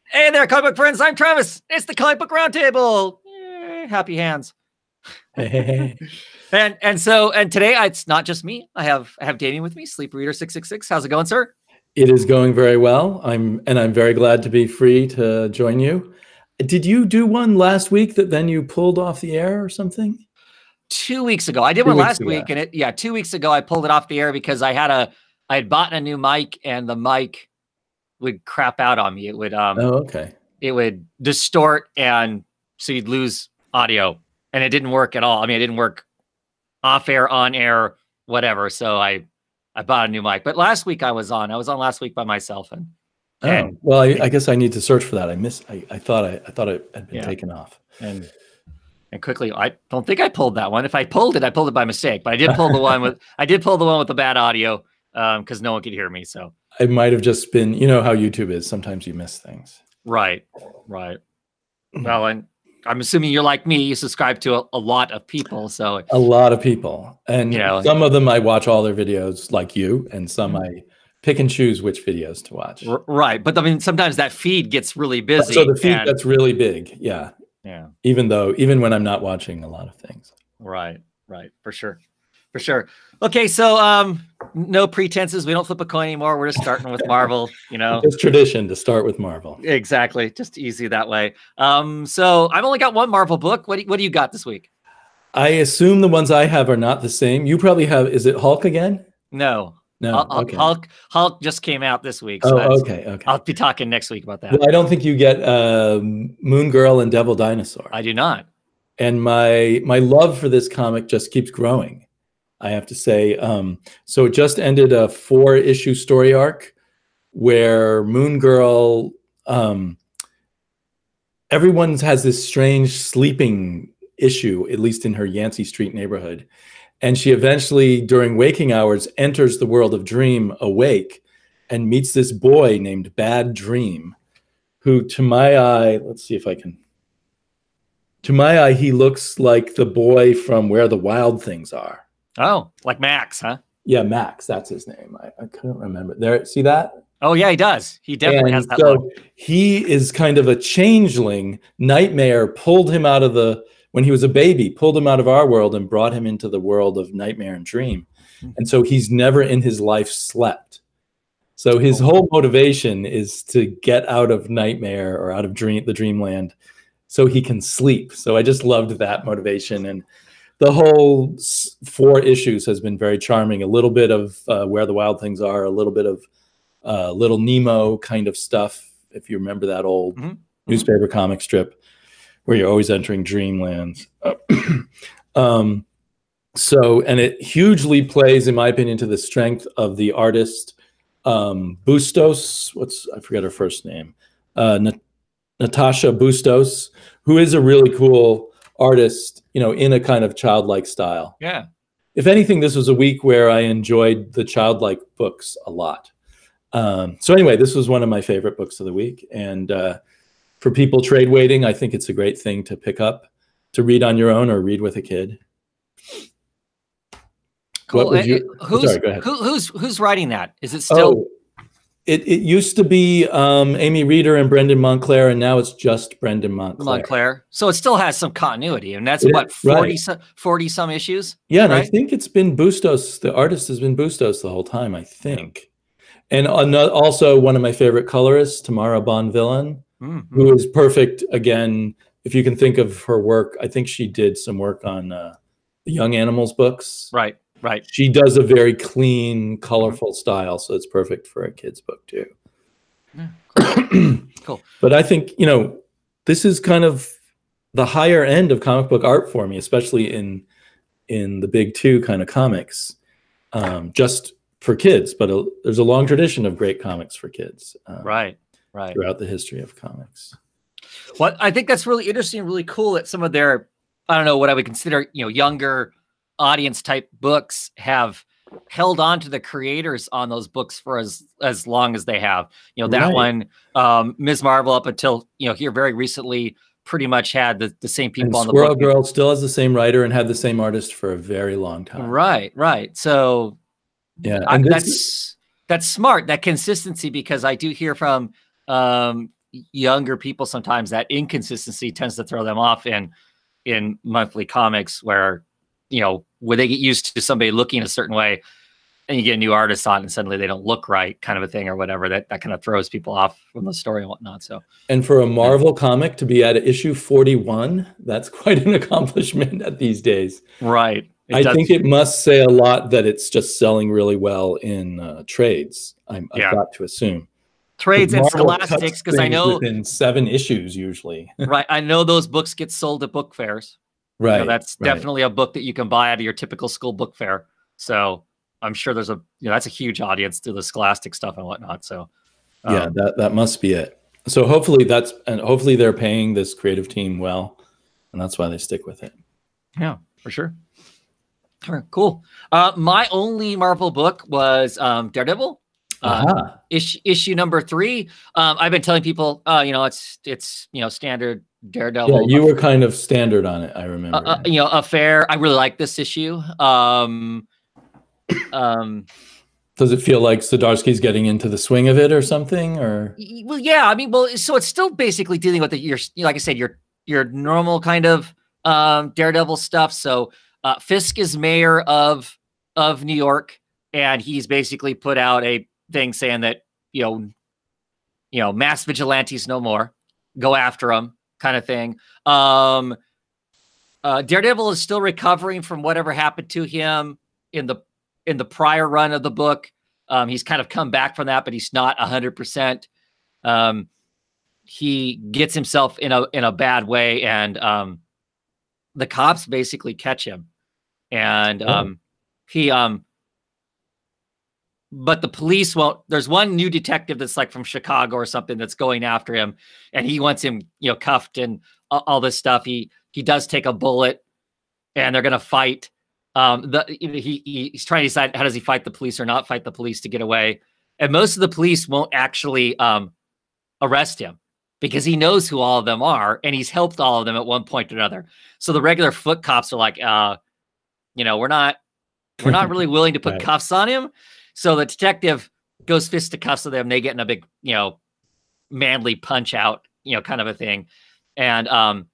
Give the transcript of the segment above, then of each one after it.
Hey there, comic book friends. I'm Travis. It's the Comic Book Roundtable. Happy hands. Hey. And today it's not just me. I have Damien with me, Sleep Reader 666. How's it going, sir? It is going very well. I'm very glad to be free to join you. Did you do one last week that then you pulled off the air or something? 2 weeks ago. I did one last week, and 2 weeks ago I pulled it off the air because I had bought a new mic and the mic would crap out on me. It would it would distort, and so you'd lose audio, and it didn't work at all. I mean, it didn't work off air, on air, whatever. So I bought a new mic. But last week I was on last week by myself, and well, I guess I need to search for that. I thought it had been taken off. And quickly, I don't think I pulled that one. If I pulled it by mistake. But I did pull the one with the bad audio because no one could hear me. So it might have just been, you know how YouTube is. Sometimes you miss things. Right. Well, and I'm assuming you're like me. You subscribe to a lot of people. So a lot of people, and some of them I watch all their videos, like you, and some I pick and choose which videos to watch. Right, but I mean, sometimes that feed gets really busy. So the feed gets really big. Yeah. Even when I'm not watching a lot of things. Right, for sure. Okay, so no pretenses. We don't flip a coin anymore. We're just starting with Marvel. It's tradition to start with Marvel. Exactly, just easy that way. So I've only got one Marvel book. What do you got this week? I assume the ones I have are not the same. You probably have. Is it Hulk again? No. Okay. Hulk just came out this week. So okay. I'll be talking next week about that. Well, I don't think you get Moon Girl and Devil Dinosaur. I do not. And my love for this comic just keeps growing, I have to say. So it just ended a 4-issue story arc where Moon Girl, everyone has this strange sleeping issue, at least in her Yancey Street neighborhood. And she eventually, during waking hours, enters the world of Dream awake and meets this boy named Bad Dream, who to my eye, he looks like the boy from Where the Wild Things Are. Oh, like Max, huh? Yeah, Max, that's his name. I couldn't remember. There, see that? Oh, yeah, he does. He definitely has that look. He is kind of a changeling. Nightmare pulled him out of when he was a baby, pulled him out of our world and brought him into the world of Nightmare and Dream. And so he's never in his life slept. So his whole motivation is to get out of Nightmare or out of the dreamland so he can sleep. So I just loved that motivation. And the whole 4 issues has been very charming. A little bit of Where the Wild Things Are, a little bit of Little Nemo kind of stuff, if you remember that old newspaper comic strip where you're always entering dreamlands. And it hugely plays, in my opinion, to the strength of the artist Bustos. I forget her first name. Natasha Bustos, who is a really cool artist, in a kind of childlike style. Yeah. If anything, this was a week where I enjoyed the childlike books a lot. So anyway, this was one of my favorite books of the week. And for people trade waiting, I think it's a great thing to pick up, to read on your own or read with a kid. Cool. Who's writing that? Is it still? It used to be Amy Reeder and Brendan Montclair, and now it's just Brendan Montclair. So it still has some continuity, and that's 40 some issues. Yeah, and right? I think it's been Bustos. The artist has been Bustos the whole time, I think. And also one of my favorite colorists, Tamara Bonvillain, who is perfect. Again, if you can think of her work, I think she did some work on the Young Animals books. Right. She does a very clean, colorful style, so it's perfect for a kid's book too. Yeah. Cool. But I think, this is kind of the higher end of comic book art for me, especially in the big 2 kind of comics, just for kids. But there's a long tradition of great comics for kids. Right. Throughout the history of comics. Well, I think that's really interesting, really cool that some of their, I don't know what I would consider, younger audience type books have held on to the creators on those books for as long as they have. That one, Ms. Marvel, up until here very recently, pretty much had the same people and on the Squirrel book. Girl still has the same writer and had the same artist for a very long time. Right. So yeah, that's smart, that consistency, because I do hear from younger people, sometimes that inconsistency tends to throw them off in monthly comics where, where they get used to somebody looking a certain way and you get a new artist on and suddenly they don't look right, kind of a thing or whatever, that kind of throws people off from the story and whatnot. So, and for a Marvel comic to be at issue 41, that's quite an accomplishment at these days. Right. I think it must say a lot that it's just selling really well in trades. I've got to assume. Trades and Scholastics, because I know within 7 issues usually. Right. I know those books get sold at book fairs. Right. That's definitely a book that you can buy at your typical school book fair. So I'm sure there's that's a huge audience to the Scholastic stuff and whatnot. So yeah, that must be it. So hopefully hopefully they're paying this creative team well, and that's why they stick with it. Yeah, for sure. All right, cool. My only Marvel book was Daredevil. Issue number 3. I've been telling people, it's standard Daredevil. Yeah, you were kind of standard on it. I remember. Affair. I really like this issue. Does it feel like Zdarsky's getting into the swing of it or something? Or well, yeah. I mean, so it's still basically dealing with like I said, your normal kind of Daredevil stuff. So Fisk is mayor of New York, and he's basically put out a thing saying that mass vigilantes no more, go after them, kind of thing. Daredevil is still recovering from whatever happened to him in the prior run of the book. He's kind of come back from that, but he's not 100%. He gets himself in a bad way, and the cops basically catch him, and but the police won't. There's one new detective that's like from Chicago or something that's going after him, and he wants him, cuffed and all this stuff. He does take a bullet, and they're gonna fight. He's trying to decide, how does he fight the police or not fight the police to get away? And most of the police won't actually arrest him because he knows who all of them are, and he's helped all of them at one point or another. So the regular foot cops are like, we're not really willing to put cuffs on him. So the detective goes fisticuffs with them. They get in a big, manly punch out, kind of a thing. And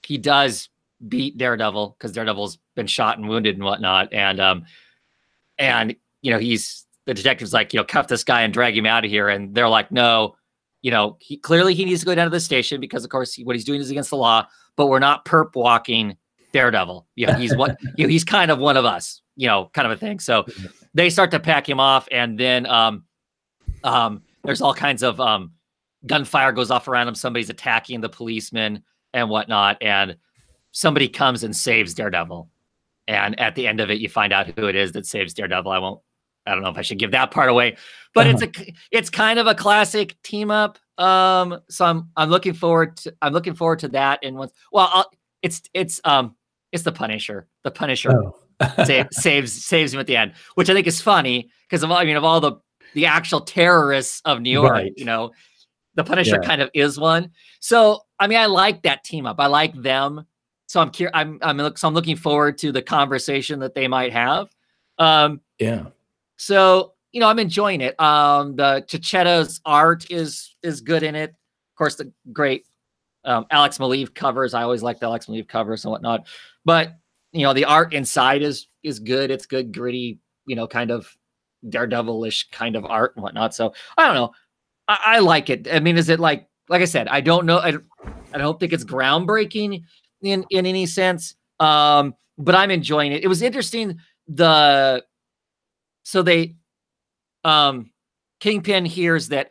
he does beat Daredevil because Daredevil's been shot and wounded and whatnot. And the detective's like, cuff this guy and drag him out of here. And they're like, no, he needs to go down to the station because, of course, what he's doing is against the law. But we're not perp walking Daredevil. He's he's kind of one of us, kind of a thing. So they start to pack him off, and then there's all kinds of gunfire goes off around him. Somebody's attacking the policeman and whatnot, and somebody comes and saves Daredevil. And at the end of it, you find out who it is that saves Daredevil. I don't know if I should give that part away, but it's kind of a classic team up. So I'm looking forward to that. And it's the Punisher. The Punisher saves him at the end, which I think is funny because of all the actual terrorists of New York. Right. The Punisher kind of is one. So I like that team up. I like them. So I'm looking forward to the conversation that they might have. So I'm enjoying it. The Chechetta's art is good in it. Of course, the great Alex Maleev covers. I always liked the Alex Maleev covers and whatnot. But the art inside is good. It's good, gritty, kind of Daredevil-ish kind of art and whatnot. So I don't know. I like it. Is it like I said, I don't know. I don't think it's groundbreaking in any sense. But I'm enjoying it. It was interesting. Kingpin hears that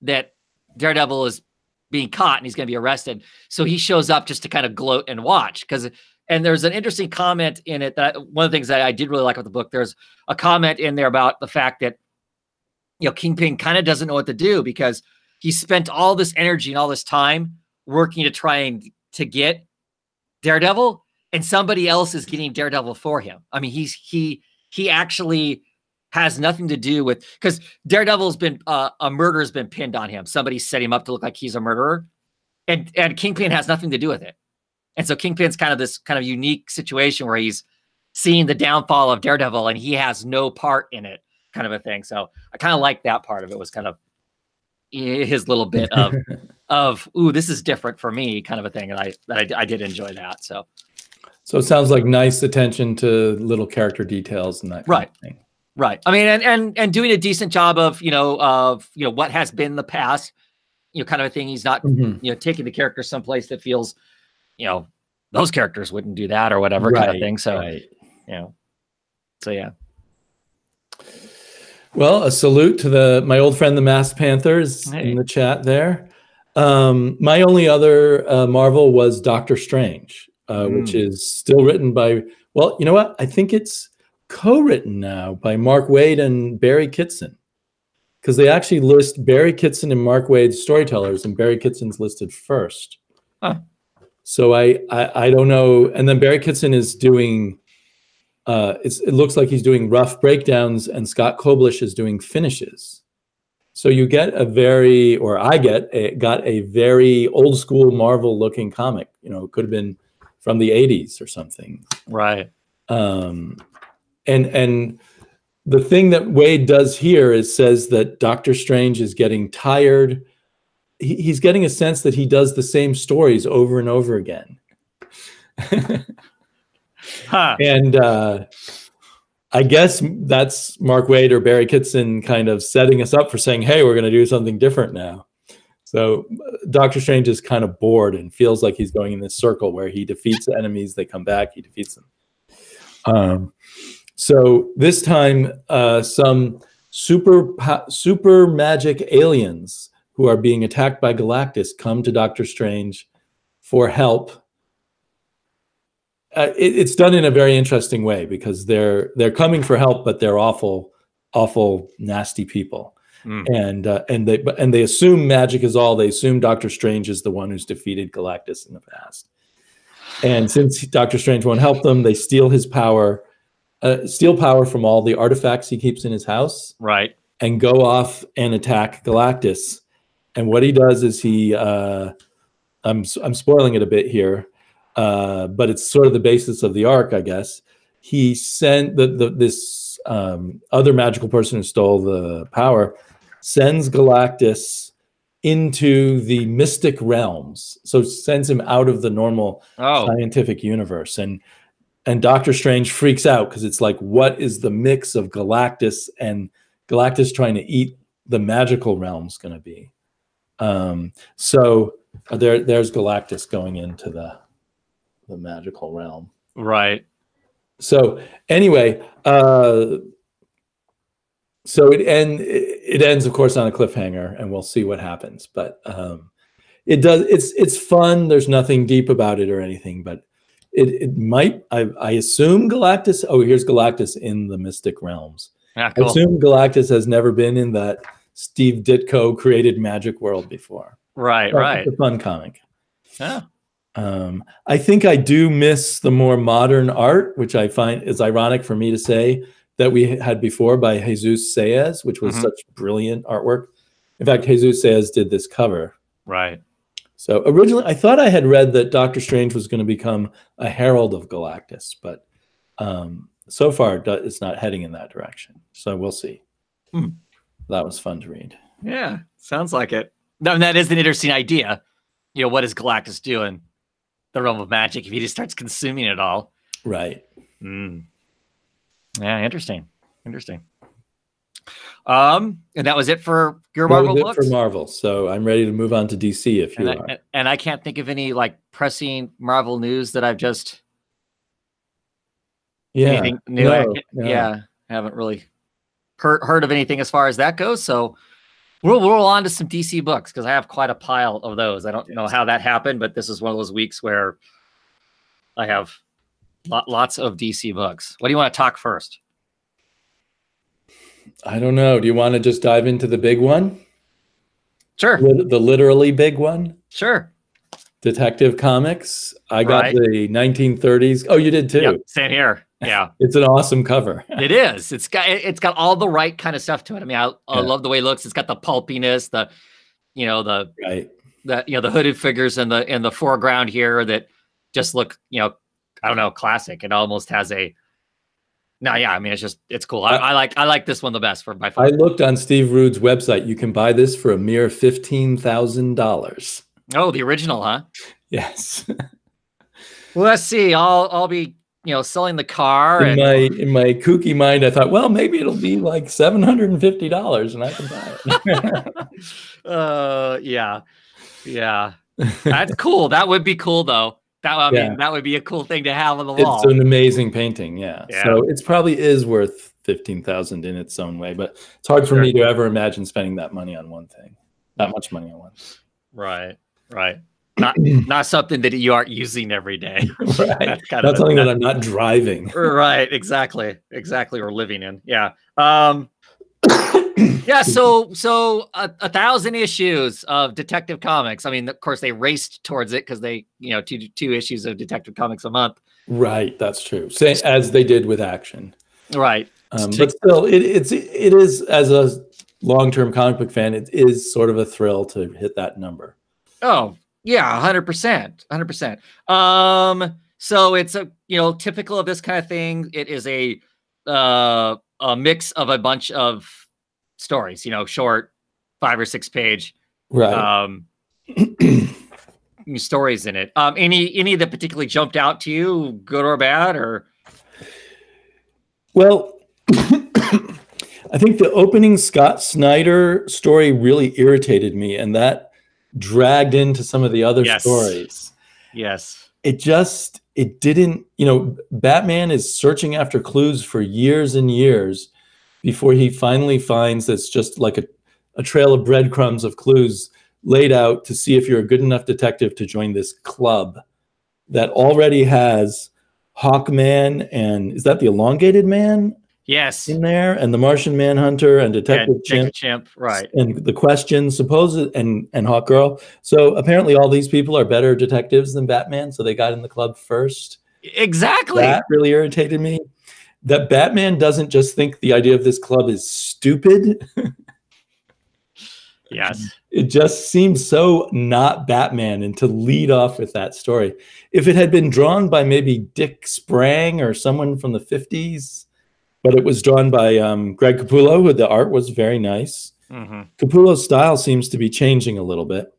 that Daredevil is being caught and he's going to be arrested. So he shows up just to kind of gloat and watch. And there's an interesting comment in it that one of the things that I did really like with the book, there's a comment in there about the fact that, Kingpin kind of doesn't know what to do because he spent all this energy and all this time working to try to get Daredevil, and somebody else is getting Daredevil for him. He actually has nothing to do with, because Daredevil's been a murder has been pinned on him. Somebody set him up to look like he's a murderer, and Kingpin has nothing to do with it. And so Kingpin's kind of this kind of unique situation where he's seeing the downfall of Daredevil and he has no part in it, kind of a thing. So I kind of like that part of it. Was kind of his little bit of ooh, this is different for me, kind of a thing. And I did enjoy that. So it sounds like nice attention to little character details and that kind of thing. Right. I mean, and doing a decent job of what has been the past, kind of a thing. He's not taking the character someplace that feels, those characters wouldn't do that or whatever kind of thing. So so yeah. Well, a salute to my old friend, the Masked Panthers, in the chat there. My only other Marvel was Doctor Strange, which is still written by, well, you know what? I think it's co-written now by Mark Waid and Barry Kitson, because they actually list Barry Kitson and Mark Waid storytellers, and Barry Kitson's listed first. Huh. So I don't know. And then Barry Kitson is doing, it looks like he's doing rough breakdowns, and Scott Koblish is doing finishes. So you get got a very old school Marvel looking comic. It could have been from the 80s or something. Right. And the thing that Waid does here is says that Doctor Strange is getting tired. He's getting a sense that he does the same stories over and over again. And I guess that's Mark Waid or Barry Kitson kind of setting us up for saying, hey, we're going to do something different now. So Doctor Strange is kind of bored and feels like he's going in this circle where he defeats the enemies, they come back, he defeats them. So this time, some super magic aliens who are being attacked by Galactus come to Doctor Strange for help. It's done in a very interesting way, because they're coming for help, but they're awful, nasty people. And they assume magic is all. They assume Doctor Strange is the one who's defeated Galactus in the past. And since Doctor Strange won't help them, they steal his power. Steal power from all the artifacts he keeps in his house, right, and go off and attack Galactus. And what he does is I'm spoiling it a bit here, but it's sort of the basis of the arc, I guess. He sent this other magical person who stole the power, sends Galactus into the mystic realms, so sends him out of the normal scientific universe. And Doctor Strange freaks out, because it's like, what is the mix of Galactus and Galactus trying to eat the magical realms going to be? So there's Galactus going into the magical realm. Right. So anyway, so it ends, of course, on a cliffhanger, and we'll see what happens. But it's fun. There's nothing deep about it or anything, but it might, I assume Galactus, here's Galactus in the mystic realms. Yeah, cool. I assume Galactus has never been in that Steve Ditko created magic world before. Right, so right. It's a fun comic. Yeah. I think I do miss the more modern art, which I find is ironic for me to say, that we had before by Jesus Saez, which was such brilliant artwork. In fact, Jesus Saez did this cover. Right. So originally, I thought I had read that Doctor Strange was going to become a herald of Galactus, but so far it's not heading in that direction. So we'll see. That was fun to read. Yeah, sounds like it. That is an interesting idea. What is Galactus doing? The realm of magic, if he just starts consuming it all. Right. Yeah, interesting. And that was it for your Marvel books? For Marvel. So I'm ready to move on to DC if you are. And I can't think of any pressing Marvel news that I've just anything new. I haven't really heard of anything as far as that goes. So we'll roll on to some DC books, because I have quite a pile of those. I don't know how that happened, but this is one of those weeks where I have lots of DC books. What do you want to talk first? I don't know. Do you want to just dive into the big one? Sure. The literally big one? Sure. Detective Comics. I got the 1930s. Oh, you did too? Yep, same here. Yeah. It's an awesome cover. It is. It's got all the right kind of stuff to it. I mean, I love the way it looks. It's got the pulpiness, the hooded figures in the foreground here that just look, I don't know, classic. It almost has a No, yeah, I mean, it's cool. I like this one the best by far. I looked on Steve Rude's website. You can buy this for a mere $15,000. Oh, the original, huh? Yes. Well, let's see. I'll be, selling the car. In my kooky mind, I thought, well, maybe it'll be like $750 and I can buy it. Yeah. That's cool. That would be cool, though. That would be a cool thing to have on the wall. It's an amazing painting, yeah. So it probably is worth $15,000 in its own way, but it's hard for me to ever imagine spending that money on one thing, that much money on one. Right. Not something that you aren't using every day. Right. Not something that I'm not driving. Right. Exactly. Or living in. Yeah. Yeah, so 1,000 issues of Detective Comics. I mean, of course, they raced towards it because they, two issues of Detective Comics a month. Right, that's true. Same as they did with Action. Right, but still, it is, as a long-term comic book fan, it is sort of a thrill to hit that number. Oh yeah, 100%. So it's a typical of this kind of thing. It is a mix of a bunch of stories, short 5 or 6 page, right? Stories in it. Any that particularly jumped out to you, good or bad, or? Well, I think the opening Scott Snyder story really irritated me, and that dragged into some of the other stories. Yes. It didn't, Batman is searching after clues for years and years before he finally finds it's just like a trail of breadcrumbs of clues laid out to see if you're a good enough detective to join this club that already has Hawkman and, is that the Elongated Man? Yes. In there, and the Martian Manhunter and Detective Chimp, right. And the Question, and Hawkgirl. So apparently all these people are better detectives than Batman, so they got in the club first. Exactly. That really irritated me. That Batman doesn't just think the idea of this club is stupid. Yes. It just seems so not Batman, and to lead off with that story. If it had been drawn by maybe Dick Sprang or someone from the 50s, but it was drawn by Greg Capullo, who the art was very nice. Mm-hmm. Capullo's style seems to be changing a little bit.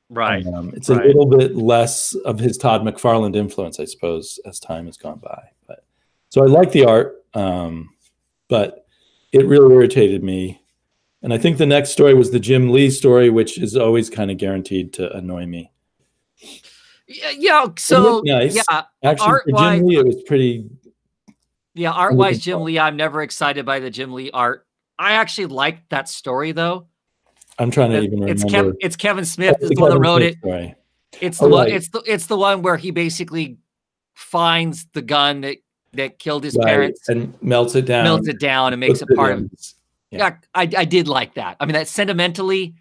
Right. It's a little bit less of his Todd McFarlane influence, I suppose, as time has gone by. So I like the art, but it really irritated me. And I think the next story was the Jim Lee story, which is always kind of guaranteed to annoy me. Yeah. So nice. Yeah, actually, for Jim Lee, it was pretty. Yeah, art-wise, Jim Lee, I'm never excited by the Jim Lee art. I actually liked that story, though. I'm trying to even remember. It's Kevin Smith is the one that wrote it. Story. It's the one. It's the one where he basically finds the gun that killed his parents and melts it down. And makes it part of. Yeah, I did like that. I mean, that sentimentally.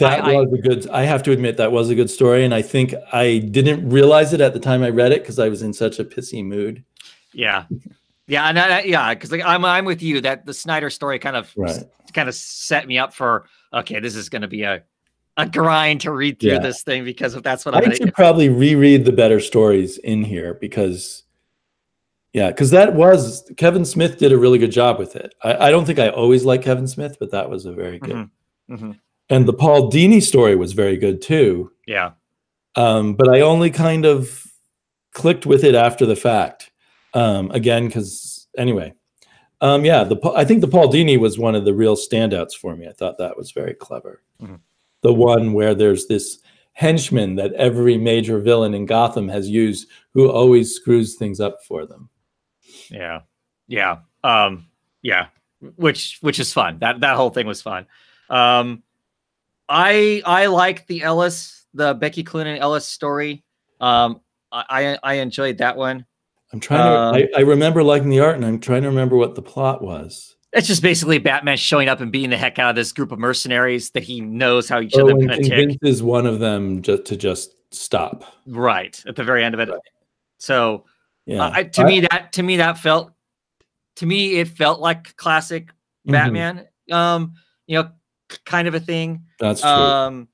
That was a good. I have to admit that was a good story, and I think I didn't realize it at the time I read it because I was in such a pissy mood. Yeah. Yeah, and because I'm with you that the Snyder story kind of set me up for, okay, this is going to be a grind to read through this thing, because if that's what I should probably reread the better stories in here because that was, Kevin Smith did a really good job with it. I don't think I always like Kevin Smith, but that was a very good. Mm-hmm. Mm-hmm. And the Paul Dini story was very good too. Yeah. But I only kind of clicked with it after the fact. Again, because anyway, I think the Paul Dini was one of the real standouts for me. I thought that was very clever. Mm-hmm. The one where there's this henchman that every major villain in Gotham has used, who always screws things up for them. Yeah, which is fun. That whole thing was fun. I like the Becky Cloonan Ellis story. I enjoyed that one. I'm trying to. I remember liking the art, and I'm trying to remember what the plot was. It's just basically Batman showing up and beating the heck out of this group of mercenaries that he knows how each of them can tick. Convinces one of them to stop. Right at the very end of it. Right. So, to me, it felt like classic Batman. Kind of a thing. That's true.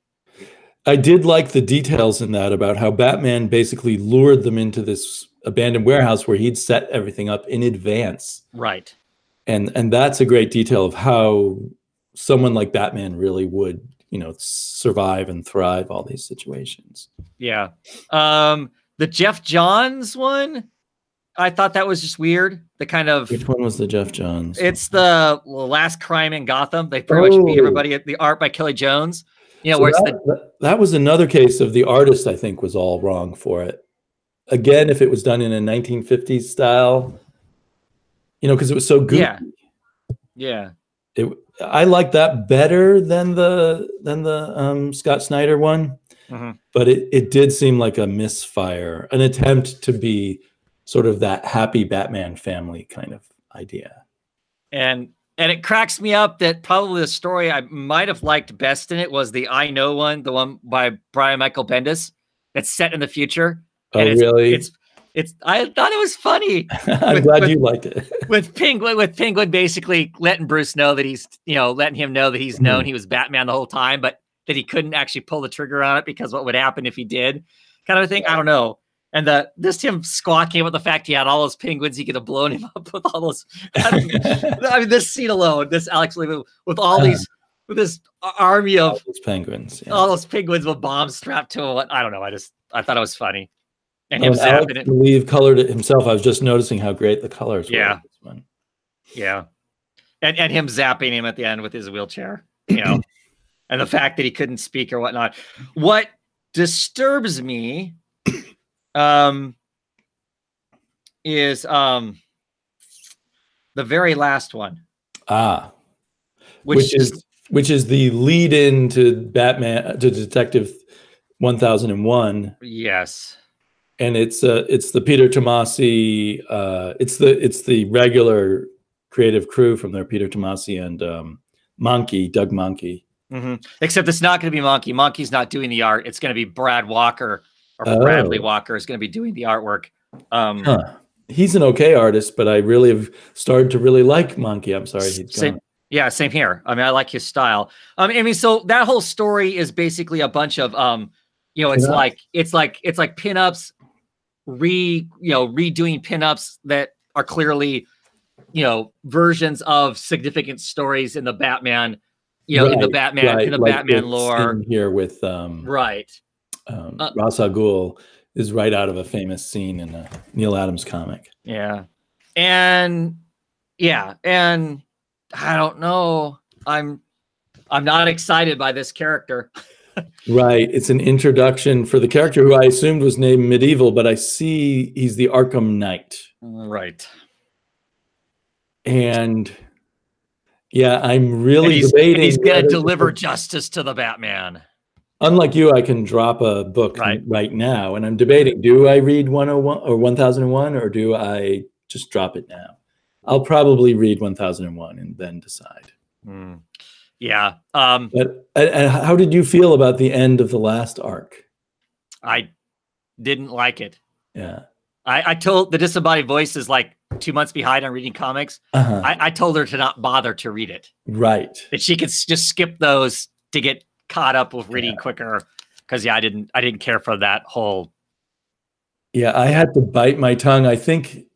I did like the details in that about how Batman basically lured them into this abandoned warehouse where he'd set everything up in advance. Right. And that's a great detail of how someone like Batman really would, survive and thrive all these situations. Yeah. The Geoff Johns one, I thought that was just weird. The kind of... Which one was the Geoff Johns? It's the Last Crime in Gotham. They pretty much beat everybody at the art by Kelly Jones. So where that was another case of the artist, I think, was all wrong for it. Again, if it was done in a 1950s style, because it was so good. Yeah. I like that better than the Scott Snyder one, but it did seem like a misfire, an attempt to be sort of that happy Batman family kind of idea. And it cracks me up that probably the story I might have liked best in it was the I Know one, the one by Brian Michael Bendis that's set in the future. And really? I thought it was funny. I'm glad you liked it. with Penguin basically letting Bruce know that he's, letting him know that he's known he was Batman the whole time, but that he couldn't actually pull the trigger on it because what would happen if he did, kind of a thing. I don't know. And this Tim squawking about the fact he had all those penguins, he could have blown him up with all those. I mean, this scene alone, this Alex Levy with all these, with this army of penguins, all those penguins with bombs strapped to them. I don't know. I thought it was funny. And him zapping it. Leave colored it himself. I was just noticing how great the colors were. Yeah. This one. Yeah. And him zapping him at the end with his wheelchair, and the fact that he couldn't speak or whatnot. What disturbs me is the very last one. Which is the lead in to Batman, to Detective 1001. Yes. And it's the Peter Tomasi, it's the regular creative crew from there, Peter Tomasi and Doug Mahnke. Except it's not going to be Mahnke. Mahnke's not doing the art. It's going to be Brad Walker. Or Bradley Walker is going to be doing the artwork. He's an okay artist, but I really have started to really like Mahnke. I'm sorry he's gone. Yeah, same here. I mean, I like his style. So that whole story is basically a bunch of it's like pinups, redoing pinups that are clearly versions of significant stories in the Batman, in the Batman lore. Here with right. Ra's al Ghul is right out of a famous scene in a Neil Adams comic. Yeah. And I don't know. I'm not excited by this character. Right. It's an introduction for the character who I assumed was named Medieval, but I see he's the Arkham Knight. Right. And I'm really debating. And he's going to deliver justice to the Batman. Unlike you, I can drop a book right now, and I'm debating, do I read 101 or 1001, or do I just drop it now? I'll probably read 1001 and then decide. Yeah. But how did you feel about the end of the last arc? I didn't like it. Yeah. I told the Disembodied Voice is like 2 months behind on reading comics. I told her to not bother to read it. Right. That she could just skip those to get caught up with reading quicker, because I didn't care for that whole. I had to bite my tongue. I think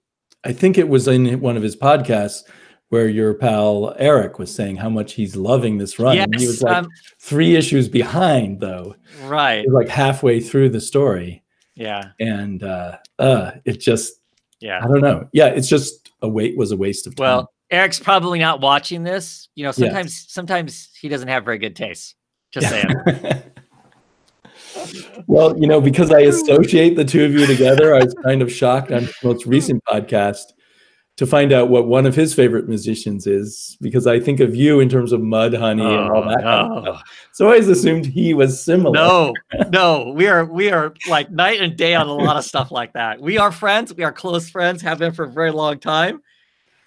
it was in one of his podcasts where your pal Eric was saying how much he's loving this run. Yes, and he was like 3 issues behind, though. Right. He was like halfway through the story. Yeah. And it just I don't know. It's just was a waste of time. Well, Eric's probably not watching this. Sometimes he doesn't have very good taste. Just saying. Well, because I associate the two of you together, I was kind of shocked on the most recent podcast to find out what one of his favorite musicians is, because I think of you in terms of Mudhoney and all that kind of stuff. So I always assumed he was similar. No, we are like night and day on a lot of stuff like that. We are friends. We are close friends, have been for a very long time.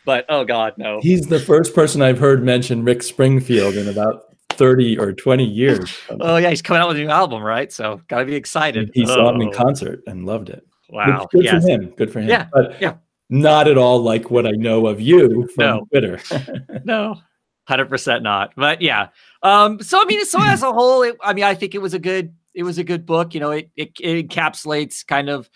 But oh God, no. He's the first person I've heard mention Rick Springfield in about 30 or 20 years. Oh yeah, he's coming out with a new album, right? So gotta be excited. He saw him in concert and loved it. Wow. Good for him. Good for him. Yeah. But not at all like what I know of you from Twitter. No, 100% not. But yeah. So as a whole, I think it was a good was a good book. You know, it encapsulates kind of,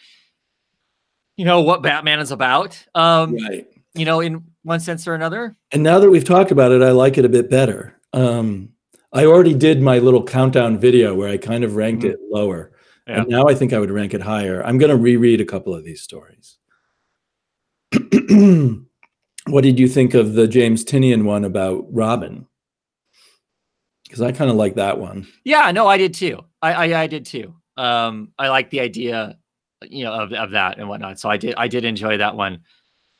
you know, what Batman is about. Right. You know, in one sense or another. And now that we've talked about it, I like it a bit better. I already did my little countdown video where I kind of ranked it lower. Yeah. And now I think I would rank it higher. I'm going to reread a couple of these stories. What did you think of the James Tynion one about Robin? Because I kind of like that one. Yeah, no, I did too. I did too. I like the idea, you know, of that and whatnot. So I did enjoy that one.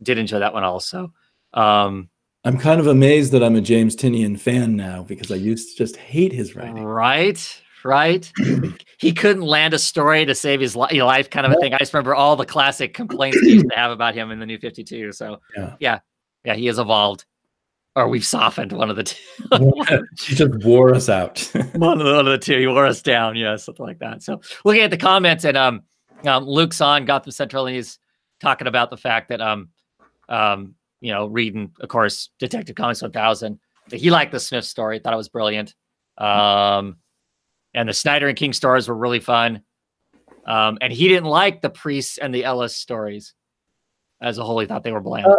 Did enjoy that one also. I'm kind of amazed that I'm a James Tynion fan now, because I used to just hate his writing. Right. He couldn't land a story to save his life, kind of a thing. I just remember all the classic complaints he used to have about him in the New 52. So yeah, he has evolved, or we've softened, one of the two. He just wore us out. one of the two. He wore us down. Yeah, something like that. So looking at the comments, and Luke's on Gotham Central, and he's talking about the fact that you know, reading, of course, Detective Comics 1000. He liked the Smith story, thought it was brilliant. And the Snyder and King stories were really fun. And he didn't like the Priest and the Ellis stories as a whole. He thought they were bland.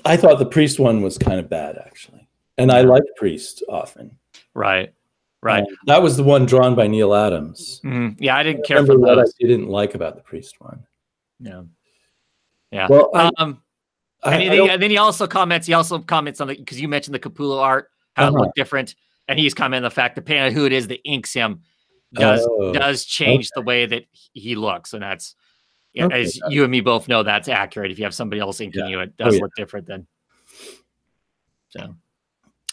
I thought the Priest one was kind of bad, actually. And I liked Priest often. Right. That was the one drawn by Neil Adams. Yeah, I didn't care for what I didn't like about the Priest one. Yeah. Well, and then he also comments on the, because you mentioned the Capullo art, how it looked different. And he's commenting on the fact that depending on who it is that inks him does change the way that he looks. And that's, as you and me both know, that's accurate. If you have somebody else inking you, it does look different then. So.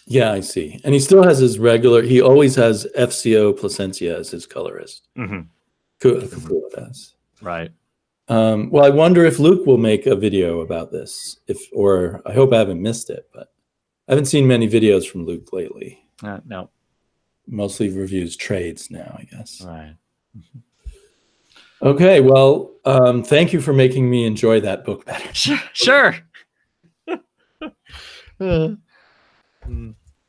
Yeah, I see. And he still has his regular, he always has FCO Placencia as his colorist. Capullo does. Right. Well, I wonder if Luke will make a video about this, or I hope I haven't missed it, but I haven't seen many videos from Luke lately. No. Mostly reviews trades now, I guess. Right. Okay, well, thank you for making me enjoy that book better. Sure.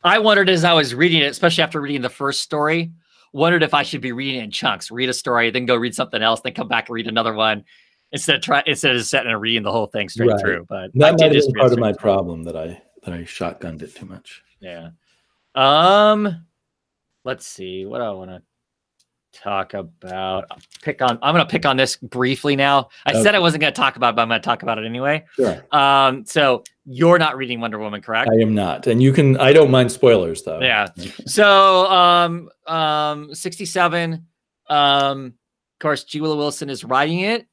I wondered as I was reading it, especially after reading the first story, wondered if I should be reading it in chunks, read a story, then go read something else, then come back and read another one, instead of just sitting and reading the whole thing straight through. But that might have been part of my problem, that I shotgunned it too much. Yeah. Let's see what I want to talk about. I'm going to pick on this briefly now. I said I wasn't going to talk about it, but I'm going to talk about it anyway. Sure. So you're not reading Wonder Woman, correct? I am not. And I don't mind spoilers though. Yeah. So, 67, of course, G. Willow Wilson is writing it.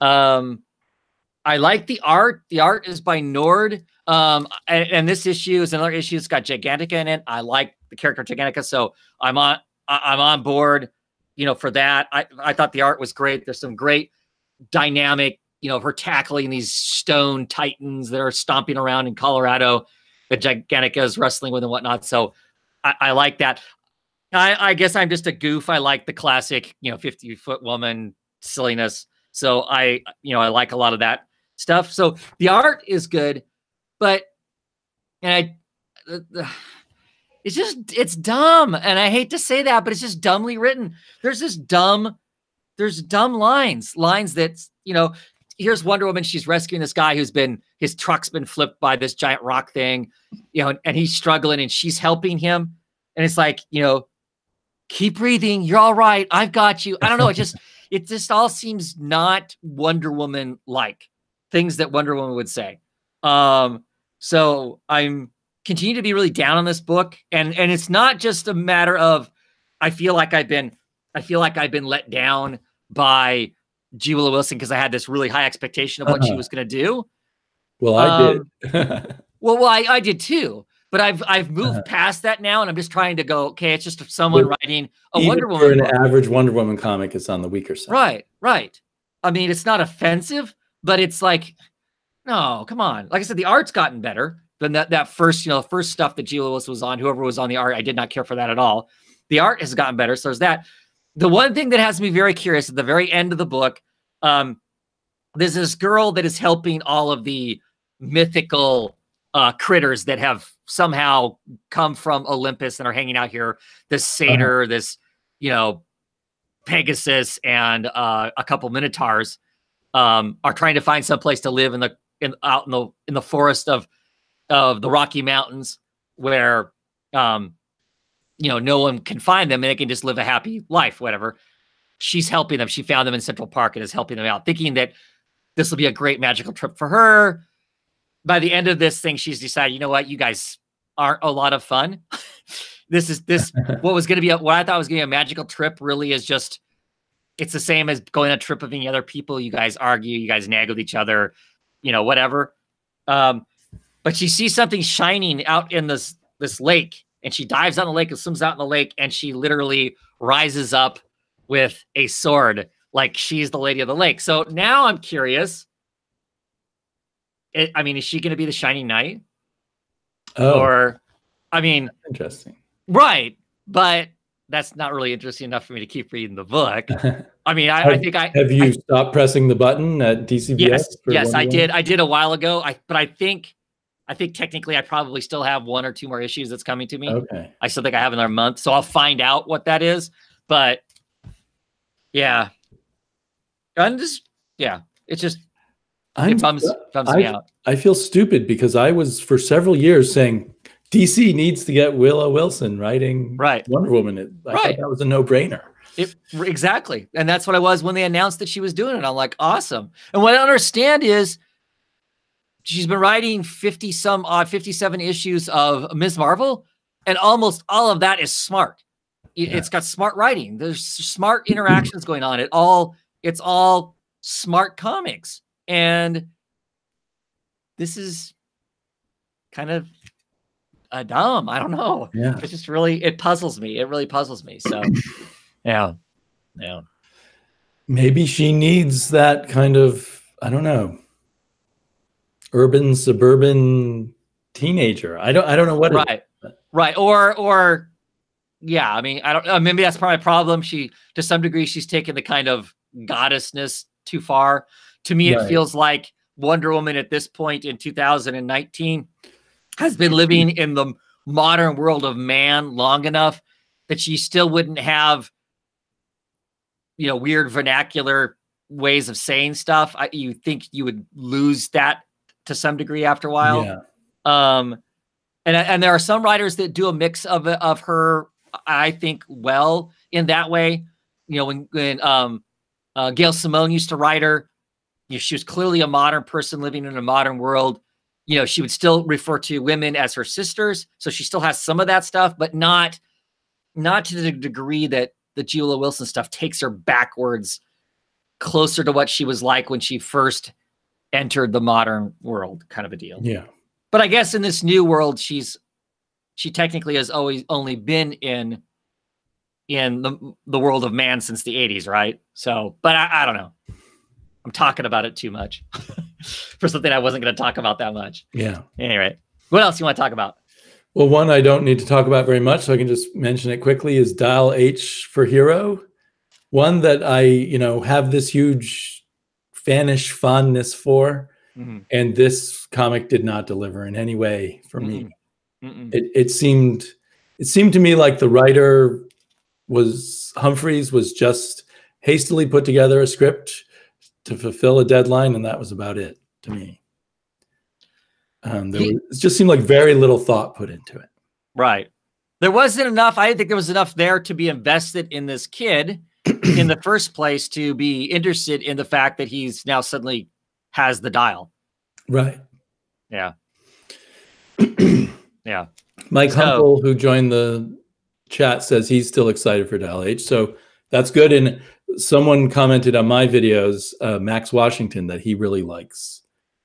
I like the art. The art is by Nord. And this issue is another issue. It's got Gigantica in it. I like the character Gigantica, so I'm on board, you know, for that. I thought the art was great. There's some great dynamic, you know, her tackling these stone titans that are stomping around in Colorado that Gigantica is wrestling with and whatnot. So I like that. I guess I'm just a goof. I like the classic, you know, 50-foot woman silliness. So I like a lot of that stuff. So the art is good, but it's dumb. And I hate to say that, but it's just dumbly written. There's dumb lines that, you know, here's Wonder Woman. She's rescuing this guy his truck's been flipped by this giant rock thing, you know, and he's struggling and she's helping him. And it's like, you know, keep breathing. You're all right. I've got you. I don't know. It just all seems not Wonder Woman like things that Wonder Woman would say. So I'm continue to be really down on this book. And it's not just a matter of, I feel like I've been let down by G. Willow Wilson because I had this really high expectation of what she was going to do. Well, I did. well, I did too. But I've moved past that now, and I'm just trying to go, okay, it's just someone writing a Wonder Woman. For an average Wonder Woman comic, it's on the weaker side. Right. I mean, it's not offensive, but it's like, no, come on. Like I said, the art's gotten better than that first, you know, first stuff that G. Lewis was on. Whoever was on the art, I did not care for that at all. The art has gotten better, so there's that. The one thing that has me very curious at the very end of the book, there's this girl that is helping all of the mythical critters that have somehow come from Olympus and are hanging out here. This satyr, this, you know, Pegasus and a couple Minotaurs are trying to find some place to live out in the forest of the Rocky Mountains, where no one can find them and they can just live a happy life, whatever. She's helping them. She found them in Central Park and is helping them out, thinking that this will be a great magical trip for her. By the end of this thing, she's decided, you know what, you guys aren't a lot of fun. What I thought was going to be a magical trip really is just, it's the same as going on a trip with any other people. You guys argue, you guys nag with each other, whatever. But she sees something shining out in this lake, and she dives on the lake and swims out in the lake, and she literally rises up with a sword, like she's the lady of the lake. So now I'm curious. Is she going to be the Shining Knight? Oh, or, that's interesting. Right. But that's not really interesting enough for me to keep reading the book. Have you stopped pressing the button at DCBS? Yes, I did. I did a while ago. But I think technically I probably still have 1 or 2 more issues that's coming to me. Okay. I still think I have another month, so I'll find out what that is. But yeah, it bums me out. I feel stupid because I was for several years saying DC needs to get Willow Wilson writing Wonder Woman. I thought that was a no-brainer. Exactly. And that's what I was when they announced that she was doing it. I'm like, awesome. And what I understand is she's been writing 57 issues of Ms. Marvel, and almost all of that is smart. It's got smart writing. There's smart interactions going on. It's all smart comics. And this is kind of dumb. I don't know. Yeah. It's just it puzzles me. It really puzzles me. So yeah. Maybe she needs that kind of, I don't know, urban, suburban teenager. I don't know what it is. Right. Or yeah, I don't know. Maybe that's probably a problem. To some degree, she's taken the kind of goddessness too far. To me, it feels like Wonder Woman at this point in 2019 has been living in the modern world of man long enough that she still wouldn't have, weird vernacular ways of saying stuff. You think you would lose that to some degree after a while. Yeah. And there are some writers that do a mix of her, I think, well in that way. When Gail Simone used to write her, she was clearly a modern person living in a modern world. She would still refer to women as her sisters, so she still has some of that stuff, but not to the degree that the Willow Wilson stuff takes her backwards, closer to what she was like when she first entered the modern world, kind of a deal. Yeah. But I guess in this new world, she technically has always only been in the world of man since the 80s, right? So, but I don't know. I'm talking about it too much for something I wasn't going to talk about that much. Yeah. Anyway, what else do you want to talk about? Well, one I don't need to talk about very much, so I can just mention it quickly, is Dial H for Hero. One that I, have this huge fanish fondness for. Mm-hmm. And this comic did not deliver in any way for me. Mm-mm. It seemed to me like the writer Humphreys was just hastily put together a script to fulfill a deadline, and that was about it to me. It just seemed like very little thought put into it. Right. There wasn't enough. I didn't think there was enough there to be invested in this kid in the first place, to be interested in the fact that he's now suddenly has the dial. Right. Yeah. Yeah. Mike Humble, who joined the chat, says he's still excited for Dial H. So that's good. And someone commented on my videos, Max Washington, that he really likes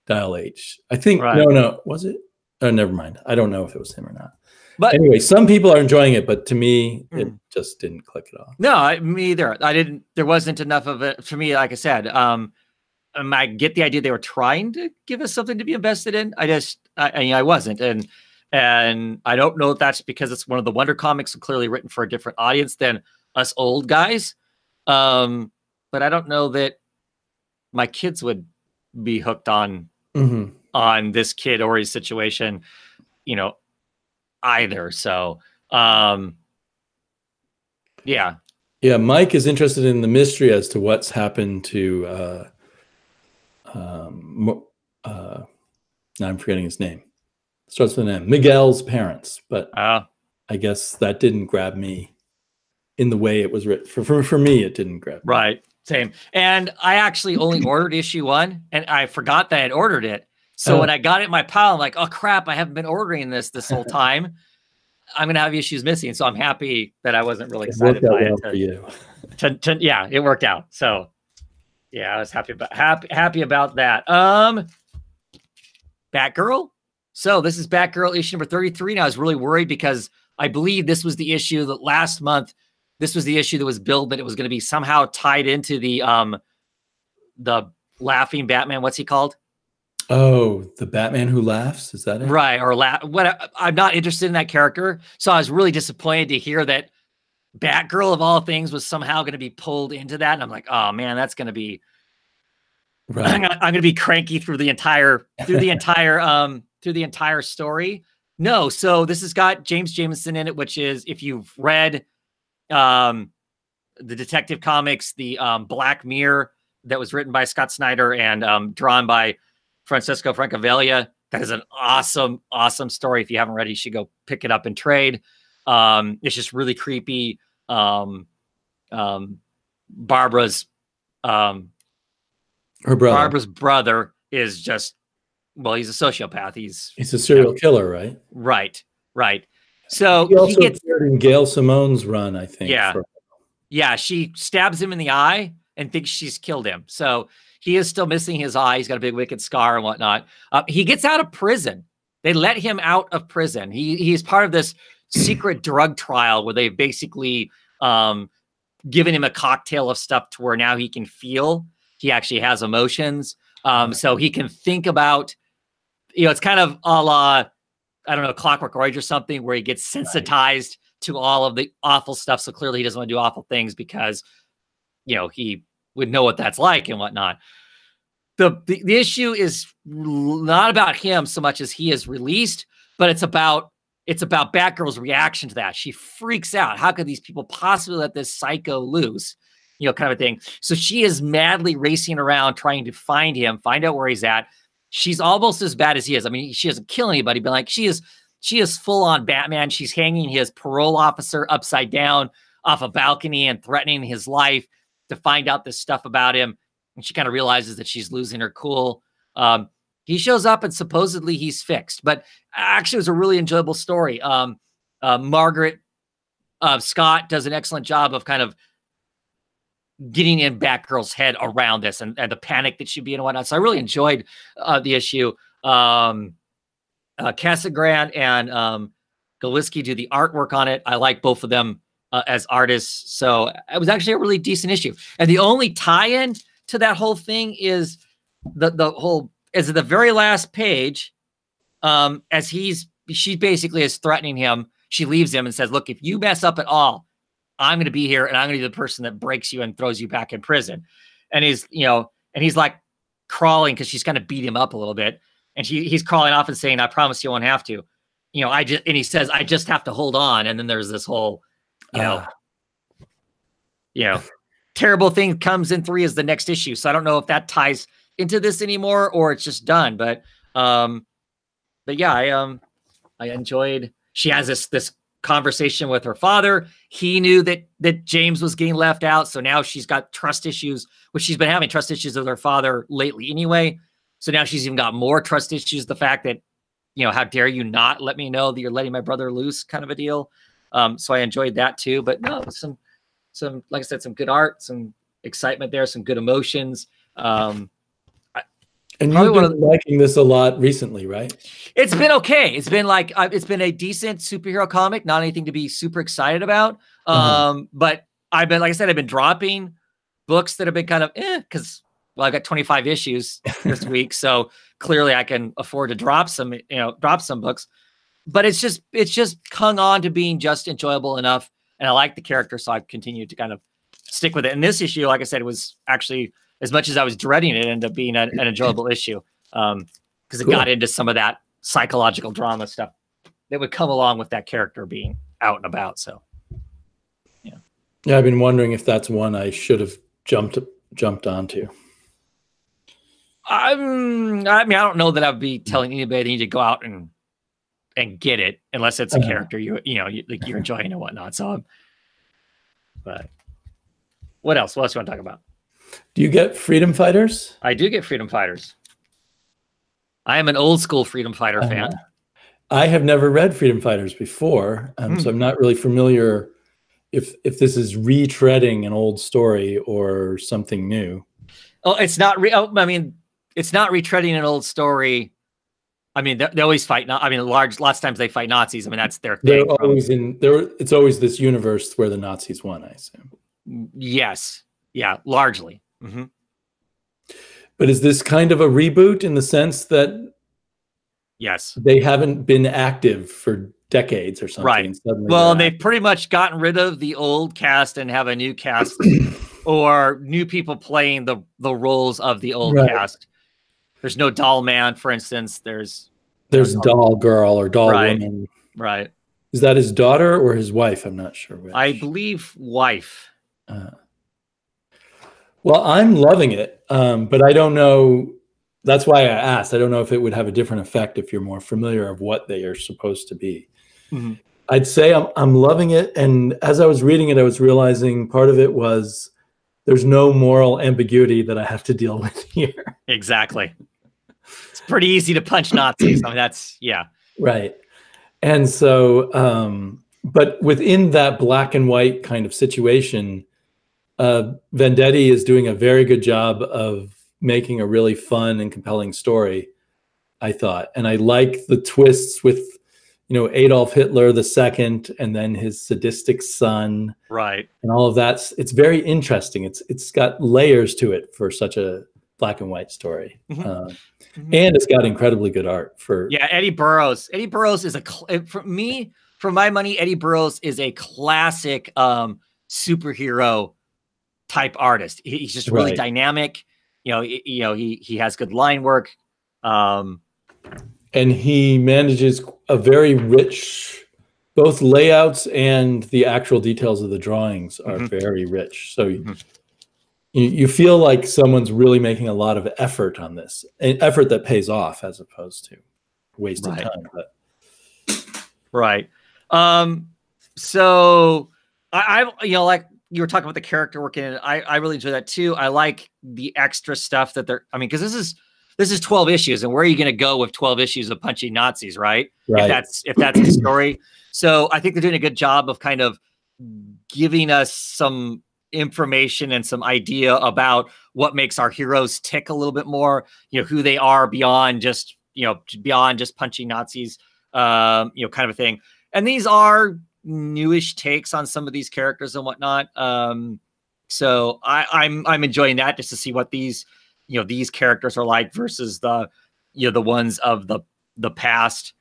Dial H. I think, no, was it? Oh, never mind. I don't know if it was him or not. But anyway, some people are enjoying it, but to me, it just didn't click at all. No, me either. There wasn't enough of it for me. Like I said, I get the idea they were trying to give us something to be invested in. I wasn't. And I don't know if that's because it's one of the Wonder comics and clearly written for a different audience than us old guys. But I don't know that my kids would be hooked on this kid or his situation, either. So, yeah. Yeah, Mike is interested in the mystery as to what's happened to now I'm forgetting his name. Starts with an M. Miguel's parents, but I guess that didn't grab me in the way it was written. For me, it didn't grab me. Right, same. And I actually only ordered issue 1, and I forgot that I had ordered it. So when I got it in my pile, I'm like, oh crap, I haven't been ordering this whole time. I'm gonna have issues missing. So I'm happy that I wasn't really excited by it. For you. Yeah, it worked out. So yeah, I was happy about that. Batgirl. So this is Batgirl issue number 33. And I was really worried because I believe this was the issue that last month, this was the issue that was billed that it was going to be somehow tied into the laughing Batman. What's he called? Oh, the Batman who laughs? Is that it? Right. Or I'm not interested in that character. So I was really disappointed to hear that Batgirl of all things was somehow going to be pulled into that. And I'm like, oh man, that's going to be, right. I'm going to be cranky through the entire story. No. So this has got James Jameson in it, which is, if you've read the Detective Comics, the Black Mirror that was written by Scott Snyder and drawn by Francesco Francavilla. That is an awesome, awesome story. If you haven't read it, you should go pick it up and trade. It's just really creepy. Barbara's Barbara's brother is just, well, he's a sociopath. He's a serial killer, right? Right. So he also appeared in Gail Simone's run, I think. Yeah. She stabs him in the eye and thinks she's killed him. So he is still missing his eye. He's got a big wicked scar and whatnot. He gets out of prison. They let him out of prison. He's part of this secret drug trial where they've basically given him a cocktail of stuff to where now he can feel. He actually has emotions. So he can think about, it's kind of a la, I don't know, Clockwork Orange or something, where he gets sensitized to all of the awful stuff. So clearly he doesn't want to do awful things because, he would know what that's like and whatnot. The issue is not about him so much as he is released, but it's about Batgirl's reaction to that. She freaks out. How could these people possibly let this psycho loose? Kind of a thing. So she is madly racing around trying to find him, find out where he's at. She's almost as bad as he is. I mean, she doesn't kill anybody, but like she is full on Batman. She's hanging his parole officer upside down off a balcony and threatening his life to find out this stuff about him. And she kind of realizes that she's losing her cool. He shows up and supposedly he's fixed, but actually it was a really enjoyable story. Margaret Scott does an excellent job of kind of getting in Batgirl's head around this and the panic that she'd be in and whatnot. So I really enjoyed the issue. Casagrande and Galiski do the artwork on it. I like both of them as artists. So it was actually a really decent issue. And the only tie-in to that whole thing is as the very last page, as she basically is threatening him. She leaves him and says, look, if you mess up at all, I'm going to be here and I'm going to be the person that breaks you and throws you back in prison. And he's like crawling because she's kind of beat him up a little bit. And he's crawling off and saying, I promise you won't have to, and he says, I just have to hold on. And then there's this whole, terrible thing comes in 3 is the next issue. So I don't know if that ties into this anymore or it's just done. But yeah, I enjoyed, she has this conversation with her father. He knew that James was getting left out. So now she's got trust issues, which she's been having trust issues with her father lately anyway. So now she's even got more trust issues. The fact that, how dare you not let me know that you're letting my brother loose, kind of a deal. So I enjoyed that too, but no, some, like I said, some good art, some excitement there, some good emotions. And you've been liking this a lot recently, right? It's been okay. It's been like, it's been a decent superhero comic, not anything to be super excited about. But I've been, like I said, I've been dropping books that have been kind of, because, well, I've got 25 issues this week. So clearly I can afford to drop some books, but it's just hung on to being just enjoyable enough. And I like the character. So I've continued to kind of stick with it. And this issue, like I said, was actually, as much as I was dreading it, ended up being an enjoyable issue. Because it got into some of that psychological drama stuff that would come along with that character being out and about. So, yeah. Yeah, I've been wondering if that's one I should have jumped onto. I mean, I don't know that I'd be telling anybody they need to go out and get it unless it's a character you're enjoying and whatnot. So, but what else? What else do you want to talk about? Do you get Freedom Fighters? I do get Freedom Fighters. I am an old school Freedom Fighter fan. I have never read Freedom Fighters before, so I'm not really familiar if this is retreading an old story or something new. Oh, it's not. I mean, it's not retreading an old story. I mean, they always fight. I mean, lots of times they fight Nazis. I mean, that's their thing. They're always it's always this universe where the Nazis won, I assume. Yes. Yeah, largely. Mm-hmm. But is this kind of a reboot in the sense that yes, they haven't been active for decades or something? Right. Well, they've pretty much gotten rid of the old cast and have a new cast or new people playing the roles of the old cast. There's no Doll Man, for instance. There's Doll Girl or Doll Woman. Right. Is that his daughter or his wife? I'm not sure which. I believe wife. Well, I'm loving it, but I don't know. That's why I asked. I don't know if it would have a different effect if you're more familiar of what they are supposed to be. Mm-hmm. I'd say I'm loving it, and as I was reading it, I was realizing part of it was there's no moral ambiguity that I have to deal with here. Exactly. It's pretty easy to punch Nazis. I mean, right. And so, but within that black and white kind of situation, Vendetti is doing a very good job of making a really fun and compelling story, I thought. And I like the twists with, Adolf Hitler II and then his sadistic son. Right. And all of that. It's very interesting. It's got layers to it for such a black and white story. Mm-hmm. And it's got incredibly good art for. Yeah. Eddie Burroughs. Eddie Burroughs is for my money, Eddie Burroughs is a classic superhero type artist. He's just really dynamic. He has good line work. And he manages a very rich, both layouts and the actual details of the drawings are very rich. So you feel like someone's really making a lot of effort on this, an effort that pays off as opposed to wasted time. But. Right. So I like you were talking about the character work in it. I really enjoy that too. I like the extra stuff that because this is 12 issues, and where are you going to go with 12 issues of punching Nazis, right? If that's the story. So I think they're doing a good job of kind of giving us some information and some idea about what makes our heroes tick a little bit more, who they are beyond just punching Nazis, kind of a thing. And these are newish takes on some of these characters and whatnot. So I'm enjoying that just to see what these characters are like versus the ones of the past.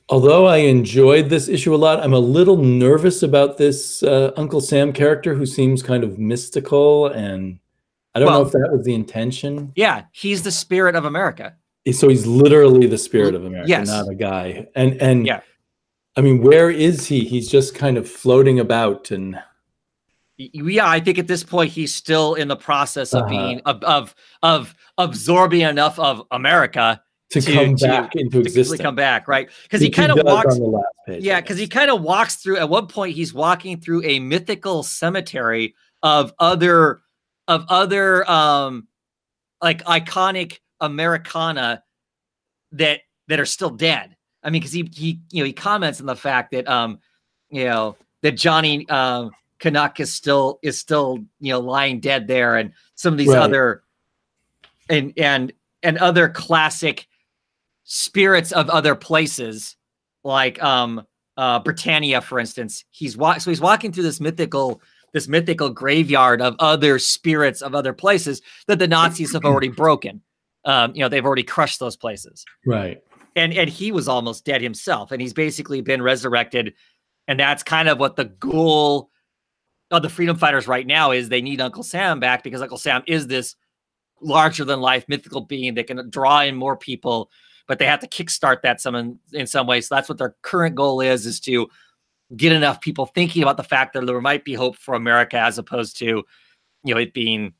Although I enjoyed this issue a lot, I'm a little nervous about this Uncle Sam character who seems kind of mystical, and I don't know if that was the intention. Yeah, he's the spirit of America. So he's literally the spirit of America, not a guy. And yeah. I mean, where is he? He's just kind of floating about, and I think at this point he's still in the process of being of absorbing enough of America to come back into existence. Come back, right? Because he kind of walks on the last page. Yeah, because he kind of walks through. At one point, he's walking through a mythical cemetery of other like iconic Americana that are still dead. I mean, because he comments on the fact that that Johnny Canuck is still lying dead there, and some of these other and other classic spirits of other places like Britannia, for instance. He's walking through this mythical graveyard of other spirits of other places that the Nazis have already broken. They've already crushed those places. Right. And he was almost dead himself, and he's basically been resurrected. And that's kind of what the goal of the Freedom Fighters right now is. They need Uncle Sam back because Uncle Sam is this larger than life mythical being that can draw in more people, but they have to kickstart that in some ways. So that's what their current goal is to get enough people thinking about the fact that there might be hope for America, as opposed to, it being,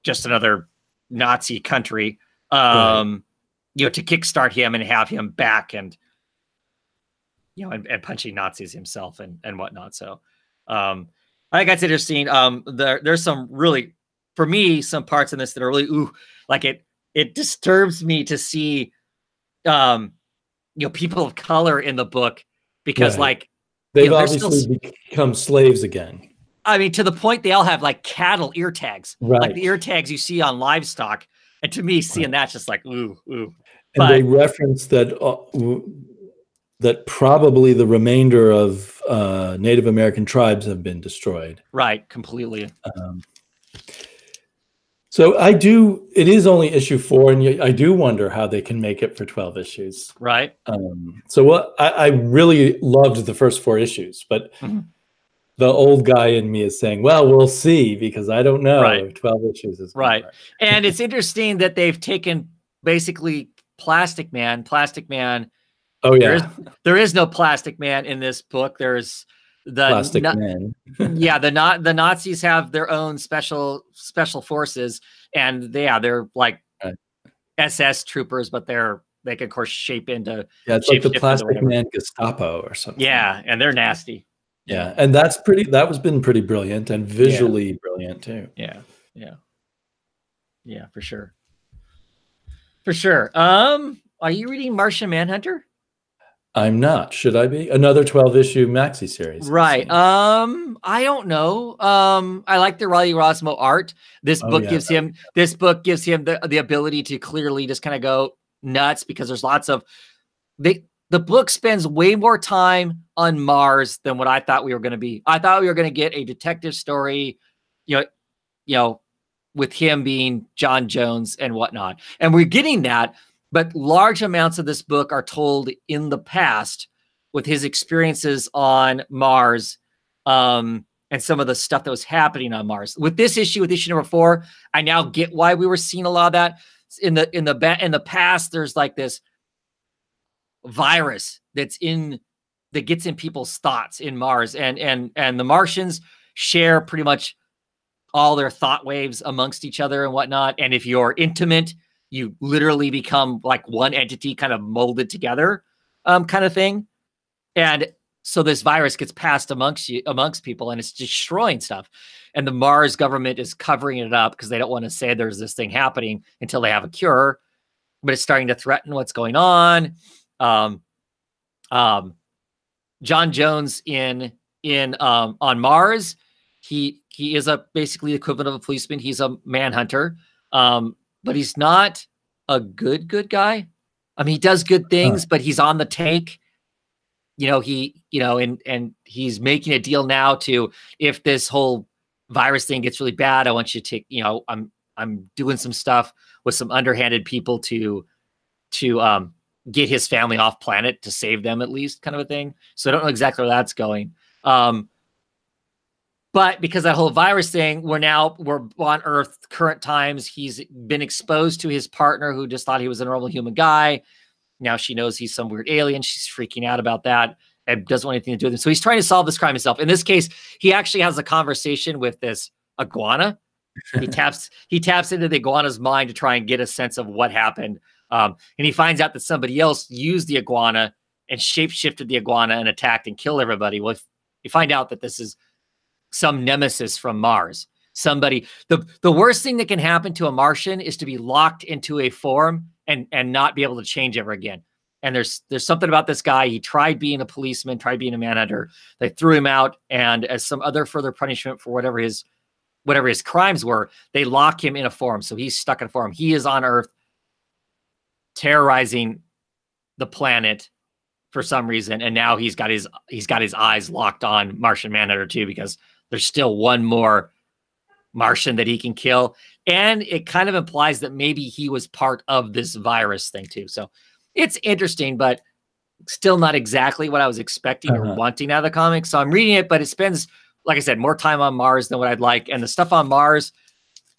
just another Nazi country, right. To kickstart him and have him back and, and punching Nazis himself and whatnot. So I think that's interesting. There's some really, for me, some parts in this that are really, like it disturbs me to see, people of color in the book, because right. like they've obviously become slaves again. I mean, to the point they all have like cattle ear tags, right. like the ear tags you see on livestock. And to me, seeing that's just like, ooh. And they reference that that probably the remainder of Native American tribes have been destroyed. Right, completely. So it is only issue 4, and I do wonder how they can make it for 12 issues. Right. So I really loved the first 4 issues, but the old guy in me is saying, well, we'll see, because I don't know if 12 issues is right. And it's interesting that they've taken basically Plastic Man. Oh yeah. There is no Plastic Man in this book. There's the Plastic Man. Yeah, the Nazis have their own special forces, and they're like SS troopers, but they can of course shape into it's like the Plastic Man Gestapo or something. Yeah, and they're nasty. Yeah, and that was been pretty brilliant and visually brilliant too. Yeah, for sure. Are you reading Martian Manhunter? I'm not. Should I be? Another 12-issue maxi series. Right. I don't know. I like the Riley Rosmo art. This book gives him the ability to clearly just kind of go nuts, because there's lots of the book spends way more time on Mars than what I thought we were going to be. I thought we were going to get a detective story, with him being John Jones and whatnot. And we're getting that, but large amounts of this book are told in the past with his experiences on Mars, and some of the stuff that was happening on Mars. With this issue, with issue number 4, I now get why we were seeing a lot of that. In the past, there's like this virus that gets in people's thoughts in Mars, and the Martians share pretty much all their thought waves amongst each other and whatnot. And if you're intimate, you literally become like one entity, kind of molded together, kind of thing. And so this virus gets passed amongst people, and it's destroying stuff. And the Mars government is covering it up because they don't want to say there's this thing happening until they have a cure, but it's starting to threaten what's going on. John Jones on Mars, he is basically the equivalent of a policeman. He's a manhunter, but he's not a good guy. I mean, he does good things, but he's on the take. And he's making a deal now to, if this whole virus thing gets really bad, I want you to take, I'm doing some stuff with some underhanded people to get his family off planet, to save them at least, kind of a thing. So I don't know exactly where that's going. But because that whole virus thing, we're on Earth, current times. He's been exposed to his partner, who just thought he was a normal human guy. Now she knows he's some weird alien. She's freaking out about that and doesn't want anything to do with him. So he's trying to solve this crime himself. In this case, he actually has a conversation with this iguana. He taps into the iguana's mind to try and get a sense of what happened. And he finds out that somebody else used the iguana and shapeshifted the iguana and attacked and killed everybody. Well, you find out that this is some nemesis from Mars. Somebody, the worst thing that can happen to a Martian is to be locked into a form and not be able to change ever again. And there's something about this guy. He tried being a policeman, tried being a manhunter. They threw him out, and as some other further punishment for whatever his crimes were, they lock him in a form. So he's stuck in a form. He is on Earth, terrorizing the planet for some reason, and now he's got his eyes locked on Martian Manhunter too, because there's still one more Martian that he can kill. And it kind of implies that maybe he was part of this virus thing too. So it's interesting, but still not exactly what I was expecting or wanting out of the comics. So I'm reading it, but it spends, like I said, more time on Mars than what I'd like. And the stuff on Mars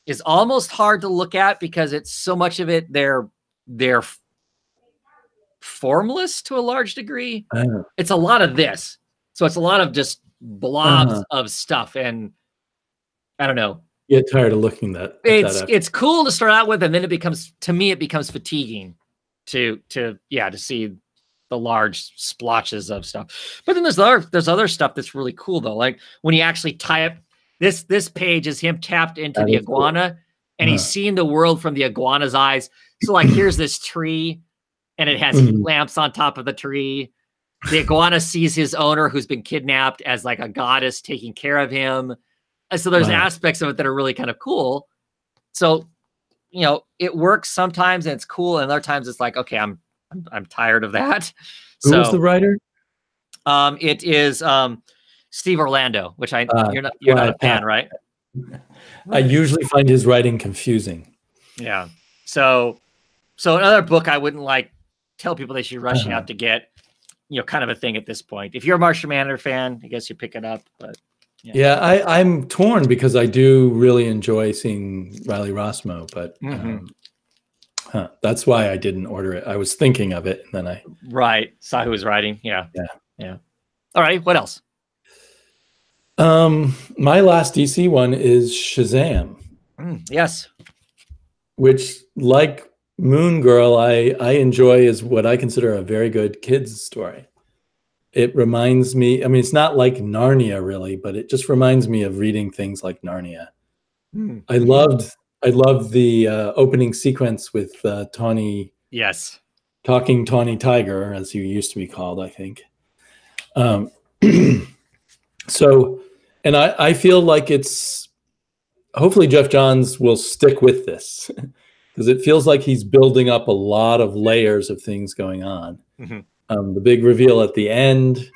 is almost hard to look at because it's so much of it, they're formless to a large degree. It's a lot of this. So it's a lot of just blobs of stuff. And I don't know. Get tired of looking at that. It's cool to start out with, and then it becomes fatiguing to see the large splotches of stuff. But then there's other stuff that's really cool though. Like when you actually tie up this page is him tapped into the iguana, cool. And he's seeing the world from the iguana's eyes. So like here's this tree, and it has heat lamps on top of the tree. The iguana sees his owner, who's been kidnapped, as like a goddess taking care of him. So there's aspects of it that are really kind of cool. So, it works sometimes and it's cool, and other times it's like, okay, I'm tired of that. Who's the writer? It is Steve Orlando, which you're not a fan, right? I usually find his writing confusing. Yeah. So another book I wouldn't tell people they should be rushing out to get, kind of a thing at this point. If you're a Martian Manhunter fan, I guess you pick it up, but. Yeah, I'm torn because I do really enjoy seeing Riley Rossmo, but that's why I didn't order it. I was thinking of it, and then I saw who was writing. Yeah. All right, what else? My last DC one is Shazam. Yes, which, like Moon Girl, I enjoy as what I consider a very good kids story. It reminds me, I mean, it's not like Narnia really, but it just reminds me of reading things like Narnia. I loved the opening sequence with Tawny. Yes. Talking Tawny Tiger, as he used to be called, I think. So, and I feel like hopefully Geoff Johns will stick with this because it feels like he's building up a lot of layers of things going on. The big reveal at the end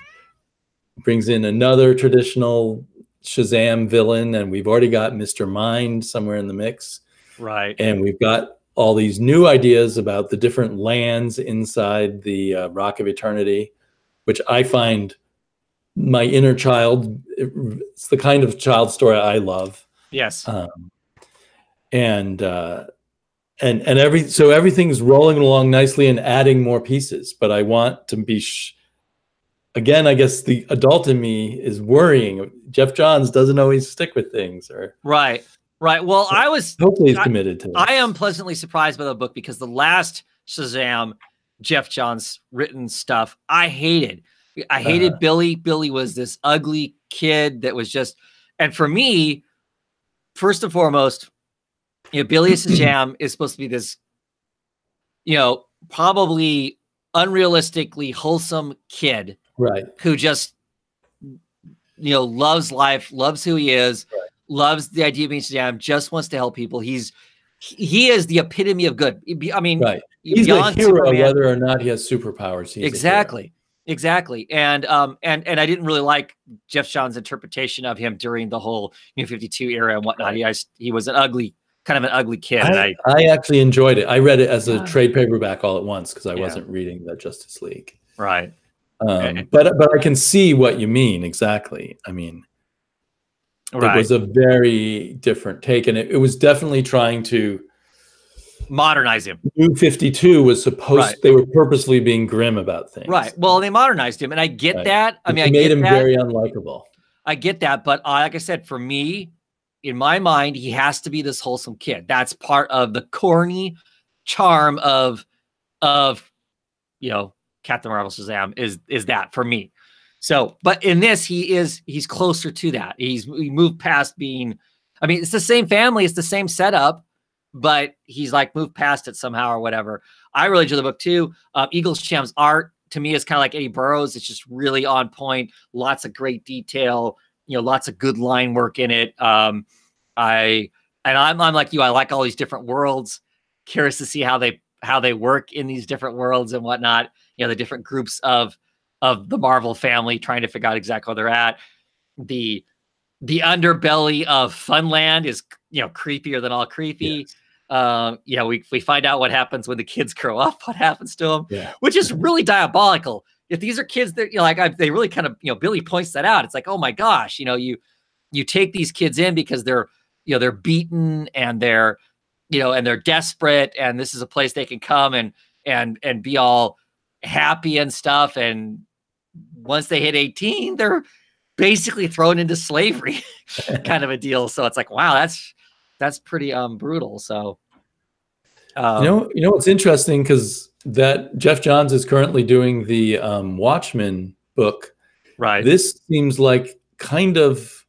brings in another traditional Shazam villain, and we've already got Mr. Mind somewhere in the mix. Right. And we've got all these new ideas about the different lands inside the Rock of Eternity, which I find my inner child, it's the kind of child story I love. Yes. So everything's rolling along nicely and adding more pieces, but I want to be again, I guess the adult in me is worrying. Geoff Johns doesn't always stick with things, or right. Well, hopefully he's committed to it. I am pleasantly surprised by the book because the last Shazam Geoff Johns written stuff I hated. I hated Billy. Billy was this ugly kid that was just, and for me, first and foremost, Billy Shazam is supposed to be this, probably unrealistically wholesome kid, right? Who just, loves life, loves who he is, loves the idea of being Shazam, just wants to help people. He is the epitome of good. I mean, he's the hero, Superman, whether or not he has superpowers. Exactly. And I didn't really like Geoff Johns' interpretation of him during the whole New 52 era and whatnot. He was kind of an ugly kid. I actually enjoyed it. I read it as a trade paperback all at once because I wasn't reading the Justice League. Right. But I can see what you mean exactly. I mean, it was a very different take, and it was definitely trying to modernize him. New 52 was supposed they were purposely being grim about things. Right. Well, they modernized him, and I get that. I mean, I made get him that. very unlikable. I get that, but like I said, for me, in my mind, he has to be this wholesome kid. That's part of the corny charm of Captain Marvel Shazam is that for me. So, but in this, he's closer to that. He moved past being, I mean, it's the same family, it's the same setup, but he's moved past it somehow or whatever. I really enjoy the book too. Eaglesham's art to me is kind of like Eddie Burroughs. It's just really on point. Lots of great detail, lots of good line work in it. I'm like you, I like all these different worlds. Curious to see how they work in these different worlds and whatnot. The different groups of the Marvel family trying to figure out exactly where they're at. The underbelly of Funland is creepier than all creepy. Yes. We find out what happens when the kids grow up, what happens to them, which is really diabolical. If these are kids that they really kind of Billy points that out. It's like, oh my gosh, you take these kids in because they're beaten and they're and they're desperate, and this is a place they can come and be all happy and stuff. And once they hit 18, they're basically thrown into slavery kind of a deal. So it's like, wow, that's pretty brutal. So you know what's interesting, because that Jeff Johns is currently doing the Watchmen book. Right. This seems like kind of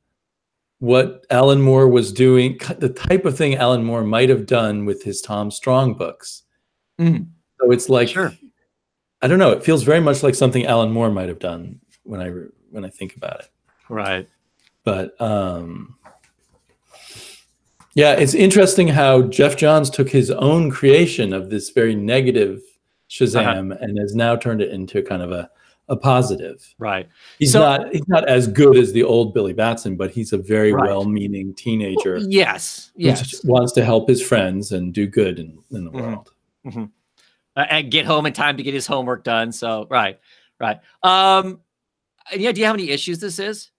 what Alan Moore was doing, the type of thing Alan Moore might have done with his Tom Strong books. Mm. So it's like, sure. I don't know. It feels very much like something Alan Moore might have done when I think about it. Right. But yeah, it's interesting how Jeff Johns took his own creation of this very negative Shazam and has now turned it into kind of a positive. Right. He's not as good as the old Billy Batson, but he's a very well-meaning teenager. Well, yes. Who wants to help his friends and do good in the world. Mm-hmm. And get home in time to get his homework done. So right. Yeah. Do you have any issues this is?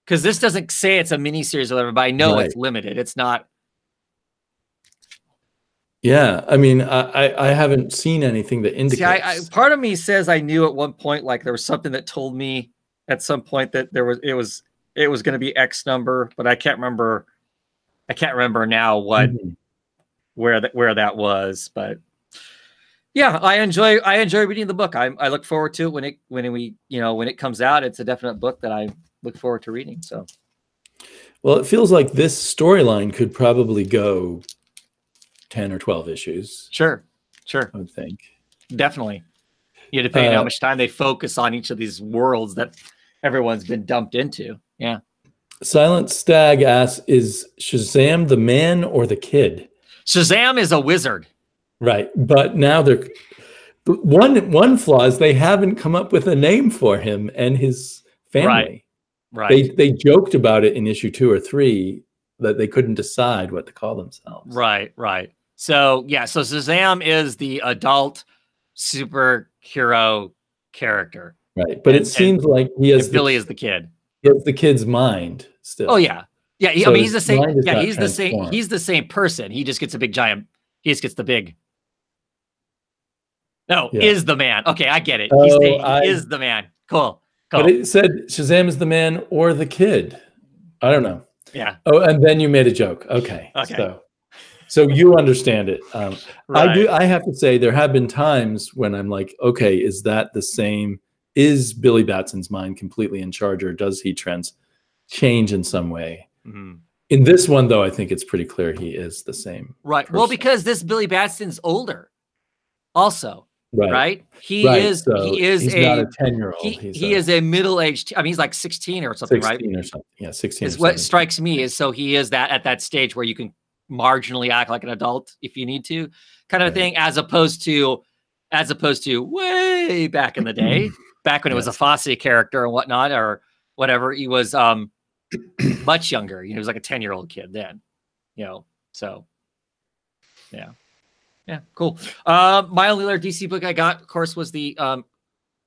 Because this doesn't say it's a miniseries or whatever, but I know it's limited. It's not. Yeah, I mean, I haven't seen anything that indicates. See, part of me says I knew at one point, like there was something that told me at some point that it was going to be X number, but I can't remember. I can't remember now where that was. But yeah, I enjoy reading the book. I look forward to it when it comes out. It's a definite book that I look forward to reading. So, well, it feels like this storyline could probably go 10 or 12 issues. Sure. I would think. Definitely. Yeah, depending on how much time they focus on each of these worlds that everyone's been dumped into. Yeah. Silent Stag asks, is Shazam the man or the kid? Shazam is a wizard. Right. But now one flaw is they haven't come up with a name for him and his family. Right. They joked about it in issue 2 or 3 that they couldn't decide what to call themselves. Right. So yeah, so Shazam is the adult superhero character. Right. But it seems like Billy is the kid. He has the kid's mind still. Oh yeah. Yeah. I mean, he's the same. Yeah, he's the same. He's the same person. He just gets a big giant. He just gets the big. No, is the man. Okay, I get it. He is the man. Cool. But it said Shazam is the man or the kid. I don't know. Yeah. Oh, and then you made a joke. Okay. So you understand it. Right. I have to say there have been times when I'm like, okay, is that the same? Is Billy Batson's mind completely in charge, or does he change in some way? Mm-hmm. In this one, though, I think it's pretty clear he is the same. Right. person. Well, because this Billy Batson's older also. Right. He's not a 10-year-old. He is a middle-aged. I mean, he's like 16 or something, 16 or something. Yeah, 16. Is what strikes me is so he is that at that stage where you can marginally act like an adult if you need to, kind of a thing, as opposed to way back in the day, back when it was a Fosse character and whatnot or whatever. He was much younger. He was like a 10-year-old kid then. So yeah. Yeah, cool. My only other DC book I got, of course, was the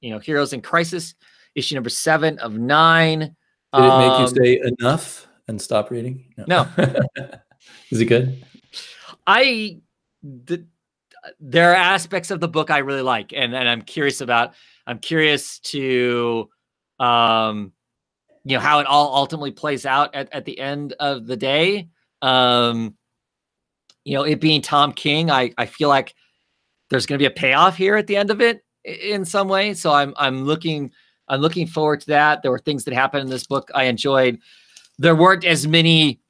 Heroes in Crisis, issue number 7 of 9. Did it make you say enough and stop reading? No. Is it good? There are aspects of the book I really like, and I'm curious about. I'm curious to, how it all ultimately plays out at the end of the day. It being Tom King, I feel like there's going to be a payoff here at the end of it in some way. So I'm looking forward to that. There were things that happened in this book I enjoyed. There weren't as many,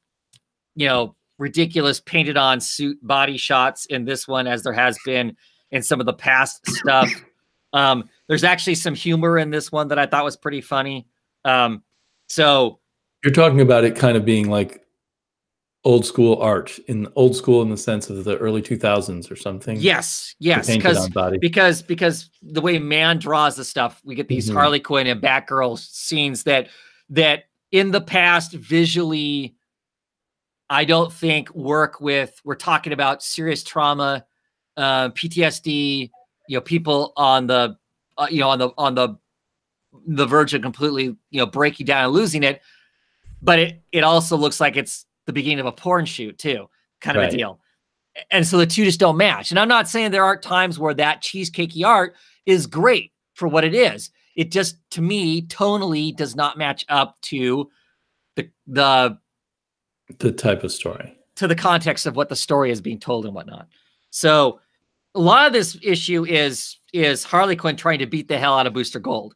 ridiculous painted on suit body shots in this one as there has been in some of the past stuff. There's actually some humor in this one that I thought was pretty funny. So you're talking about it kind of being like old school art, in the sense of the early 2000s or something. Yes, because the way Man draws the stuff, we get these Harley Quinn and Batgirl scenes that in the past visually, I don't think work with. We're talking about serious trauma, PTSD. People on the verge of completely breaking down and losing it. But it also looks like it's the beginning of a porn shoot too, kind of a deal. And so the two just don't match. And I'm not saying there aren't times where that cheesecakey art is great for what it is. It just, to me, tonally does not match up to the type of story, to the context of what the story is being told and whatnot. So a lot of this issue is Harley Quinn trying to beat the hell out of Booster Gold.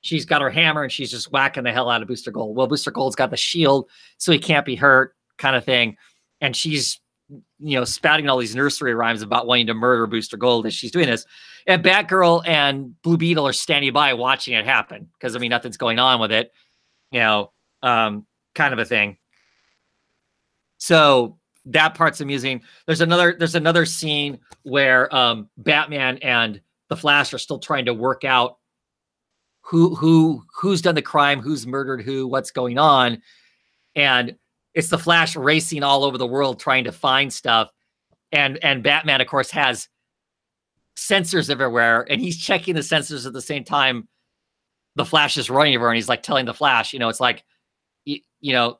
She's got her hammer and she's just whacking the hell out of Booster Gold. Well, Booster Gold's got the shield, so he can't be hurt, kind of thing. And she's, you know, spouting all these nursery rhymes about wanting to murder Booster Gold as she's doing this. And Batgirl and Blue Beetle are standing by watching it happen because, I mean, nothing's going on with it, you know, kind of a thing. So that part's amusing. There's another scene where Batman and the Flash are still trying to work out who's done the crime, who's murdered who, what's going on. And it's the Flash racing all over the world trying to find stuff. And Batman, of course, has sensors everywhere, and he's checking the sensors at the same time the Flash is running everywhere, and he's like telling the Flash, you know, it's like, you know,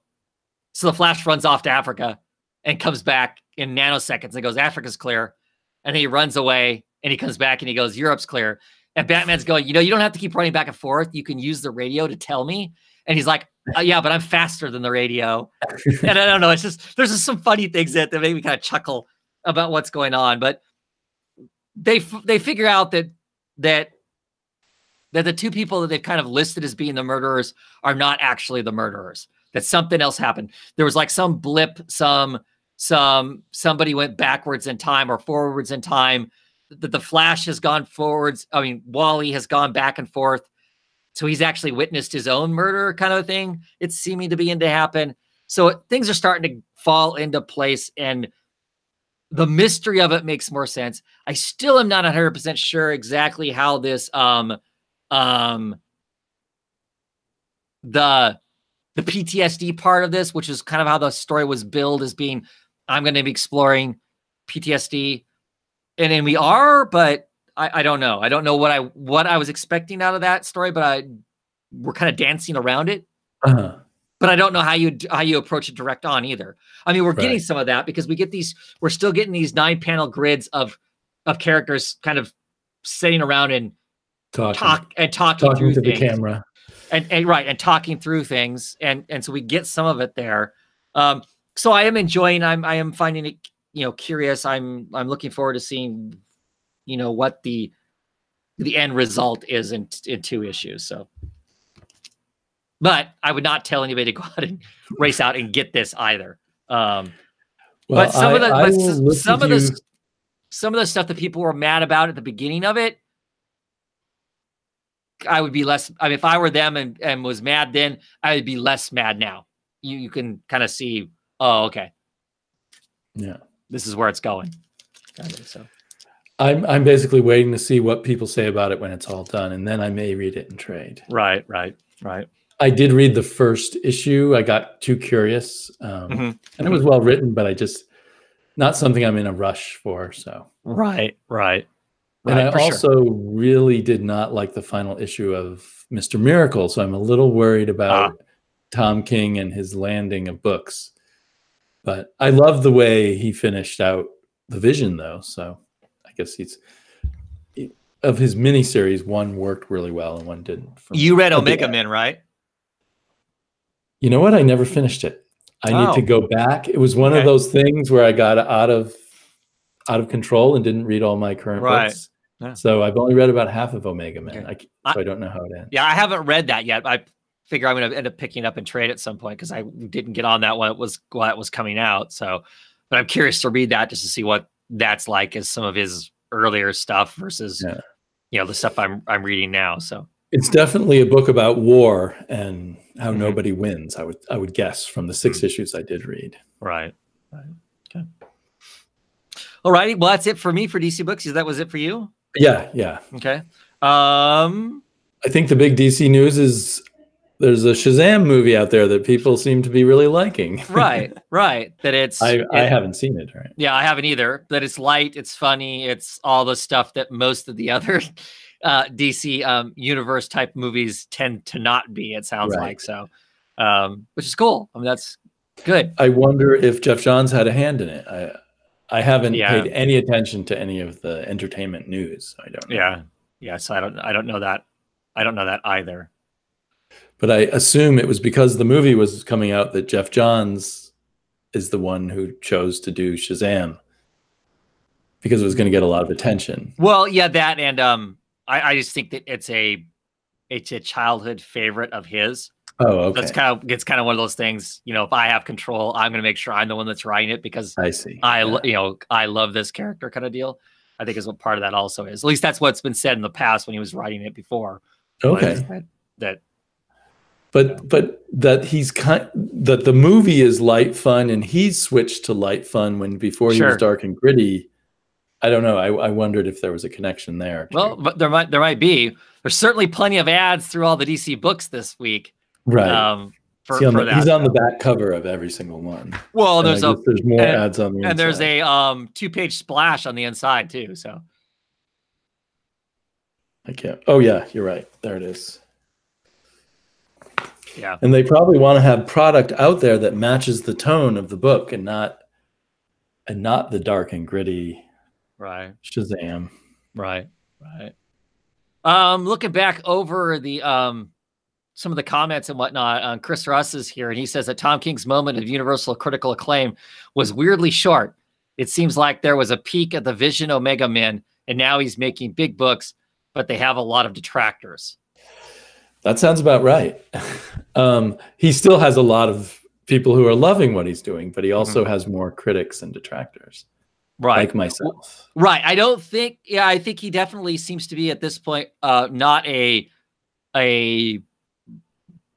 so the Flash runs off to Africa and comes back in nanoseconds and goes, Africa's clear. And then he runs away and he comes back and he goes, Europe's clear. And Batman's going, you know, you don't have to keep running back and forth. You can use the radio to tell me. And he's like, yeah, but I'm faster than the radio. And I don't know. It's just, there's just some funny things that make me kind of chuckle about what's going on. But they figure out that the two people that they've kind of listed as being the murderers are not actually the murderers, that something else happened. There was like some blip, somebody went backwards in time or forwards in time. The Flash has gone forwards. I mean, Wally has gone back and forth. So he's actually witnessed his own murder, kind of a thing. It's seeming to begin to happen. So things are starting to fall into place, and the mystery of it makes more sense. I still am not 100% sure exactly how this the PTSD part of this, which is kind of how the story was billed as being, I'm going to be exploring PTSD, and then we are, but I don't know. I don't know what I was expecting out of that story, but we're kind of dancing around it. But I don't know how you approach it direct on either. I mean, we're getting some of that because we're still getting these 9-panel grids of characters kind of sitting around and talking through to things. The camera. And talking through things. And so we get some of it there. So I am enjoying, I am finding it, you know, curious. I'm looking forward to seeing, you know, what the end result is in 2 issues. So, but I would not tell anybody to go out and race out and get this either. But some of the stuff that people were mad about at the beginning of it, I would be less. I mean, if I were them and was mad then, I would be less mad now. You can kind of see, oh, okay, yeah, this is where it's going. So I'm basically waiting to see what people say about it when it's all done, and then I may read it in trade. Right. I did read the first issue. I got too curious, and it was well written, but I just not something I'm in a rush for. So right. And I also really did not like the final issue of Mr. Miracle, so I'm a little worried about Tom King and his landing of books. But I love the way he finished out the Vision, though. So I guess of his miniseries, one worked really well and one didn't. You read Omega Men, right? You know what? I never finished it. I need to go back. It was one of those things where I got out of control and didn't read all my current books. Yeah. So I've only read about half of Omega Men. So I don't know how it ends. Yeah, I haven't read that yet. I figure I'm going to end up picking up and trade at some point because I didn't get on that when it was coming out. So, but I'm curious to read that just to see what that's like as some of his earlier stuff versus you know, the stuff I'm reading now. So it's definitely a book about war and how nobody wins. I would guess from the 6 issues I did read. Right. Okay. All righty. Well, that's it for me for DC Books. That was it for you? Yeah. Okay. I think the big DC news is there's a Shazam movie out there that people seem to be really liking. Right. That it's I haven't seen it, right? Yeah, I haven't either. That it's light, it's funny, it's all the stuff that most of the other DC universe type movies tend to not be, it sounds like. So which is cool. I mean, that's good. I wonder if Jeff Johns had a hand in it. I haven't paid any attention to any of the entertainment news. I don't know. Yeah. So I don't know that. I don't know that either. But I assume it was because the movie was coming out that Geoff Johns is the one who chose to do Shazam, because it was going to get a lot of attention. Well, yeah, that, and I just think that it's a childhood favorite of his. Oh, okay. So it's kind of one of those things. You know, if I have control, I'm going to make sure I'm the one that's writing it, because I see. I love this character kind of deal. I think is what part of that also is. At least that's what's been said in the past when he was writing it before. Okay. But that the movie is light fun and he's switched to light fun when before he was dark and gritty. I don't know. I wondered if there was a connection there. Well, but there might be. There's certainly plenty of ads through all the DC books this week. Right. He's on the back cover of every single one. Well, there's more ads on the inside. And there's a 2-page splash on the inside too. So I can't. Oh yeah, you're right. There it is. Yeah. And they probably want to have product out there that matches the tone of the book and not the dark and gritty Shazam. Right. Looking back over the some of the comments and whatnot, Chris Russ is here, and he says that Tom King's moment of universal critical acclaim was weirdly short. It seems like there was a peak at the Vision Omega Men, and now he's making big books, but they have a lot of detractors. That sounds about right. He still has a lot of people who are loving what he's doing, but he also has more critics and detractors. Right. Like myself. Right. I think he definitely seems to be at this point not a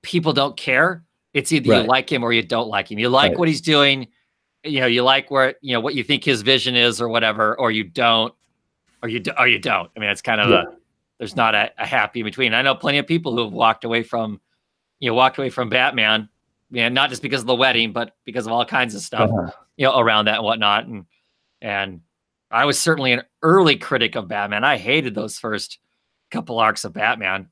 people don't care. It's either you like him or you don't like him. You like what he's doing, you like where, what you think his vision is or whatever, or you don't, or you don't. I mean, it's kind of there's not a happy in between. I know plenty of people who have walked away from Batman, not just because of the wedding, but because of all kinds of stuff, around that and whatnot. And I was certainly an early critic of Batman. I hated those first couple arcs of Batman.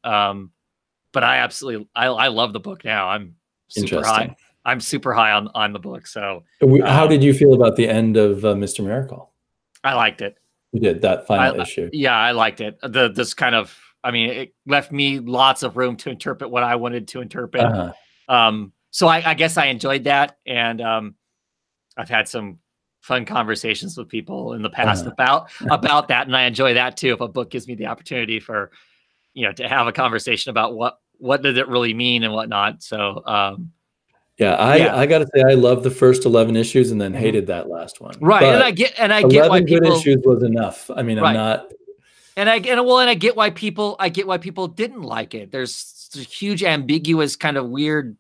But I love the book now. I'm super high. I'm super high on the book. So how did you feel about the end of Mr. Miracle? I liked it. You did, that final issue. Yeah, I liked it. It left me lots of room to interpret what I wanted to interpret. So I guess I enjoyed that. And I've had some fun conversations with people in the past about that. And I enjoy that too. If a book gives me the opportunity for, to have a conversation about what did it really mean and whatnot. So, I got to say, I love the first 11 issues and then hated that last one. Right. But and I get why people, good issues was enough. I mean, I'm not. And I get why people didn't like it. There's huge, ambiguous, kind of weird,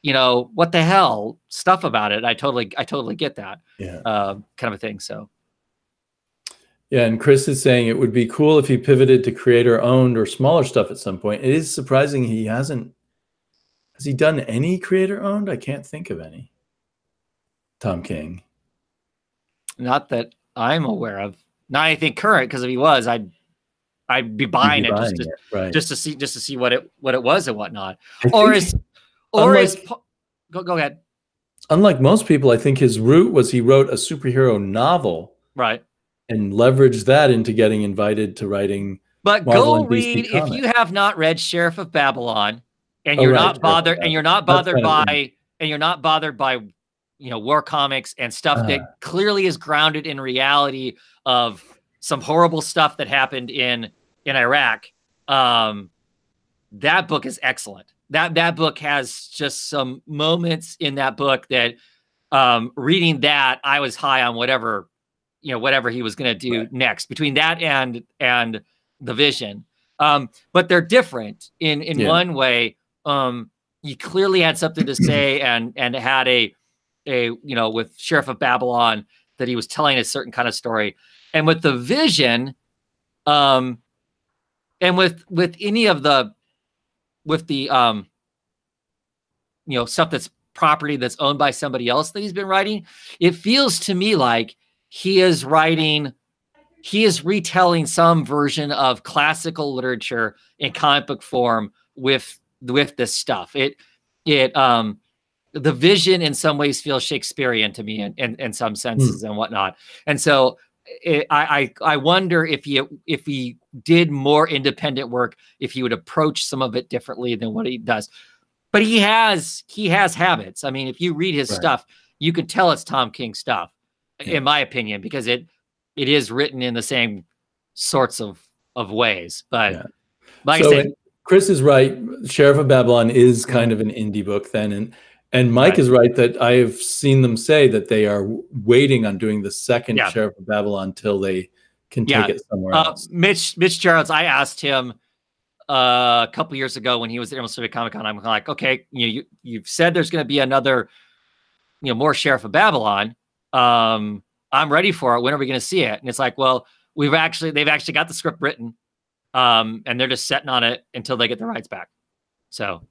what the hell stuff about it. I totally get that. Yeah. Kind of a thing. So. Yeah. And Chris is saying it would be cool if he pivoted to creator owned or smaller stuff at some point. It is surprising he hasn't. Has he done any creator owned? I can't think of any. Tom King. Not that I'm aware of. Not anything current, because if he was, I'd be buying it just to see what it was and whatnot. Go ahead. Unlike most people, I think his route was he wrote a superhero novel, right, and leveraged that into getting invited to writing. But Marvel go read if you have not read Sheriff of Babylon, and you're not bothered, and you're not bothered by war comics and stuff that clearly is grounded in reality of some horrible stuff that happened in Iraq. That book is excellent. That book has just some moments in that book that reading that, I was high on whatever he was going to do next, between that and the Vision. But they're different in one way. He clearly had something to say and had a with Sheriff of Babylon, that he was telling a certain kind of story. And with the Vision, and with any of the stuff that's property that's owned by somebody else that he's been writing, it feels to me like he is retelling some version of classical literature in comic book form with this stuff. the vision in some ways feels Shakespearean to me in some senses and whatnot. And so I wonder if he did more independent work, if he would approach some of it differently than what he does. But he has habits. I mean, if you read his stuff, you can tell it's Tom King stuff, in my opinion, because it is written in the same sorts of ways. But like I said, Chris is right. Sheriff of Babylon is kind of an indie book then, and Mike is right that I have seen them say that they are waiting on doing the second Sheriff of Babylon till they can take it somewhere else. Mitch Geralds, I asked him a couple years ago when he was at Emerald City Comic Con. I'm like, okay, you've said there's going to be another, more Sheriff of Babylon. I'm ready for it. When are we going to see it? And it's like, well, they've actually got the script written, and they're just sitting on it until they get the rights back. So.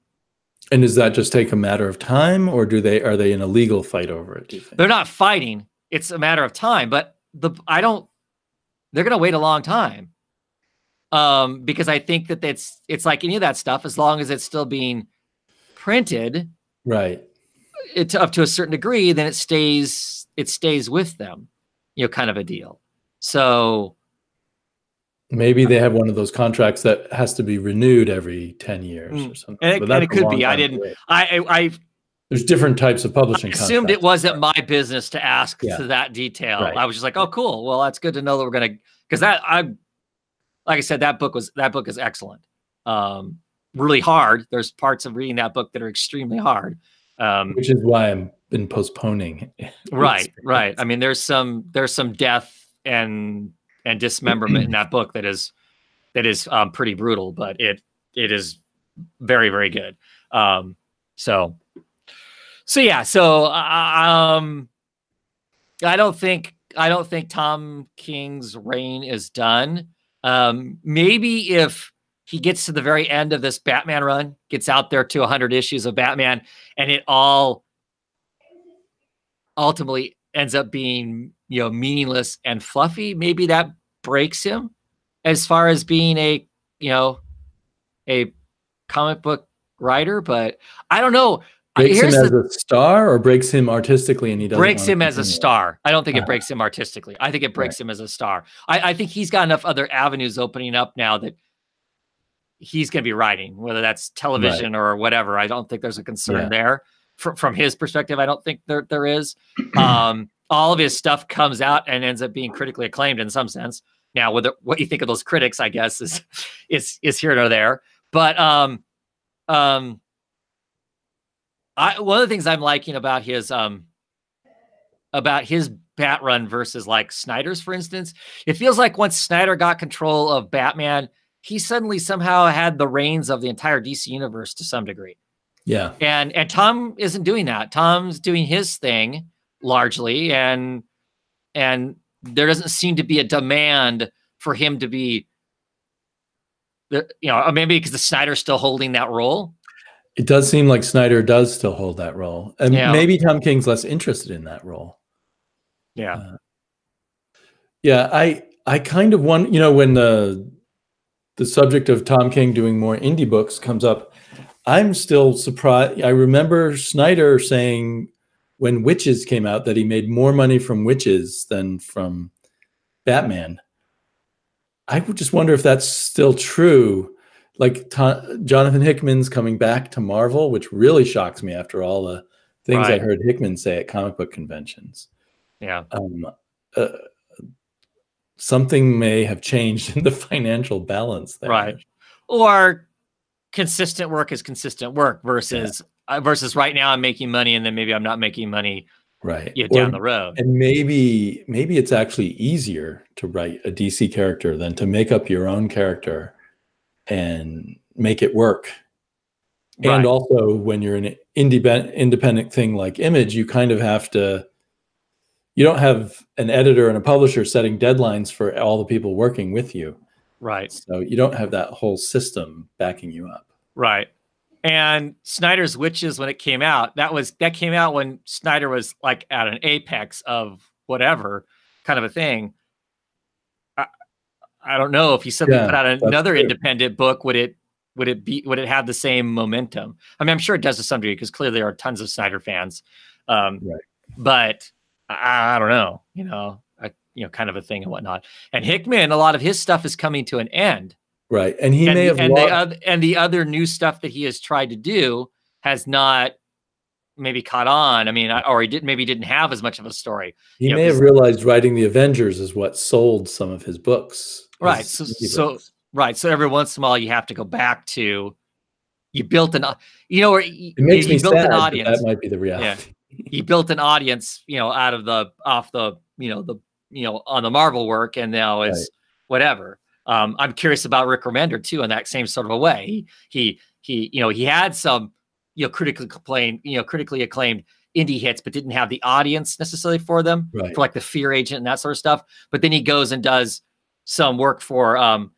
And does that just take a matter of time, or are they in a legal fight over it? Do you think? They're not fighting; it's a matter of time. But they're going to wait a long time, because I think that it's like any of that stuff. As long as it's still being printed, right, up to a certain degree, then it stays with them, kind of a deal. So. Maybe they have one of those contracts that has to be renewed every 10 years or something. And it could be. There's different types of publishing. I assumed it wasn't my business to ask to that detail. Right. I was just like, oh, cool. Well, that's good to know that we're going to, because like I said, that book is excellent. Really hard. There's parts of reading that book that are extremely hard. Which is why I've been postponing. Right. I mean, there's some death and dismemberment in that book that is pretty brutal, but it is very, very good. So I don't think Tom King's reign is done. Maybe if he gets to the very end of this Batman run, gets out there to 100 issues of Batman, and it all ultimately ends up being, meaningless and fluffy, maybe that breaks him as far as being a comic book writer. But I don't know. Breaks him as a star, or breaks him artistically, and he doesn't breaks him as a star. I don't think it breaks him artistically. I think it breaks him as a star. I think he's got enough other avenues opening up now that he's going to be writing, whether that's television or whatever. I don't think there's a concern there from his perspective. I don't think there is. All of his stuff comes out and ends up being critically acclaimed in some sense. Now, what you think of those critics, I guess, is here or there. But one of the things I'm liking about his Bat run versus like Snyder's, for instance, it feels like once Snyder got control of Batman, he suddenly somehow had the reins of the entire DC universe to some degree. Yeah. And Tom isn't doing that. Tom's doing his thing largely, and there doesn't seem to be a demand for him to be, maybe because the Snyder's still holding that role. It does seem like Snyder does still hold that role, and maybe Tom King's less interested in that role. Yeah. I kind of want, when the subject of Tom King doing more indie books comes up, I'm still surprised. I remember Snyder saying when Witches came out that he made more money from Witches than from Batman. I would just wonder if that's still true. Like Jonathan Hickman's coming back to Marvel, which really shocks me after all the things I heard Hickman say at comic book conventions. Yeah. Something may have changed in the financial balance there. Right. Or consistent work is consistent work versus right now I'm making money and then maybe I'm not making money down the road. And maybe it's actually easier to write a DC character than to make up your own character and make it work. Right. And also when you're an independent thing like Image, you kind of have to, you don't have an editor and a publisher setting deadlines for all the people working with you. Right. So you don't have that whole system backing you up. Right. And Snyder's Witches, when it came out, that came out when Snyder was like at an apex of whatever kind of a thing. I don't know if he suddenly put out another independent book, would it would it have the same momentum? I mean, I'm sure it does to some degree because clearly there are tons of Snyder fans. Right. But I don't know, kind of a thing and whatnot. And Hickman, a lot of his stuff is coming to an end. Right. And he may have the other new stuff that he has tried to do has not maybe caught on. I mean, or he didn't have as much of a story. He may have realized writing the Avengers is what sold some of his books. Right. So every once in a while you have to go back to, you built an, it makes me sad, an audience. That might be the reality. Yeah. He built an audience, on the Marvel work, and now it's whatever. I'm curious about Rick Remender too, in that same sort of a way. He had some, critically acclaimed indie hits, but didn't have the audience necessarily for them, for like the Fear Agent and that sort of stuff. But then he goes and does some work for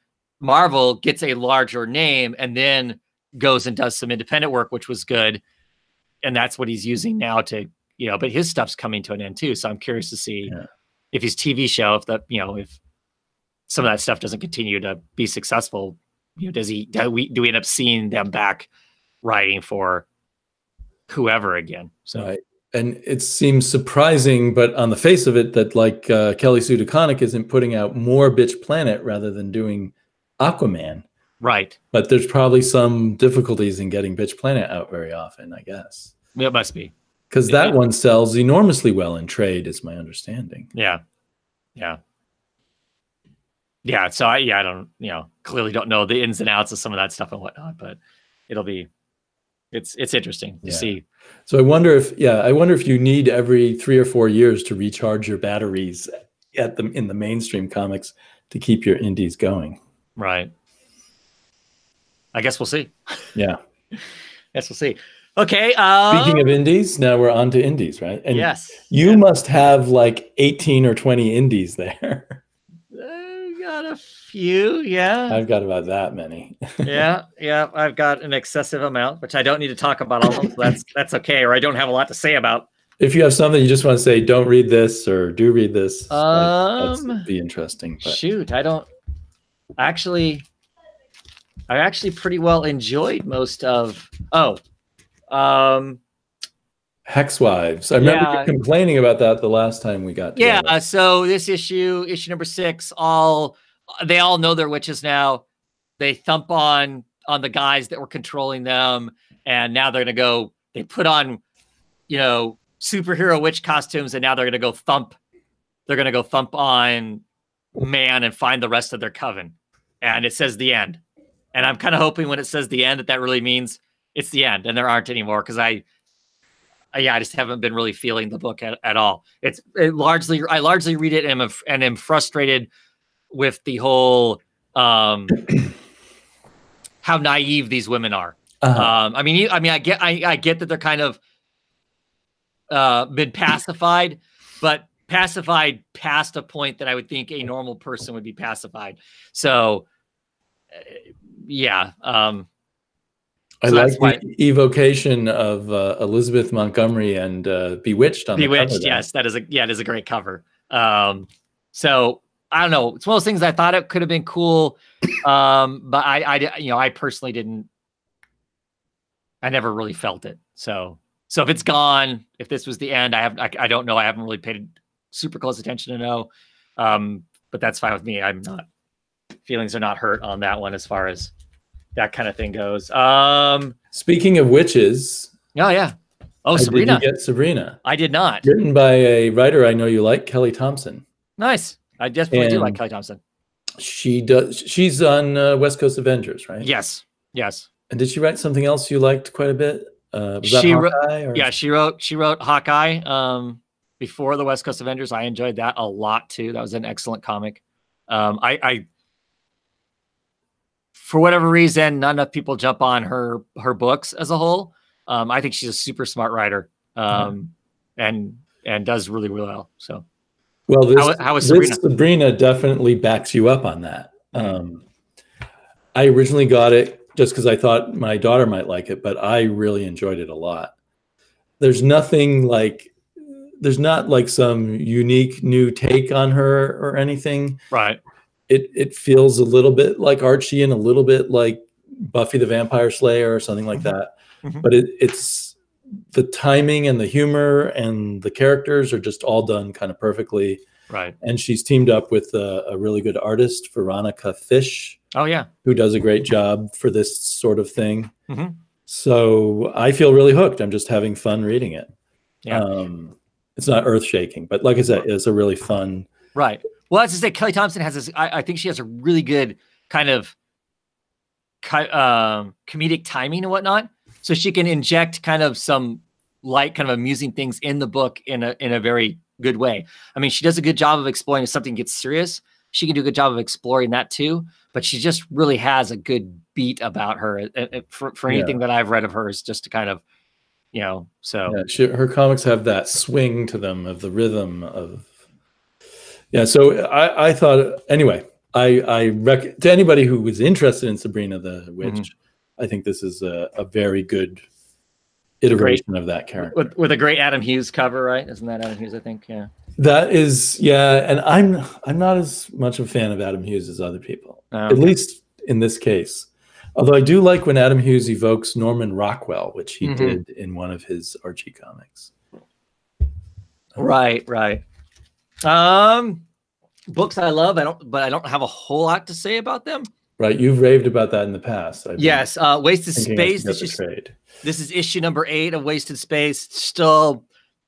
Marvel, gets a larger name, and then goes and does some independent work, which was good. And that's what he's using now to, but his stuff's coming to an end too. So I'm curious to see if his TV show, if some of that stuff doesn't continue to be successful, do we end up seeing them back writing for whoever again? So, right. And it seems surprising, but on the face of it, that like Kelly Sue DeConnick isn't putting out more Bitch Planet rather than doing Aquaman. Right. But there's probably some difficulties in getting Bitch Planet out very often, I guess. It must be. Because that one sells enormously well in trade, is my understanding. Yeah. Yeah. Yeah. So I don't, clearly don't know the ins and outs of some of that stuff and whatnot, but it's interesting to see. So I wonder if you need every 3 or 4 years to recharge your batteries in the mainstream comics to keep your indies going. Right. I guess we'll see. Yeah. Guess we'll see. Okay. Speaking of indies, now we're on to indies, right? And yes. You must have like 18 or 20 indies there. Got a few, yeah. I've got about that many. yeah. I've got an excessive amount, which I don't need to talk about all of them. So that's okay, or I don't have a lot to say about. If you have something you just want to say, don't read this or do read this, that'd be interesting. But. Shoot, I don't actually. I actually pretty well enjoyed most of. Hexwives. I remember you complaining about that the last time we got together. Yeah. So this issue number 6, they all know they're witches now. They thump on the guys that were controlling them, and now they're gonna go. They put on, superhero witch costumes, and now they're gonna go thump. They're gonna go thump on man and find the rest of their coven. And it says the end. And I'm kind of hoping when it says the end that really means it's the end and there aren't anymore, because I just haven't been really feeling the book at all. I largely read it and am frustrated with the whole how naive these women are. I get that they're kind of been pacified, but pacified past a point that I would think a normal person would be pacified. So I like the evocation of Elizabeth Montgomery and Bewitched on Bewitched. The cover. Yes, it is a great cover. So I don't know. It's one of those things I thought it could have been cool, but I personally didn't. I never really felt it. So if it's gone, if this was the end, I don't know. I haven't really paid super close attention to know, but that's fine with me. I'm not. Feelings are not hurt on that one as far as that kind of thing goes. Speaking of witches. Oh, yeah. Oh, Sabrina. Did you get Sabrina? I did not. Written by a writer I know you like, Kelly Thompson. Nice. I definitely do like Kelly Thompson. She's on West Coast Avengers, right? Yes. And did she write something else you liked quite a bit? Was that Hawkeye? She wrote Hawkeye before the West Coast Avengers. I enjoyed that a lot too. That was an excellent comic. I for whatever reason, not enough people jump on her books as a whole. I think she's a super smart writer, and does really, really well. So, well, how was Sabrina? Sabrina definitely backs you up on that. I originally got it just because I thought my daughter might like it, but I really enjoyed it a lot. There's not like some unique new take on her or anything. Right. It feels a little bit like Archie and a little bit like Buffy the Vampire Slayer or something like that. But it's the timing and the humor and the characters are just all done kind of perfectly. Right. And she's teamed up with a really good artist, Veronica Fish. Oh, yeah. Who does a great job for this sort of thing. So I feel really hooked. I'm just having fun reading it. Yeah. It's not earth shaking, but like I said, it's a really fun. Right. Well, as I say, Kelly Thompson has this, I think she has a really good kind of comedic timing and whatnot. So she can inject kind of some light, kind of amusing things in the book in a very good way. I mean, she does a good job of exploring if something gets serious. She can do a good job of exploring that too, but she just really has a good beat about her. For anything that I've read of hers, just to kind of, so. Yeah, her comics have that swing to them of the rhythm of. Yeah, so I thought, anyway, to anybody who was interested in Sabrina the Witch, I think this is a very good iteration of that character. With a great Adam Hughes cover, right? Isn't that Adam Hughes, I think? Yeah. That is, yeah, and I'm not as much a fan of Adam Hughes as other people, at least in this case. Although I do like when Adam Hughes evokes Norman Rockwell, which he did in one of his Archie comics. Right. Books I love, but I don't have a whole lot to say about them. Right, you've raved about that in the past. Yes, Wasted Space. This is issue number 8 of Wasted Space. Still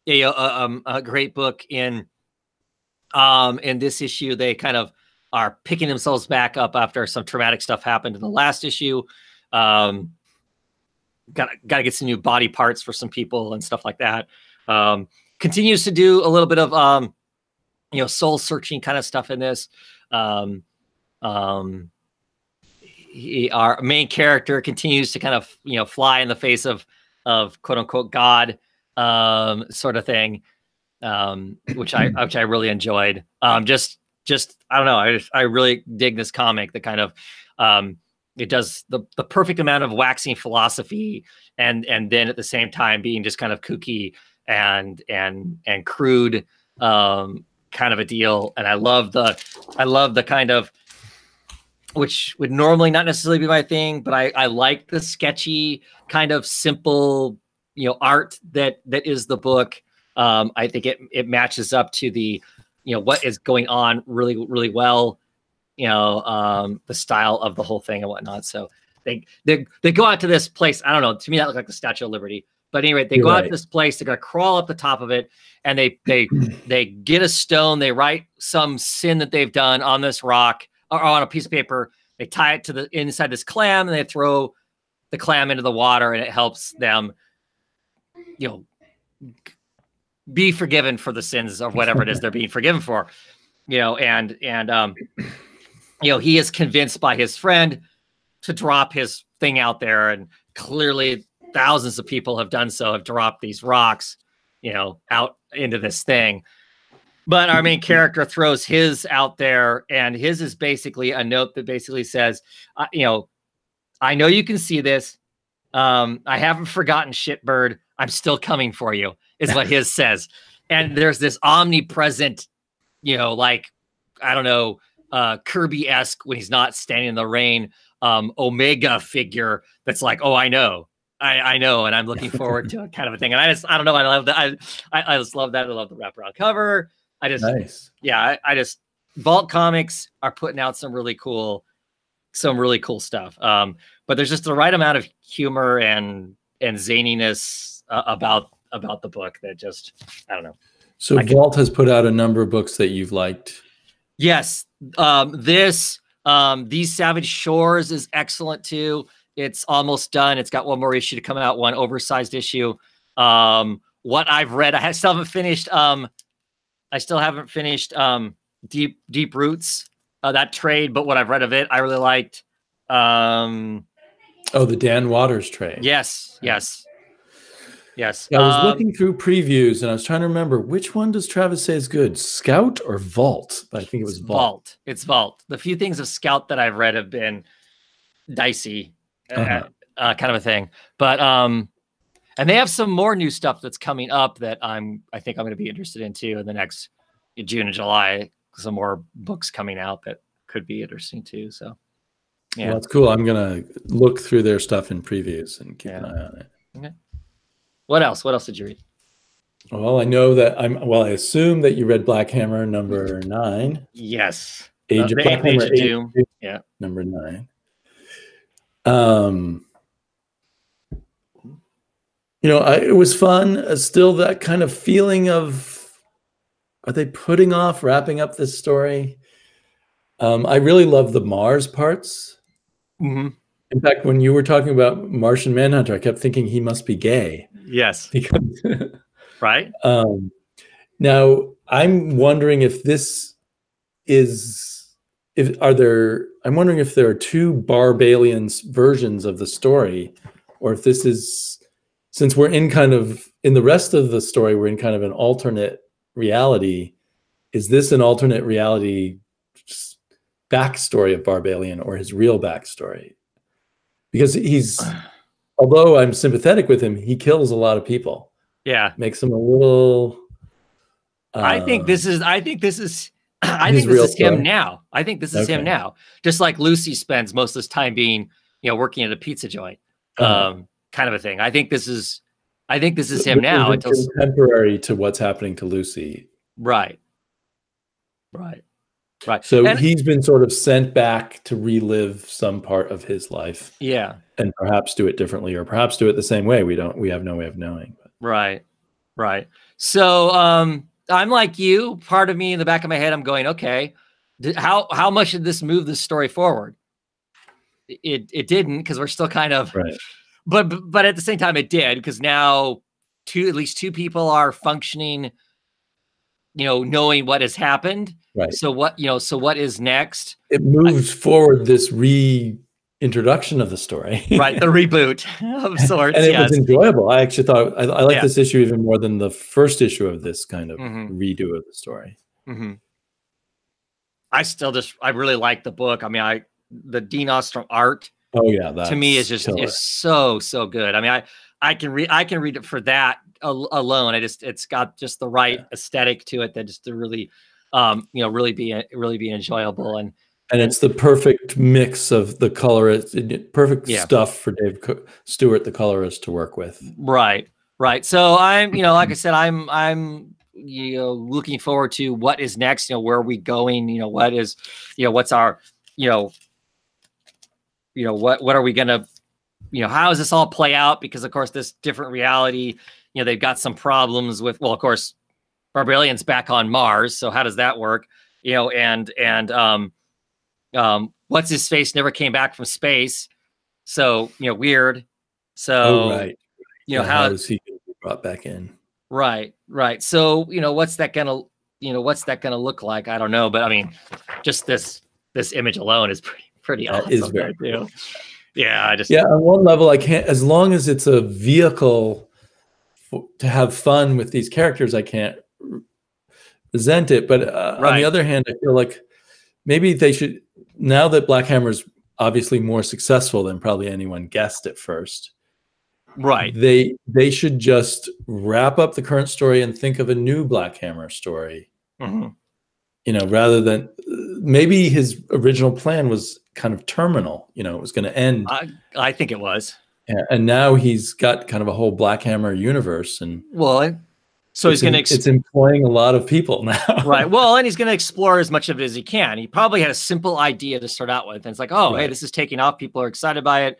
a great book. In this issue, they kind of are picking themselves back up after some traumatic stuff happened in the last issue. Got to get some new body parts for some people and stuff like that. Continues to do a little bit of soul searching kind of stuff in this. Our main character continues to kind of fly in the face of quote unquote God sort of thing, which I really enjoyed. Just I don't know, I really dig this comic. The kind of it does the perfect amount of waxing philosophy and then at the same time being just kind of kooky and crude kind of a deal. And I love the kind of, which would normally not necessarily be my thing, but I like the sketchy kind of simple, art that is the book. I think it matches up to the, what is going on really, really well, the style of the whole thing and whatnot. So they go out to this place. I don't know. To me, that looked like the Statue of Liberty. But anyway, they go out to this place. They're going to crawl up the top of it, and they get a stone. They write some sin that they've done on this rock or on a piece of paper. They tie it to the inside this clam, and they throw the clam into the water, and it helps them, be forgiven for the sins of whatever it is they're being forgiven for. He is convinced by his friend to drop his thing out there, and clearly thousands of people have done so, have dropped these rocks, out into this thing. But our main character throws his out there, and his is basically a note that basically says, I know you can see this. I haven't forgotten, shitbird. I'm still coming for you, is what his says. And there's this omnipresent, like, I don't know, Kirby-esque, when he's not standing in the rain, Omega figure that's like, oh, I know, and I'm looking forward to it, kind of a thing. And I don't know, I love that. I just love that. I love the wraparound cover. Nice. Yeah, I just, Vault Comics are putting out some really cool stuff. But there's just the right amount of humor and zaniness about the book that just, I don't know. So Vault has put out a number of books that you've liked. Yes. These Savage Shores is excellent too. It's almost done. It's got one more issue to come out, one oversized issue. What I've read, I still haven't finished Deep Roots, that trade, but what I've read of it, I really liked. The Dan Waters trade. Yes. I was looking through previews and I was trying to remember, which one does Travis say is good, Scout or Vault? But I think it was Vault. It's Vault. The few things of Scout that I've read have been dicey, kind of a thing. But and they have some more new stuff that's coming up that I think I'm going to be interested in too in the next June and July. Some more books coming out that could be interesting too. So Yeah, well, that's cool. I'm gonna look through their stuff in previews and keep an eye on it. Okay. What else? What else did you read? Well, I know that I assume that you read Black Hammer number 9. Yes. Age of Black Hammer, Age of Doom. Yeah. Number 9. It was fun. Still that kind of feeling of, are they putting off wrapping up this story? I really love the Mars parts. Mm-hmm. In fact, when you were talking about Martian Manhunter, I kept thinking he must be gay. Yes. Because right. Now I'm wondering if this is, I'm wondering if there are 2 Barbalians versions of the story, or if this is, since we're in the rest of the story, we're in kind of an alternate reality. Is this an alternate reality backstory of Barbalian, or his real backstory? Because although I'm sympathetic with him, he kills a lot of people. Yeah. Makes him a little. I think this is him now. I think this is him now. Just like Lucy spends most of his time being, working at a pizza joint, kind of a thing. I think this is him now. Until contemporary to what's happening to Lucy. Right. So he's been sort of sent back to relive some part of his life. Yeah. And perhaps do it differently, or perhaps do it the same way. We have no way of knowing. Right. So I'm like you. Part of me in the back of my head, I'm going, okay, how much did this move the story forward? It didn't, because we're still kind of right. But at the same time, it did, because now at least two people are functioning, knowing what has happened. Right. So what is next? It moves forward this reintroduction of the story. Right. The reboot of sorts. And it was enjoyable. I actually thought I like this issue even more than the first issue of this kind of redo of the story. Mm-hmm. I really like the book. I mean, the Dean Ostrom art. Oh yeah. To me is so good. I mean, I can read it for that alone. It's got just the right aesthetic to it that just to really, really be enjoyable. And it's the perfect mix of the colorist, perfect stuff for Dave Stewart, the colorist, to work with. Right. So I'm, like I said, I'm looking forward to what is next. Where are we going? What is, what's our, what are we gonna, how does this all play out? Because of course, this different reality, they've got some problems with. Well, of course, Barbalian's back on Mars, so how does that work? What's his face never came back from space, so weird. So right. How is he gonna be brought back in? Right. So what's that gonna look like? I don't know, but I mean, just this image alone is pretty awesome. Is very cool. Yeah, on one level, I can't, as long as it's a vehicle to have fun with these characters, I can't resent it. But on the other hand, I feel like maybe they should, now that Black Hammer's obviously more successful than probably anyone guessed at first. Right. They should just wrap up the current story and think of a new Black Hammer story. Mm-hmm. Rather than, maybe his original plan was kind of terminal. It was going to end. I think it was. Yeah, and now he's got kind of a whole Black Hammer universe, and so he's going to. It's employing a lot of people now. Right. Well, and he's going to explore as much of it as he can. He probably had a simple idea to start out with, and it's like, hey, this is taking off. People are excited by it.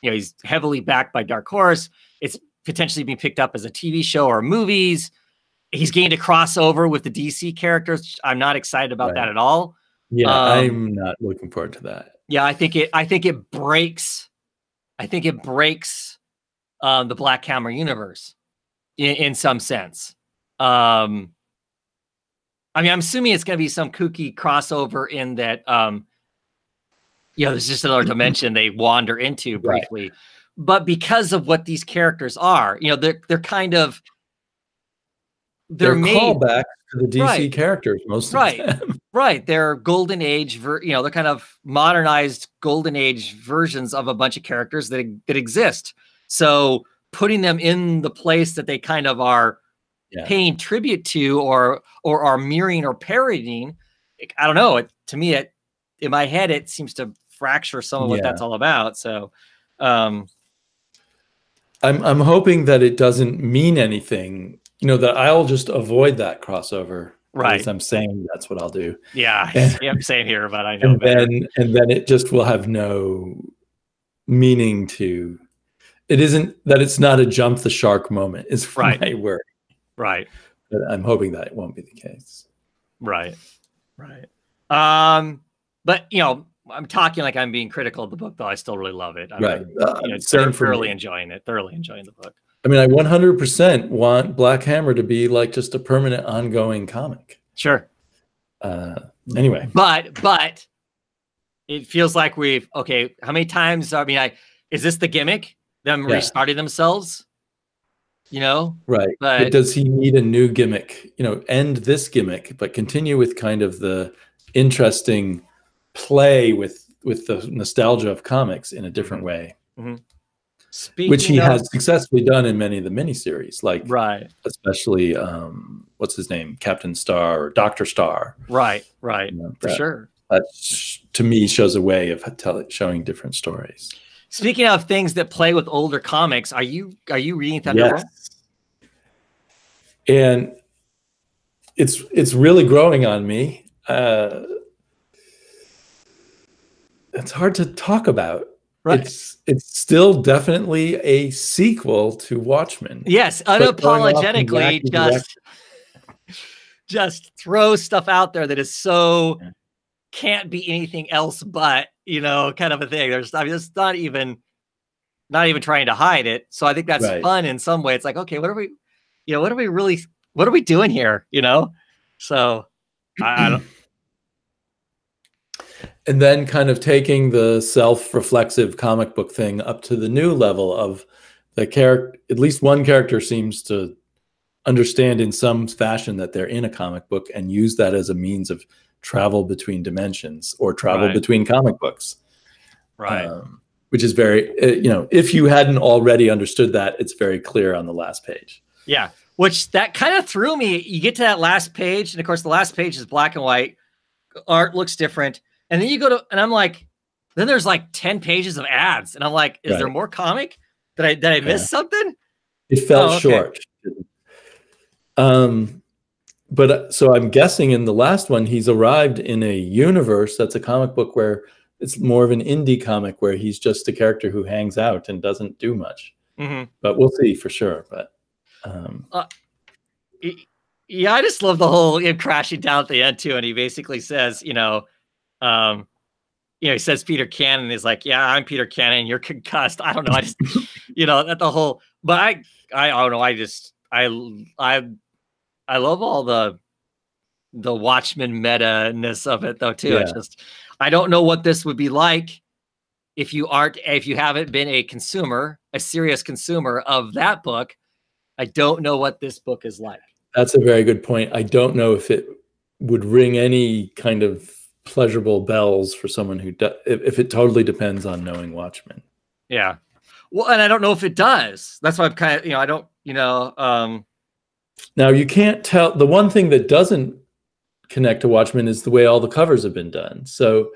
He's heavily backed by Dark Horse. It's potentially being picked up as a TV show or movies. He's gained a crossover with the DC characters. I'm not excited about that at all. Yeah, I'm not looking forward to that. Yeah, I think it breaks the Black Hammer universe in some sense. I mean, I'm assuming it's going to be some kooky crossover in that, there's just another dimension they wander into briefly. Right. But because of what these characters are, they're kind of, they're callbacks to the DC characters, most of them. Right. They're golden age, they're kind of modernized golden age versions of a bunch of characters that exist. So putting them in the place that they kind of are paying tribute to or are mirroring or parodying, I don't know. To me, in my head, it seems to fracture some of what that's all about. So, I'm hoping that it doesn't mean anything, you know, that I'll just avoid that crossover. Right. At least I'm saying that's what I'll do. Yeah. Yep. Same here, but I know. And then it just will have no meaning to. It isn't that it's not a jump the shark moment. Is my word. Right. But I'm hoping that it won't be the case. Right. Right. But you know, I'm talking like I'm being critical of the book, though I still really love it. I'm thoroughly enjoying it. Thoroughly enjoying the book. I mean, I 100% want Black Hammer to be like just a permanent, ongoing comic. Sure. Anyway, but it feels like how many times? I mean, is this the gimmick? Them restarting themselves? You know, right? But does he need a new gimmick? You know, end this gimmick, but continue with kind of the interesting play with the nostalgia of comics in a different way, which he has successfully done in many of the miniseries, like especially what's his name, Captain Star or Dr. Star. Right, you know, for sure. That to me shows a way of showing different stories. Speaking of things that play with older comics, are you reading Thunderworld? Yes. And it's really growing on me. It's hard to talk about. Right. It's still definitely a sequel to Watchmen. Yes, unapologetically just throw stuff out there that is so can't be anything else but, you know, kind of a thing. It's not even trying to hide it. So I think that's fun in some way. It's like, okay, what are we doing here? You know? So I don't. And then kind of taking the self-reflexive comic book thing up to the new level of the character. At least one character seems to understand in some fashion that they're in a comic book and use that as a means of travel between dimensions or travel between comic books. Right. Which is very, you know, if you hadn't already understood that, it's very clear on the last page. Yeah. Which that kind of threw me. You get to that last page, and of course the last page is black and white. Art looks different. And then you go to, and I'm like, then there's like 10 pages of ads. And I'm like, is there more comic? Did I miss something? It felt short. But so I'm guessing in the last one, he's arrived in a universe that's a comic book where it's more of an indie comic where he's just a character who hangs out and doesn't do much. But we'll see for sure. But yeah, I just love the whole him crashing down at the end too. And he basically says, he says Peter Cannon is like, yeah, I'm Peter Cannon. You're concussed. I don't know. I just, at the whole, but I don't know. I love all the Watchmen meta-ness of it though too. Yeah. I don't know what this would be like if you haven't been a serious consumer of that book. I don't know what this book is like. That's a very good point. I don't know if it would ring any kind of pleasurable bells for someone who if it totally depends on knowing Watchmen. Yeah. Well, and I don't know if it does. That's why I'm kind of, I don't, Now you can't tell. The one thing that doesn't connect to Watchmen is the way all the covers have been done. So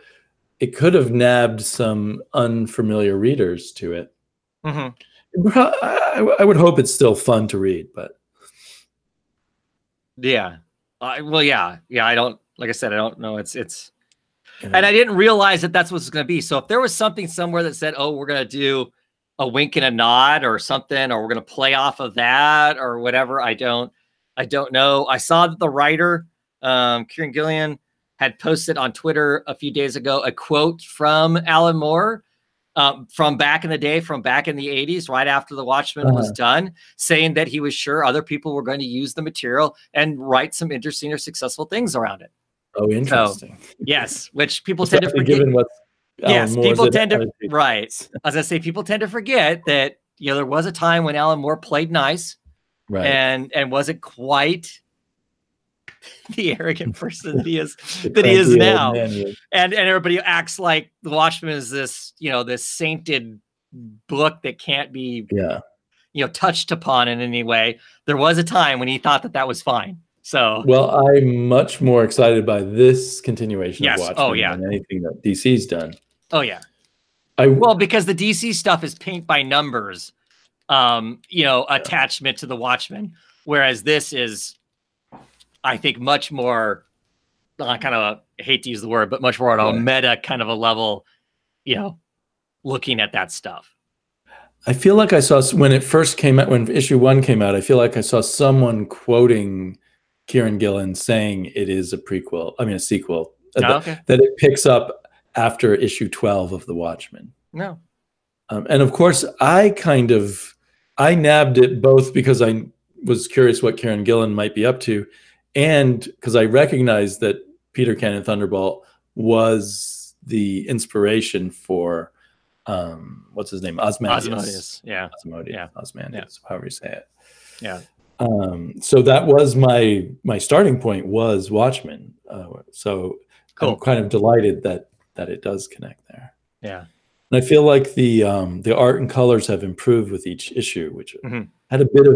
it could have nabbed some unfamiliar readers to it. I would hope it's still fun to read, but yeah. I don't, like I said, I don't know. It's, and I didn't realize that that's what it's going to be. So if there was something somewhere that said, oh, we're going to do a wink and a nod or something, or we're going to play off of that or whatever, I don't know. I saw that the writer, Kieran Gillen, had posted on Twitter a few days ago a quote from Alan Moore from back in the day, from back in the 80s, right after the Watchmen was done, saying that he was sure other people were going to use the material and write some interesting or successful things around it. Oh, interesting. So, yes, which people tend to forget. Given what people tend to, right. As I say, people tend to forget that, there was a time when Alan Moore played nice, right, and wasn't quite the arrogant person that he is now. And everybody acts like the Watchmen is this, this sainted book that can't be, touched upon in any way. There was a time when he thought that was fine. So, well, I'm much more excited by this continuation of Watchmen than anything that DC's done. Oh yeah. Well, because the DC stuff is paint by numbers, attachment to the Watchmen, whereas this is, I think, much more kind of, I hate to use the word, but much more on a meta kind of a level, looking at that stuff. I feel like I saw, when it first came out, when issue 1 came out, I feel like I saw someone quoting Kieran Gillen saying it is a sequel, that it picks up after issue 12 of The Watchmen. No. And of course, I nabbed it both because I was curious what Kieran Gillen might be up to, and because I recognized that Peter Cannon Thunderbolt was the inspiration for what's his name? Ozymandias. Yeah. Ozymandias, however you say it. Yeah. So that was my starting point, was Watchmen. So cool. I'm kind of delighted that it does connect there. Yeah. And I feel like the art and colors have improved with each issue, which had a bit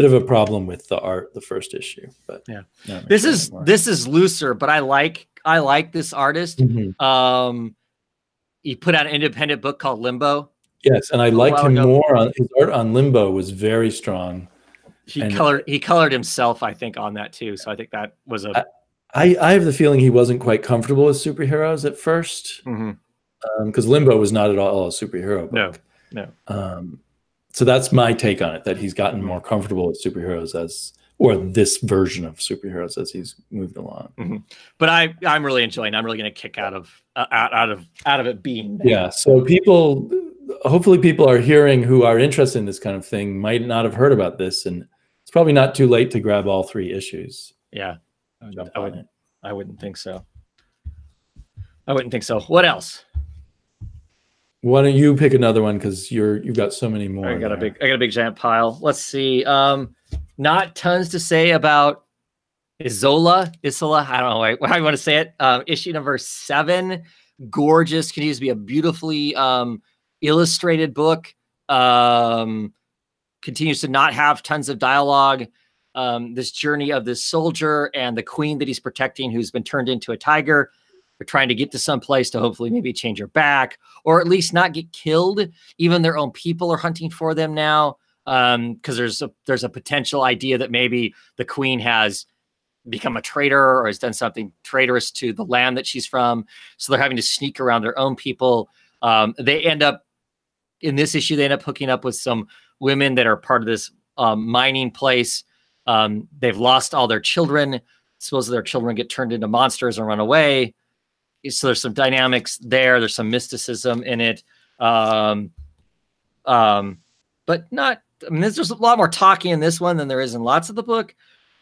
of a problem with the art the first issue. But yeah, this is looser, but I like this artist. He put out an independent book called Limbo. Yes, and I liked him more. His art on Limbo was very strong. He colored himself, I think, on that too. So I think that was I have the feeling he wasn't quite comfortable with superheroes at first. Because Limbo was not at all a superhero book. No. So that's my take on it, that he's gotten more comfortable with superheroes or this version of superheroes as he's moved along. But I'm really enjoying. I'm really going to kick out of it being there. Yeah. So hopefully people are hearing, who are interested in this kind of thing, might not have heard about this, and it's probably not too late to grab all 3 issues. Yeah, I wouldn't think so. What else? Why don't you pick another one, because you've got so many more. I got a big giant pile. Let's see. Not tons to say about Isola. I don't know how you want to say it. Issue number 7, gorgeous. Continues to be a beautifully illustrated book. Continues to not have tons of dialogue. This journey of this soldier and the queen that he's protecting, who's been turned into a tiger. They're trying to get to some place to hopefully maybe change her back, or at least not get killed. Even their own people are hunting for them now, because there's a potential idea that maybe the queen has become a traitor or has done something traitorous to the land that she's from. So they're having to sneak around their own people. They end up, in this issue, they end up hooking up with some women that are part of this mining place. They've lost all their children. Supposedly their children get turned into monsters and run away. So there's some dynamics there. There's some mysticism in it. But not, there's a lot more talking in this one than there is in lots of the book,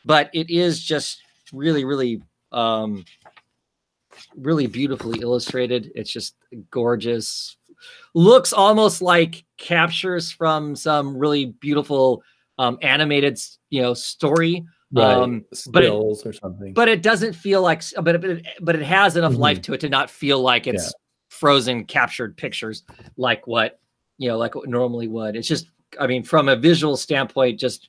but it is just really, really, really beautifully illustrated. It's just gorgeous. Looks almost like captures from some really beautiful animated, story. Stills or something. But it doesn't feel like, but it has enough life to it to not feel like it's frozen captured pictures like what it normally would. It's just, from a visual standpoint, it's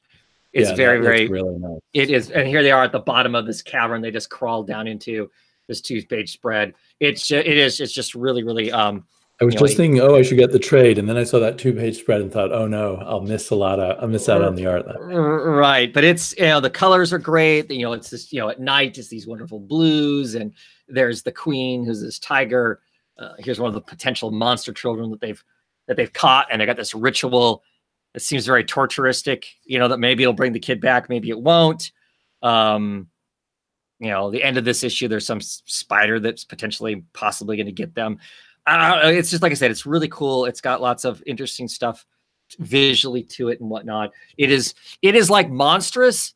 very, very really nice. It is. And here they are at the bottom of this cavern. They just crawled down into this 2-page spread. It's just really, really, I was just thinking, I should get the trade, and then I saw that 2-page spread and thought, oh no, I'll miss out on the art. Right, but it's the colors are great. It's this at night, it's these wonderful blues, and there's the queen, who's this tiger. Here's one of the potential monster children that they've caught, and they got this ritual. It seems very torturistic. That maybe it'll bring the kid back, maybe it won't. The end of this issue, there's some spider that's possibly going to get them. It's just, like I said, it's really cool. It's got lots of interesting stuff visually to it and whatnot. It is like Monstrous,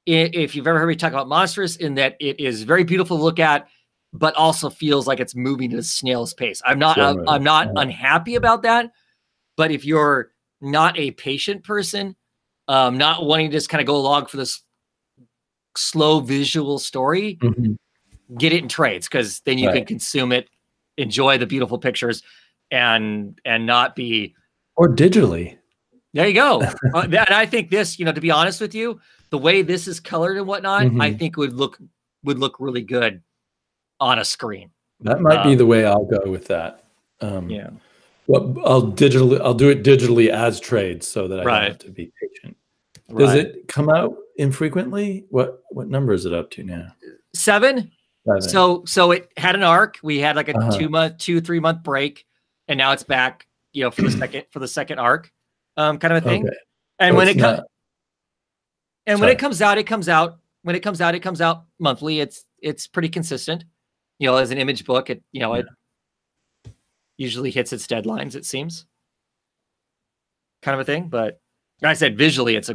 if you've ever heard me talk about Monstrous, in that it is very beautiful to look at, but also feels like it's moving at a snail's pace. I'm not unhappy about that, but if you're not a patient person, not wanting to just kind of go along for this slow visual story, get it in trades, because then you can consume it, enjoy the beautiful pictures, and not be, or digitally. There you go. And I think this, to be honest with you, the way this is colored and whatnot, I think would look really good on a screen. That might be the way I'll go with that. Yeah. Well, I'll do it digitally as trades so that I don't have to be patient. Does it come out infrequently? What number is it up to now? 7. So it had an arc. We had like a 2-3 month break, and now it's back, you know, for the second arc, kind of a thing. Okay. And when it comes out, it comes out. When it comes out, it comes out monthly. It's pretty consistent. You know, as an image book, it usually hits its deadlines, it seems. Kind of a thing. But like I said, visually it's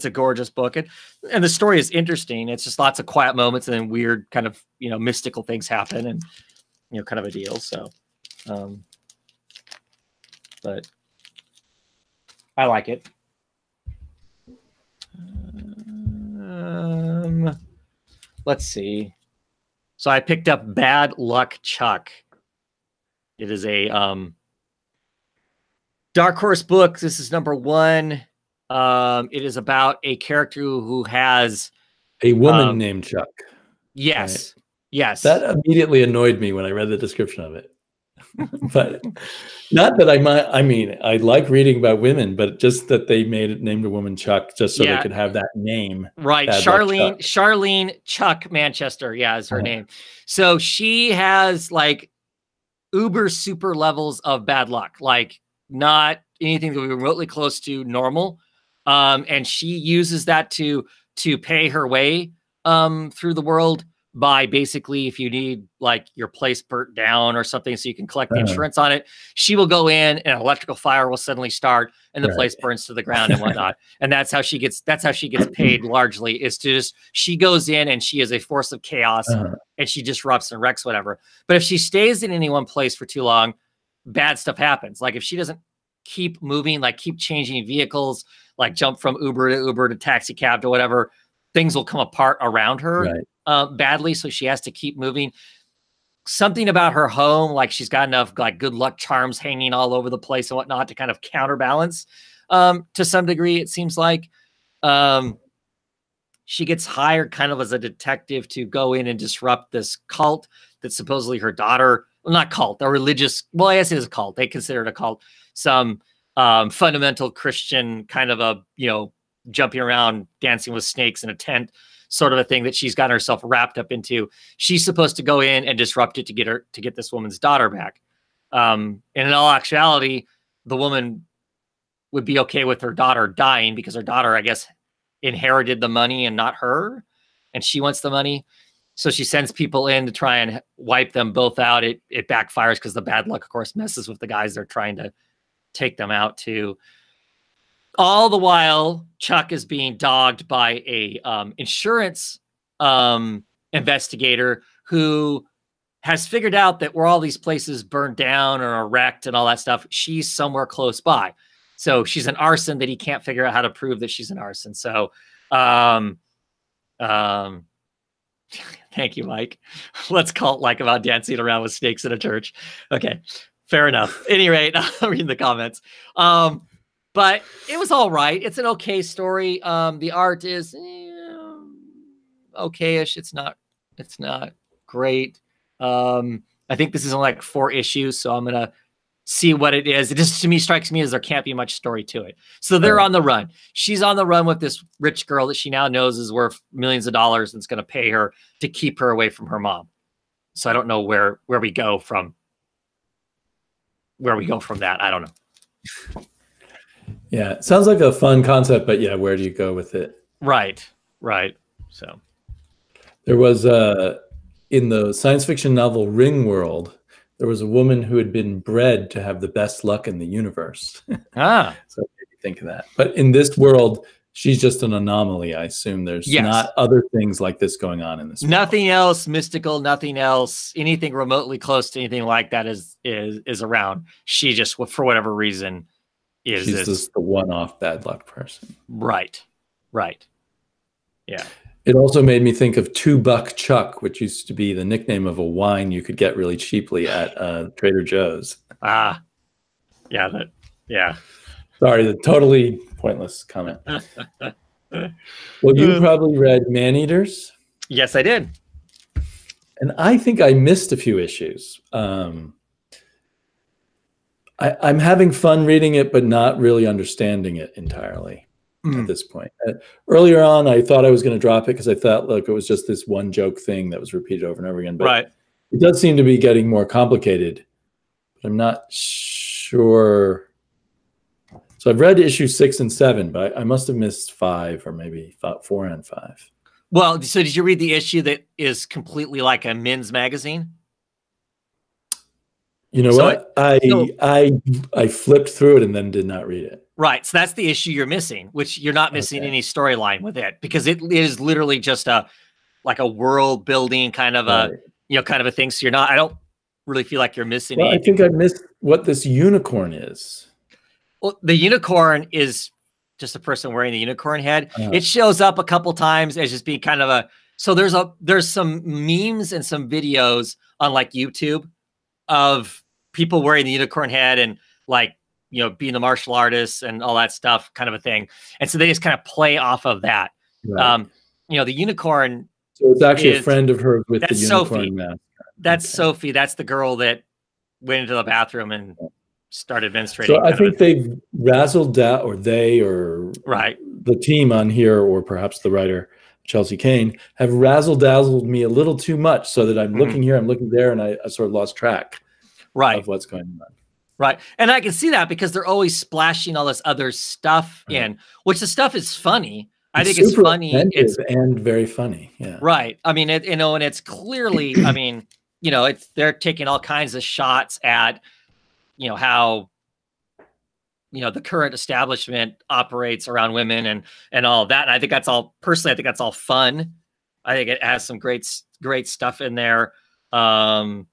a gorgeous book, and the story is interesting. It's just lots of quiet moments and then weird kind of, you know, mystical things happen, and, you know, kind of a deal. So but I like it. Let's see. So I picked up Bad Luck Chuck. It is a Dark Horse book. This is number 1. It is about a character who has a woman named Chuck. Yes. Right? Yes. That immediately annoyed me when I read the description of it. But not that I like reading about women, but just that they named a woman Chuck just so they could have that name. Right. Charlene Chuck Manchester. Yeah, is her name. So she has like uber super levels of bad luck, like not anything that would be remotely close to normal. And she uses that to pay her way through the world by basically, if you need like your place burnt down or something so you can collect the insurance on it, she will go in and an electrical fire will suddenly start and the place burns to the ground and whatnot. And that's how she gets paid largely, is to just, she goes in and she is a force of chaos and she disrupts and wrecks whatever. But if she stays in any one place for too long, bad stuff happens. Like if she doesn't keep moving, like keep changing vehicles, like jump from Uber to taxi cab to whatever, things will come apart around her badly. So she has to keep moving. Something about her home, like she's got enough like good luck charms hanging all over the place and whatnot to kind of counterbalance to some degree, it seems like. She gets hired kind of as a detective to go in and disrupt this cult that supposedly her daughter, well, not cult, a religious, well, I guess it is a cult. They consider it a cult. Some fundamental Christian kind of a, you know, jumping around, dancing with snakes in a tent sort of a thing that she's got herself wrapped up into. She's supposed to go in and disrupt it to get this woman's daughter back. And in all actuality, the woman would be okay with her daughter dying because her daughter, I guess, inherited the money and not her, and she wants the money. So she sends people in to try and wipe them both out. It backfires because the bad luck, of course, messes with the guys they're trying to take them out to. All the while, Chuck is being dogged by a insurance investigator who has figured out that where all these places burned down or are wrecked and all that stuff, she's somewhere close by. So she's an arson that he can't figure out how to prove that she's an arson. So, thank you, Mike. Let's call it like about dancing around with snakes in a church. Okay, fair enough. At any rate, I'm reading the comments. But it was all right. It's an okay story. The art is okay-ish. It's not great. I think this is only like 4 issues, so I'm gonna see what it is. It just, to me, strikes me as there can't be much story to it. So they're on the run. She's on the run with this rich girl that she now knows is worth millions of dollars and it's going to pay her to keep her away from her mom. So I don't know where we go from that. I don't know. Yeah, it sounds like a fun concept, but yeah, where do you go with it? Right. So there was in the science fiction novel Ringworld, there was a woman who had been bred to have the best luck in the universe. So maybe think of that. But in this world, she's just an anomaly. I assume there's not other things like this going on in this world. Nothing else mystical, nothing else, anything remotely close to anything like that is around. She just, for whatever reason, she's just the one-off bad luck person. Right. Yeah. It also made me think of $2 Chuck, which used to be the nickname of a wine you could get really cheaply at Trader Joe's. Yeah. Sorry, the totally pointless comment. Well, you probably read Maneaters. Yes, I did. And I think I missed a few issues. I'm having fun reading it, but not really understanding it entirely at this point. Earlier on, I thought I was going to drop it because I thought, look, it was just this one joke thing that was repeated over and over again. But it does seem to be getting more complicated. But I'm not sure. So I've read issue 6 and 7, but I must have missed 5 or maybe 4 and 5. Well, so did you read the issue that is completely like a men's magazine? You know what? I flipped through it and then did not read it. Right. So that's the issue you're missing, which you're not missing any storyline with it, because it is literally just a world building kind of kind of a thing. So I don't really feel like you're missing anything. I think I missed what this unicorn is. Well, the unicorn is just a person wearing the unicorn head. It shows up a couple times as just being kind of so there's some memes and some videos on like YouTube of people wearing the unicorn head and being the martial artists and all that stuff, kind of a thing. And so they just kind of play off of that. Right. The unicorn. So it's actually a friend of hers with the unicorn mask. That's Sophie. That's the girl that went into the bathroom and started menstruating. So I think they've razzled out, or the team on here, or perhaps the writer, Chelsea Cain, have razzle-dazzled me a little too much, so that I'm looking here, I'm looking there, and I sort of lost track of what's going on. Right. And I can see that because they're always splashing all this other stuff in, which the stuff is funny. I think it's funny. And very funny. Yeah. Right. I mean, and it's clearly, I mean, they're taking all kinds of shots at, how, the current establishment operates around women and all of that. And I think that's all, personally, I think that's all fun. I think it has some great stuff in there. The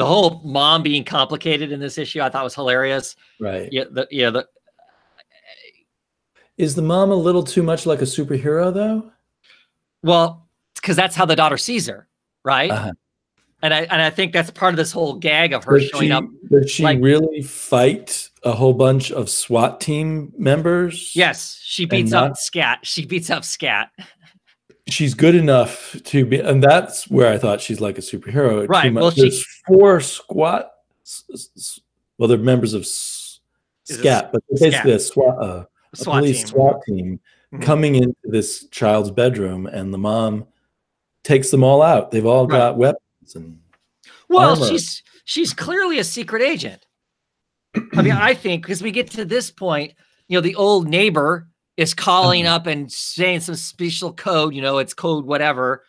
whole mom being complicated in this issue, I thought was hilarious. Right. Is the mom a little too much like a superhero, though? Well, because that's how the daughter sees her, right? And I think that's part of this whole gag of her showing up. Did she really fight a whole bunch of SWAT team members? Yes, she beats up Scat. She beats up Scat. She's good enough to be, and that's where I thought she's like a superhero. Right. Well, there's 4 SWAT. Well, they're members of SCAT, but basically a police SWAT team coming into this child's bedroom, and the mom takes them all out. They've all got weapons and armor. she's clearly a secret agent. I mean, I think because we get to this point, the old neighbor is calling up and saying some special code, it's code whatever,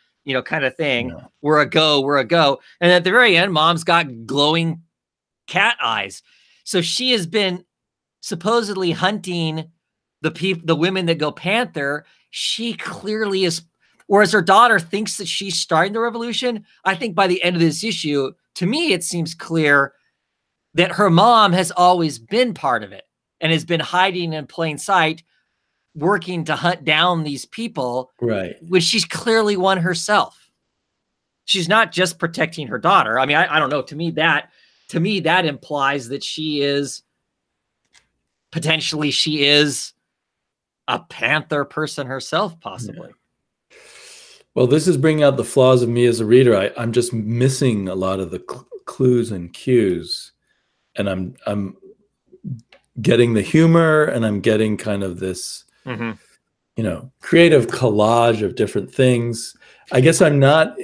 kind of thing. Yeah. We're a go. And at the very end, mom's got glowing cat eyes. So she has been supposedly hunting the women that go Panther. She clearly is, whereas her daughter thinks that she's starting the revolution. I think by the end of this issue, to me, it seems clear that her mom has always been part of it and has been hiding in plain sight, working to hunt down these people, right? Which she's clearly one herself. She's not just protecting her daughter. I mean, I don't know. To me, that implies that she is a Panther person herself, possibly. Yeah. Well, this is bringing out the flaws of me as a reader. I'm just missing a lot of the clues and cues, and I'm getting the humor, and I'm getting kind of this creative collage of different things. I guess I'm not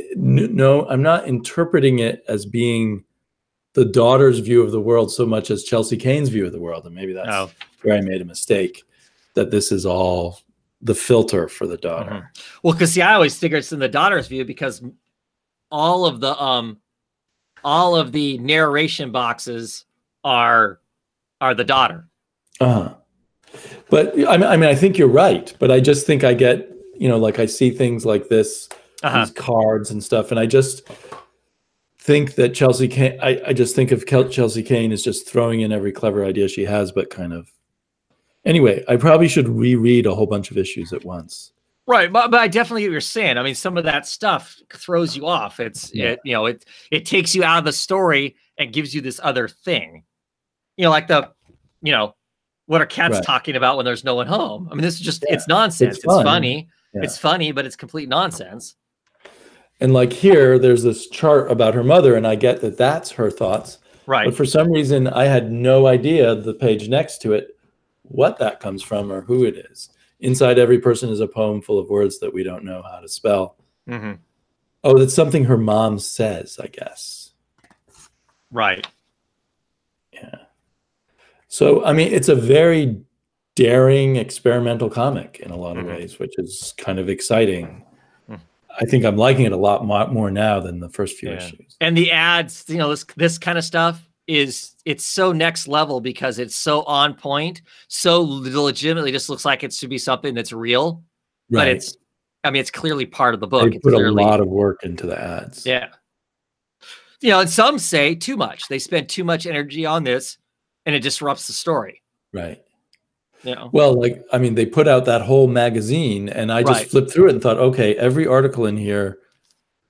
interpreting it as being the daughter's view of the world so much as Chelsea Cain's view of the world. And maybe that's where I made a mistake, that this is all the filter for the daughter. Well, because I always figured it's in the daughter's view because all of the narration boxes are the daughter. But I mean, I think you're right, but I just think I get, like I see things like this, these cards and stuff, and I just think that Chelsea Cain, I just think of Chelsea Cain as just throwing in every clever idea she has, but kind of, anyway, I probably should reread a whole bunch of issues at once. Right, but I definitely get what you're saying. I mean, some of that stuff throws you off. It takes you out of the story and gives you this other thing. Like what are cats talking about when there's no one home? I mean, this is just, it's nonsense. It's funny. Yeah. It's funny, but it's complete nonsense. And like here, there's this chart about her mother, and I get that that's her thoughts. Right. But for some reason, I had no idea the page next to it, what that comes from or who it is. Inside every person is a poem full of words that we don't know how to spell. Mm-hmm. Oh, that's something her mom says, I guess. Right. Yeah. So, I mean, it's a very daring experimental comic in a lot of ways, which is kind of exciting. I think I'm liking it a lot more now than the first few issues. And the ads, you know, this kind of stuff it's so next level because it's so on point, so legitimately just looks like it should be something that's real. Right. But it's clearly part of the book. They put a lot of work into the ads. Yeah. You know, and some say too much. They spend too much energy on this and it disrupts the story. Right. Yeah. Well, like, I mean, they put out that whole magazine and I just flipped through it and thought, okay, every article in here,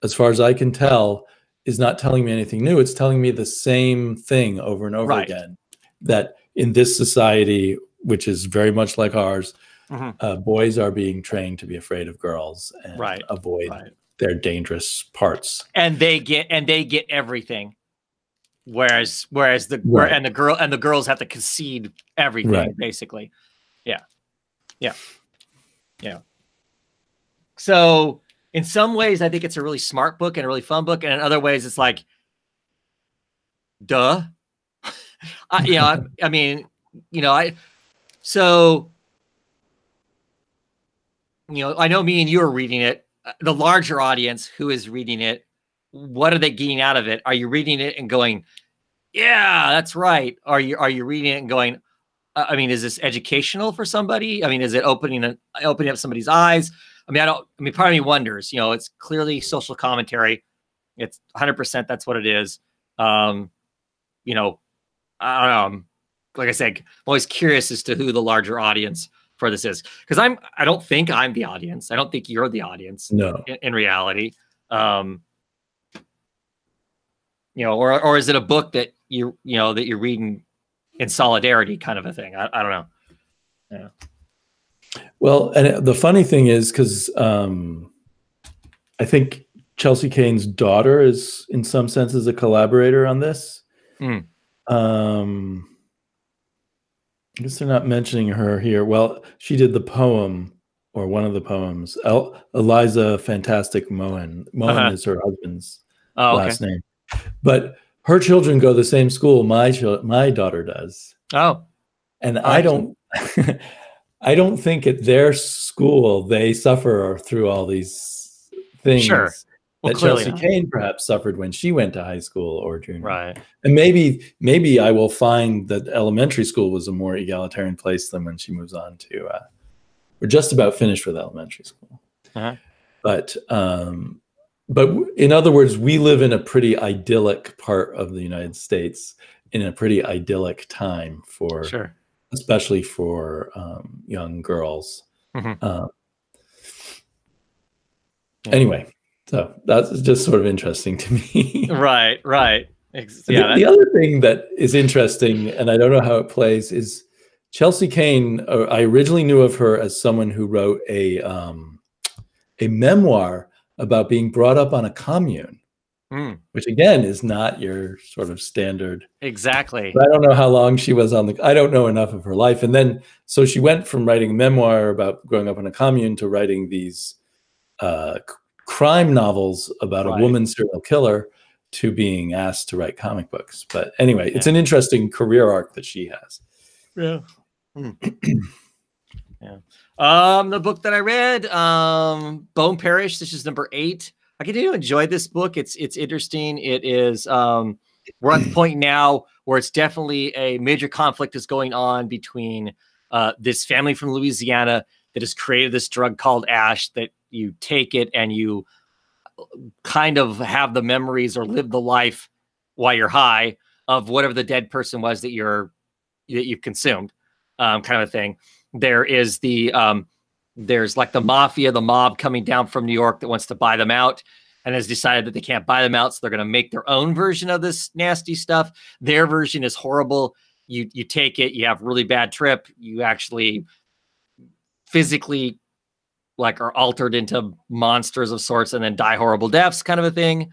as far as I can tell, is not telling me anything new. It's telling me the same thing over and over again, that in this society, which is very much like ours, boys are being trained to be afraid of girls and avoid their dangerous parts. And they get everything. Whereas the girls have to concede everything, basically. Yeah. So in some ways, I think it's a really smart book and a really fun book, and in other ways, it's like, duh. I know me and you are reading it. The larger audience who is reading it, what are they getting out of it? Are you reading it and going, yeah, that's right? Are you reading it and going, I mean, is this educational for somebody? I mean, is it opening up somebody's eyes? I mean, part of me wonders, you know, it's clearly social commentary. It's 100%. That's what it is. You know, I don't know. Like I said, I'm always curious as to who the larger audience for this is. Because I don't think I'm the audience. I don't think you're the audience. No. In reality. You know, or is it a book that you're reading in solidarity, kind of a thing? I don't know. Yeah. Well, and the funny thing is, because I think Chelsea Cain's daughter is, in some senses, a collaborator on this. I guess they're not mentioning her here. Well, she did the poem, or one of the poems. Eliza Fantastic Moen. Moen is her husband's last name. But her children go to the same school my daughter does. Oh. And I don't think at their school they suffer through all these things. Sure. Well, that Chelsea Cain perhaps suffered when she went to high school or junior. Right. And maybe I will find that elementary school was a more egalitarian place than when she moves on to we're just about finished with elementary school. But in other words, we live in a pretty idyllic part of the United States, in a pretty idyllic time for especially for young girls. Anyway, so that's just sort of interesting to me. Right. Yeah. The other thing that is interesting, and I don't know how it plays, is Chelsea Cain. I originally knew of her as someone who wrote a memoir about being brought up on a commune, which again is not your sort of standard. Exactly. But I don't know how long she was on I don't know enough of her life. And then, so she went from writing a memoir about growing up in a commune to writing these crime novels about a woman serial killer, to being asked to write comic books. But anyway, it's an interesting career arc that she has. Yeah. Yeah. The book that I read, Bone Parish, this is number 8. I continue to enjoy this book. It's interesting. It is, we're at the point now where it's definitely a major conflict is going on between this family from Louisiana that has created this drug called ash, that you take it and you kind of have the memories or live the life while you're high of whatever the dead person was that you've consumed, kind of a thing. There is there's like the mafia, the mob coming down from New York that wants to buy them out and has decided that they can't buy them out. So they're going to make their own version of this nasty stuff. Their version is horrible. You take it, you have really bad trip. You actually physically like are altered into monsters of sorts and then die horrible deaths, kind of a thing.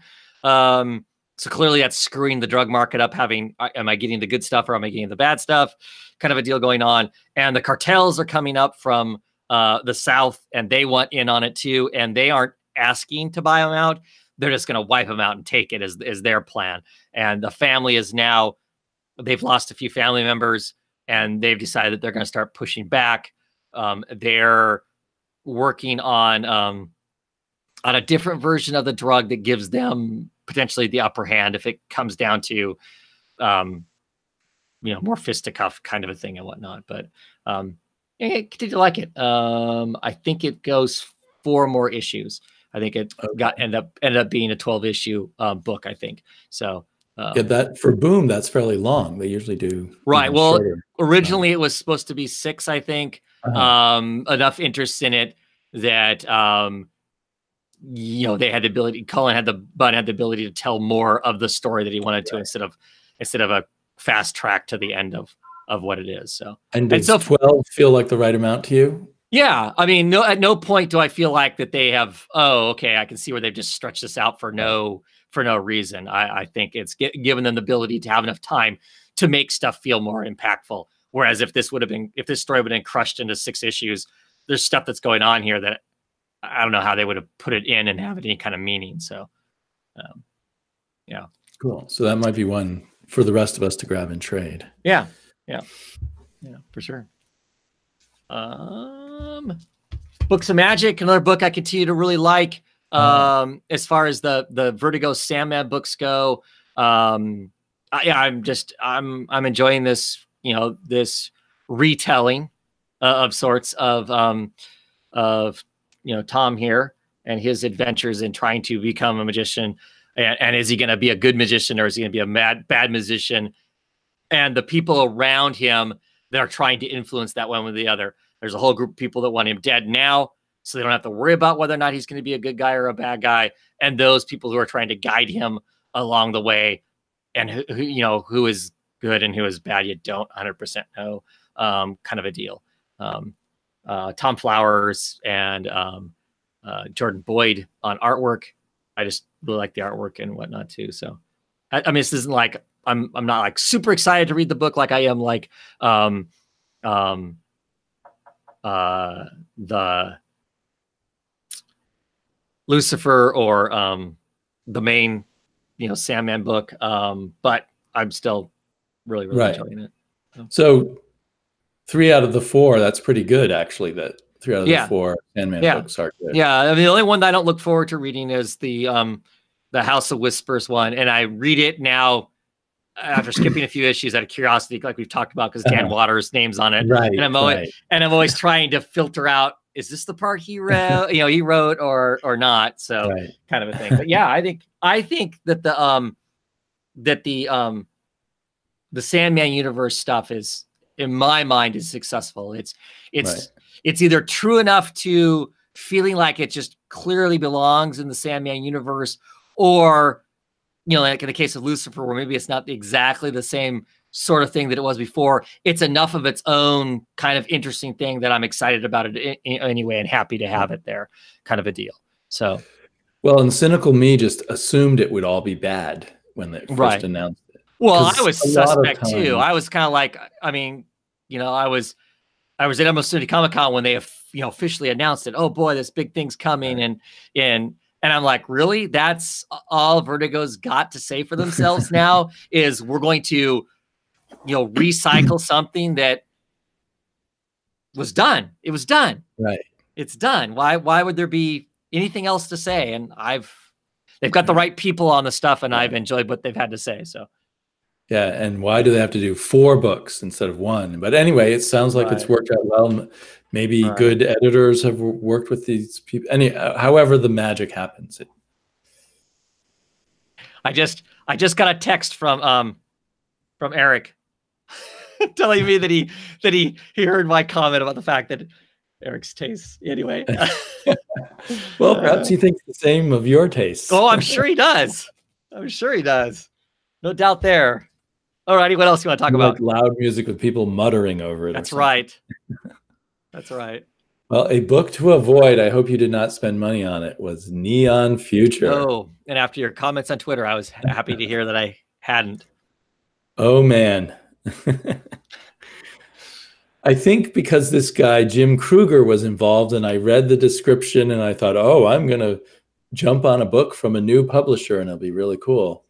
So clearly that's screwing the drug market up. Am I getting the good stuff or am I getting the bad stuff? Kind of a deal going on. And the cartels are coming up from the South, and they want in on it too. And they aren't asking to buy them out. They're just going to wipe them out and take it as their plan. And the family is now, they've lost a few family members, and they've decided that they're going to start pushing back. They're working on a different version of the drug that gives them potentially the upper hand if it comes down to, more fisticuff kind of a thing and whatnot. But I continue to like it. I think it goes 4 more issues. I think it ended up being a 12-issue book, I think. So that for Boom, that's fairly long. They usually do well shorter. Originally it was supposed to be 6, I think. Enough interest in it that they had the ability, Cullen had the ability to tell more of the story that he wanted to, instead of a fast track to the end of what it is. So does 12 feel like the right amount to you? Yeah, I mean, at no point do I feel like that they have, I can see where they've just stretched this out for no reason. I think it's given them the ability to have enough time to make stuff feel more impactful. Whereas if this story would have been crushed into 6 issues, there's stuff that's going on here that I don't know how they would have put it in and have any kind of meaning. So, yeah. Cool. So that might be one for the rest of us to grab and trade. Yeah, for sure. Books of Magic, another book I continue to really like. As far as the Vertigo Sandman books go, I'm enjoying this, this retelling of sorts of Tom here and his adventures in trying to become a magician. And is he going to be a good magician, or is he going to be a bad magician? And the people around him that are trying to influence that one or the other. There's a whole group of people that want him dead now, so they don't have to worry about whether or not he's going to be a good guy or a bad guy. And those people who are trying to guide him along the way, and who is good and who is bad, you don't 100% know, kind of a deal. Tom Flowers and Jordan Boyd on artwork. I just really like the artwork and whatnot too. So, I mean, this isn't like I'm not like super excited to read the book like I am like the Lucifer or the main Sandman book, but I'm still really enjoying it. So 3 out of the 4, that's pretty good actually. That 3 out of the 4 Sandman books are good. Yeah, I mean, the only one that I don't look forward to reading is the House of Whispers one, and I read it now after skipping a few issues out of curiosity, like we've talked about, because Dan Waters' name's on it, right? And I'm always trying to filter out, is this the part he wrote, he wrote or not? So kind of a thing. But yeah, I think that the Sandman universe stuff is, in my mind, is successful. It's either true enough to feeling like it just clearly belongs in the Sandman universe, or like in the case of Lucifer, where maybe it's not exactly the same sort of thing that it was before. It's enough of its own kind of interesting thing that I'm excited about it anyway, and happy to have it there, kind of a deal. So, well, and cynical me just assumed it would all be bad when they first announced it. Well, I was suspect too. I was kind of like, I mean, I was at Almost City Comic-Con when they officially announced it. Oh boy, this big thing's coming, and I'm like, really? That's all Vertigo's got to say for themselves now, is we're going to, recycle something that was done. It was done. Right. It's done. Why would there be anything else to say? And they've got the right people on the stuff, and I've enjoyed what they've had to say. So. Yeah, and why do they have to do 4 books instead of 1? But anyway, it sounds like it's worked out well. Maybe good editors have worked with these people. However, the magic happens. I just got a text from Eric telling me that he heard my comment about the fact that Eric's taste. Anyway, well, perhaps he thinks the same of your taste. Oh, I'm sure he does. No doubt there. Alrighty, what else you want to talk about? Like loud music with people muttering over it. That's right. That's right. Well, a book to avoid, I hope you did not spend money on it, was Neon Future. Oh, and after your comments on Twitter, I was happy to hear that I hadn't. Oh, man. I think because this guy, Jim Kruger, was involved, and I read the description and I thought, oh, I'm going to jump on a book from a new publisher and it'll be really cool.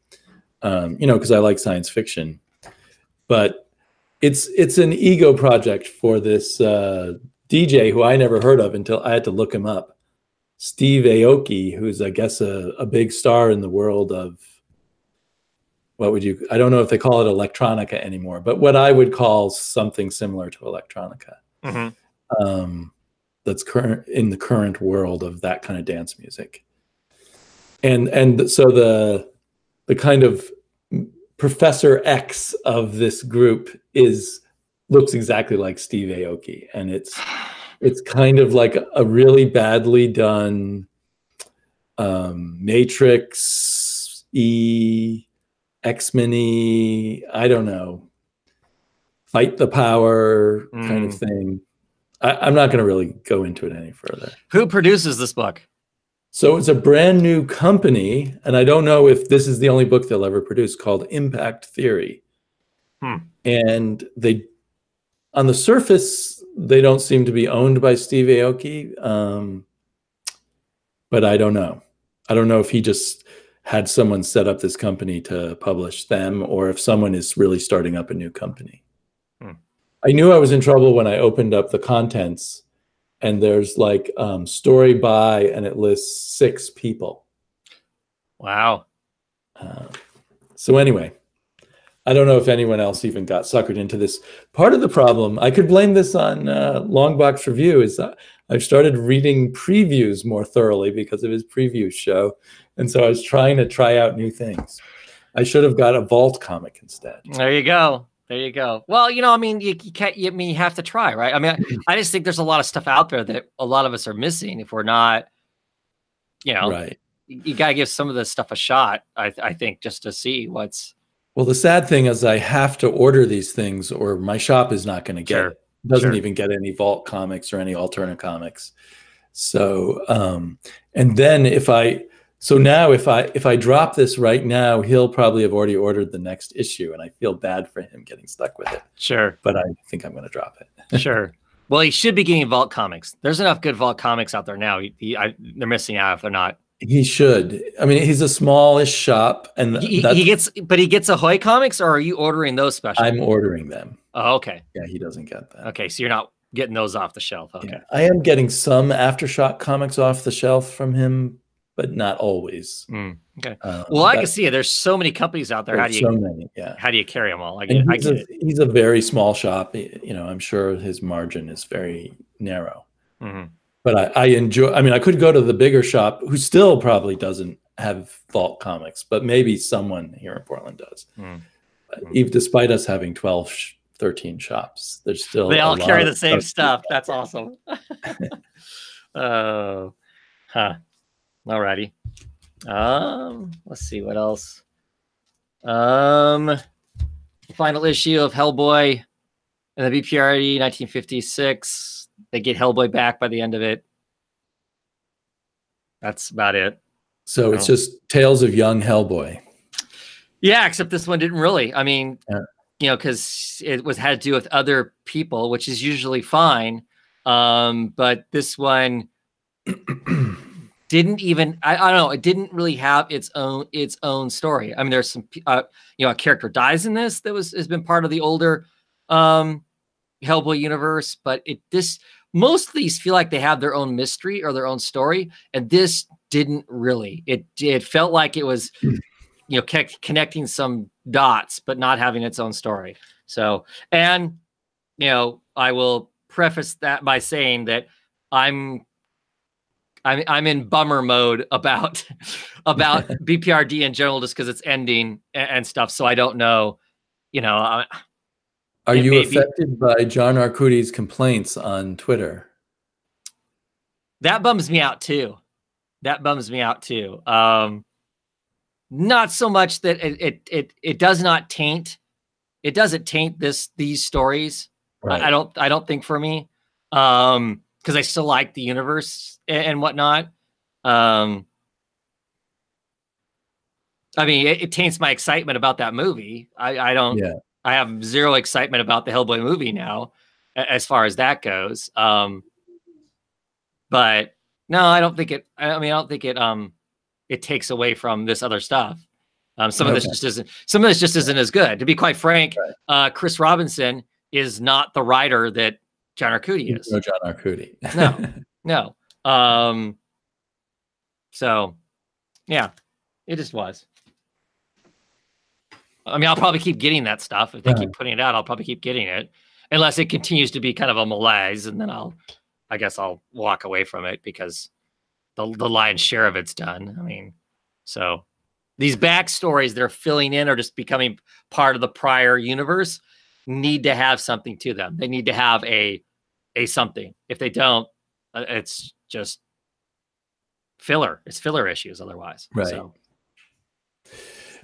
You know, because I like science fiction. But it's an ego project for this DJ who I never heard of until I had to look him up. Steve Aoki, who's, I guess, a big star in the world of, I don't know if they call it electronica anymore, but what I would call something similar to electronica. That's current in the current world of that kind of dance music. And so the kind of Professor X of this group looks exactly like Steve Aoki, and it's kind of like a really badly done Matrix X-Men, I don't know, Fight the Power kind of thing. I'm not going to really go into it any further. Who produces this book? So it's a brand new company, and I don't know if this is the only book they'll ever produce, called Impact Theory. And they, on the surface, they don't seem to be owned by Steve Aoki, but I don't know. I don't know if he just had someone set up this company to publish them, or if someone is really starting up a new company. I knew I was in trouble when I opened up the contents, and there's like story by, and it lists 6 people. Wow. So anyway, I don't know if anyone else even got suckered into this. Part of the problem, I could blame this on Longbox Review, is that I've started reading previews more thoroughly because of his preview show. And so I was trying to try out new things. I should have got a Vault comic instead. There you go. There you go. Well, you know, I mean, you can't, I mean, you have to try, right? I mean, I just think there's a lot of stuff out there that a lot of us are missing if we're not, you know, right. You got to give some of this stuff a shot, I think, just to see what's. Well, the sad thing is I have to order these things or my shop is not going to get it. It doesn't even get any Vault comics or any alternate comics. So, and then if I drop this right now, he'll probably have already ordered the next issue, and I feel bad for him getting stuck with it. Sure. But I think I'm going to drop it. Sure. Well, he should be getting Vault comics. There's enough good Vault comics out there now. They're missing out if they're not. He should. I mean, he's a smallish shop, and he gets Ahoy comics, or are you ordering those special? I'm ordering them. Oh, okay. Yeah, he doesn't get that. Okay, so you're not getting those off the shelf. Okay. Yeah, I am getting some Aftershock comics off the shelf from him, but not always. Okay. Well, I can see it. There's so many companies out there. How do you carry them all? I get it. He's a very small shop. You know, I'm sure his margin is very narrow. But I enjoy. I mean, I could go to the bigger shop who still probably doesn't have Vault comics, but maybe someone here in Portland does. Even despite us having 12, 13 shops, there's still they all carry the same stuff. That's awesome. Oh, huh. Alrighty. Let's see what else. Final issue of Hellboy and the BPRD 1956. They get Hellboy back by the end of it. That's about it. So it's just Tales of Young Hellboy. Yeah, except this one didn't really. I mean, you know, because it had to do with other people, which is usually fine. But this one didn't even. I don't know. It didn't really have its own story. I mean, there's some. You know, a character dies in this that has been part of the older Hellboy universe, but most of these feel like they have their own mystery or their own story, and this didn't really. It felt like it was, you know, connecting some dots, but not having its own story. So, and you know, I will preface that by saying that I'm in bummer mode about BPRD in general, just because it's ending and stuff. So I don't know, you know. Are you affected by John Arcuti's complaints on Twitter? That bums me out too. Not so much that it does not taint. It doesn't taint these stories. Right. I don't think for me. because I still like the universe and whatnot. I mean, it taints my excitement about that movie. I don't. Yeah. I have zero excitement about the Hellboy movie now, as far as that goes. But no, I don't think it. I mean, I don't think it. It takes away from this other stuff. Some of this just isn't. Some of this just isn't as good. To be quite frank, Chris Robinson is not the writer that John Arcudi is. No, John Arcudi. No. So, yeah, it just was. I mean, I'll probably keep getting that stuff. If they keep putting it out, I'll probably keep getting it. Unless it continues to be kind of a malaise, and then I guess I'll walk away from it because the lion's share of it's done. I mean, so these backstories they're filling in or just becoming part of the prior universe need to have something to them. They need to have a something. If they don't, it's just filler. It's filler issues otherwise. Right. So.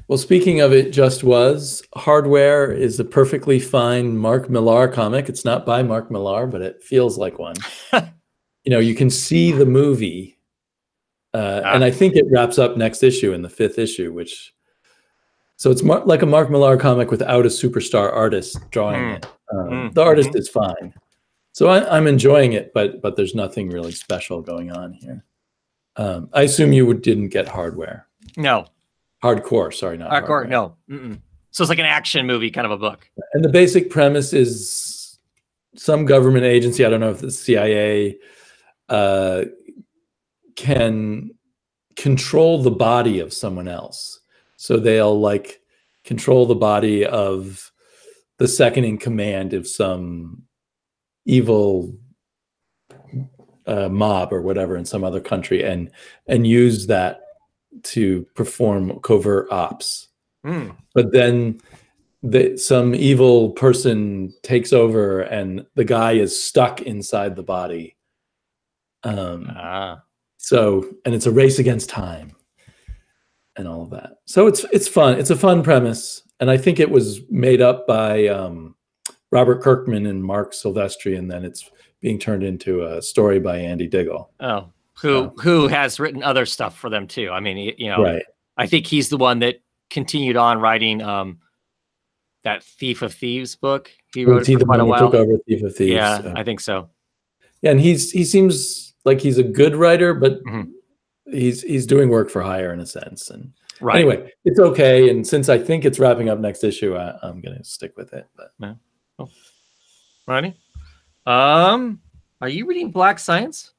Well, speaking of It Just Was, Hardware is a perfectly fine Mark Millar comic. It's not by Mark Millar, but it feels like one. You know, you can see the movie, and I think it wraps up next issue in the 5th issue, so it's like a Mark Millar comic without a superstar artist drawing it. The artist is fine. So I'm enjoying it, but there's nothing really special going on here. I assume you didn't get Hardware. No. Hardcore, sorry, not Hardcore. No. So it's like an action movie kind of a book. And the basic premise is some government agency, I don't know if the CIA, can control the body of someone else. So they'll like control the body of the second in command of some evil mob or whatever in some other country, and use that to perform covert ops. But then some evil person takes over and the guy is stuck inside the body. So, and it's a race against time and all of that. So it's fun. It's a fun premise. And I think it was made up by Robert Kirkman and Mark Silvestri, and then it's being turned into a story by Andy Diggle. Oh, who has written other stuff for them too. I mean, you know, right. I think he's the one that continued on writing that Thief of Thieves book. He wrote it for quite a while. Took over Thief of Thieves. Yeah, I think so. Yeah, and he seems like he's a good writer, but he's doing work for hire in a sense. And anyway, it's okay. And since I think it's wrapping up next issue, I'm going to stick with it. But yeah. Oh. Righty. Are you reading Black Science?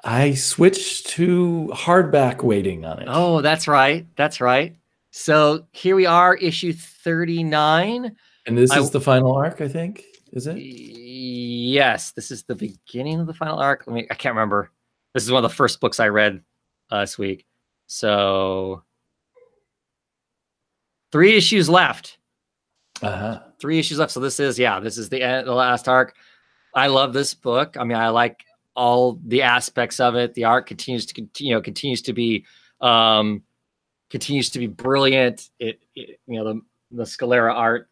I switched to hardback waiting on it. Oh, that's right. That's right. So here we are, issue 39. And this is the final arc, I think. Is it? Yes, this is the beginning of the final arc. I can't remember. This is one of the first books I read this week. So 3 issues left. 3 issues left. So this is the end, the last arc. I love this book. I mean, I like all the aspects of it. The art continues to be brilliant. It the Scalera art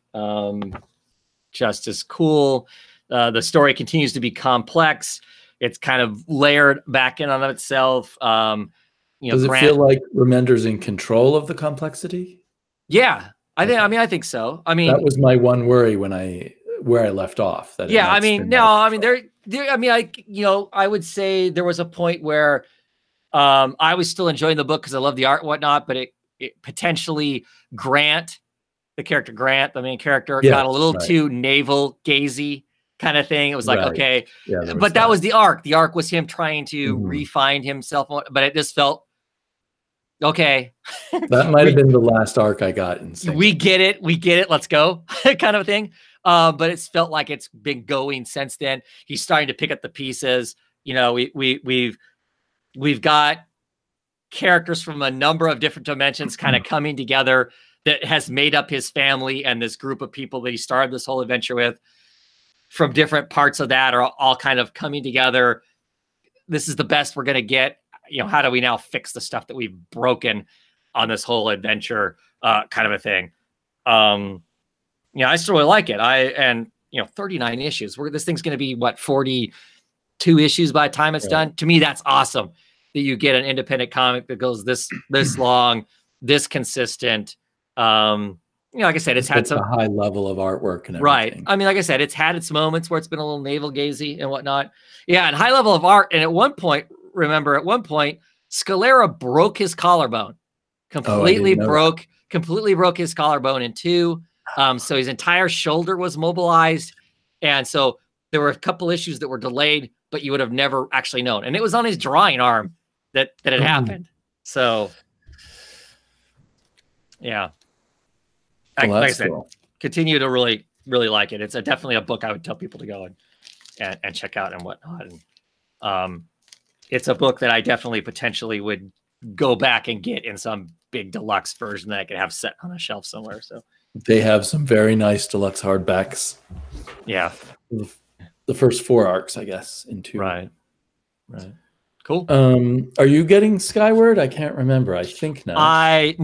just as cool. The story continues to be complex. It's kind of layered back in on itself. Does it feel like Remender's in control of the complexity? Yeah, I think so. I mean, that was my one worry where I left off. That yeah, I mean, no, I mean, I would say there was a point where I was still enjoying the book because I love the art and whatnot, but it potentially the character Grant, the main character, got a little too navel gazy kind of thing. It was like, okay, but that was the arc. The arc was him trying to refine himself, but it just felt okay. That might have been the last arc I got. We get it. Let's go, kind of thing. But it's felt like it's been going since then. He's starting to pick up the pieces. You know, we've got characters from a number of different dimensions kind of coming together that has made up his family, and this group of people that he started this whole adventure with from different parts of that are all kind of coming together. This is the best we're going to get. You know, how do we now fix the stuff that we've broken on this whole adventure kind of a thing? Yeah, I still really like it. 39 issues. This thing's going to be what, 42 issues by the time it's done. To me, that's awesome that you get an independent comic that goes this long, this consistent. Like I said, it's had some a high level of artwork and everything. Right. I mean, like I said, it's had its moments where it's been a little navel-gazy and whatnot. Yeah, and high level of art. And at one point, Scalera broke his collarbone. Completely broke his collarbone in two. So his entire shoulder was mobilized. And so there were a couple issues that were delayed, but you would have never actually known. And it was on his drawing arm that it happened. So, yeah. Like I said, continue to really, really like it. It's definitely a book I would tell people to go and check out and whatnot. And it's a book that I definitely potentially would go back and get in some big deluxe version that I could have set on a shelf somewhere. So they have some very nice deluxe hardbacks. Yeah. The first 4 arcs, I guess, in 2. Right. Cool. Are you getting Skyward? I can't remember. I think not. I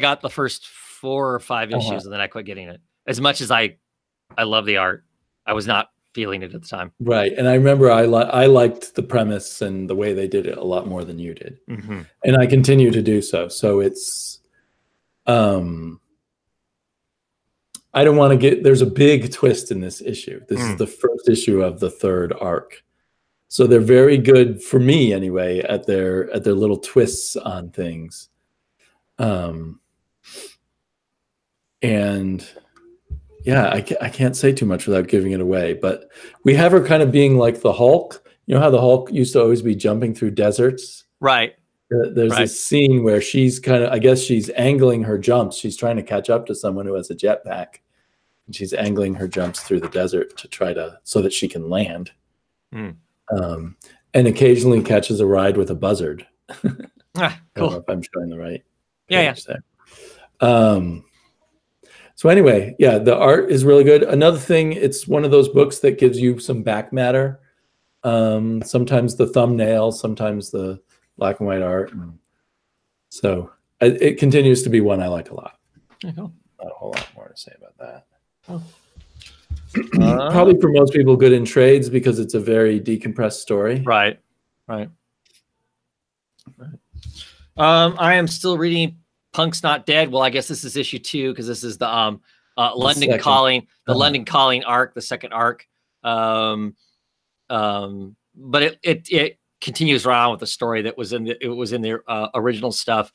got the first 4 or 5 issues and then I quit getting it. As much as I love the art, I was not feeling it at the time. Right. And I remember I liked the premise and the way they did it a lot more than you did. Mm-hmm. And I continue to do so. So it's I don't want to get, there's a big twist in this issue. This is the first issue of the 3rd arc. So they're very good, for me anyway, at their little twists on things. And yeah, I can't say too much without giving it away, but we have her kind of being like the Hulk. You know how the Hulk used to always be jumping through deserts? Right. There's this scene where she's kind of, I guess she's angling her jumps. She's trying to catch up to someone who has a jetpack, and she's angling her jumps through the desert to so that she can land. And occasionally catches a ride with a buzzard. Cool. I don't know if I'm showing the right. Yeah. There. So anyway, yeah, the art is really good. Another thing, it's one of those books that gives you some back matter. Sometimes the thumbnail, sometimes the black and white art. So it continues to be one I like a lot. Cool. Not a whole lot more to say about that. Oh. Probably for most people good in trades because it's a very decompressed story. Right. I am still reading Punk's Not Dead. Well, I guess this is issue 2 because this is the London Calling, London Calling arc, the 2nd arc. But it continues around with the story that was in the original stuff.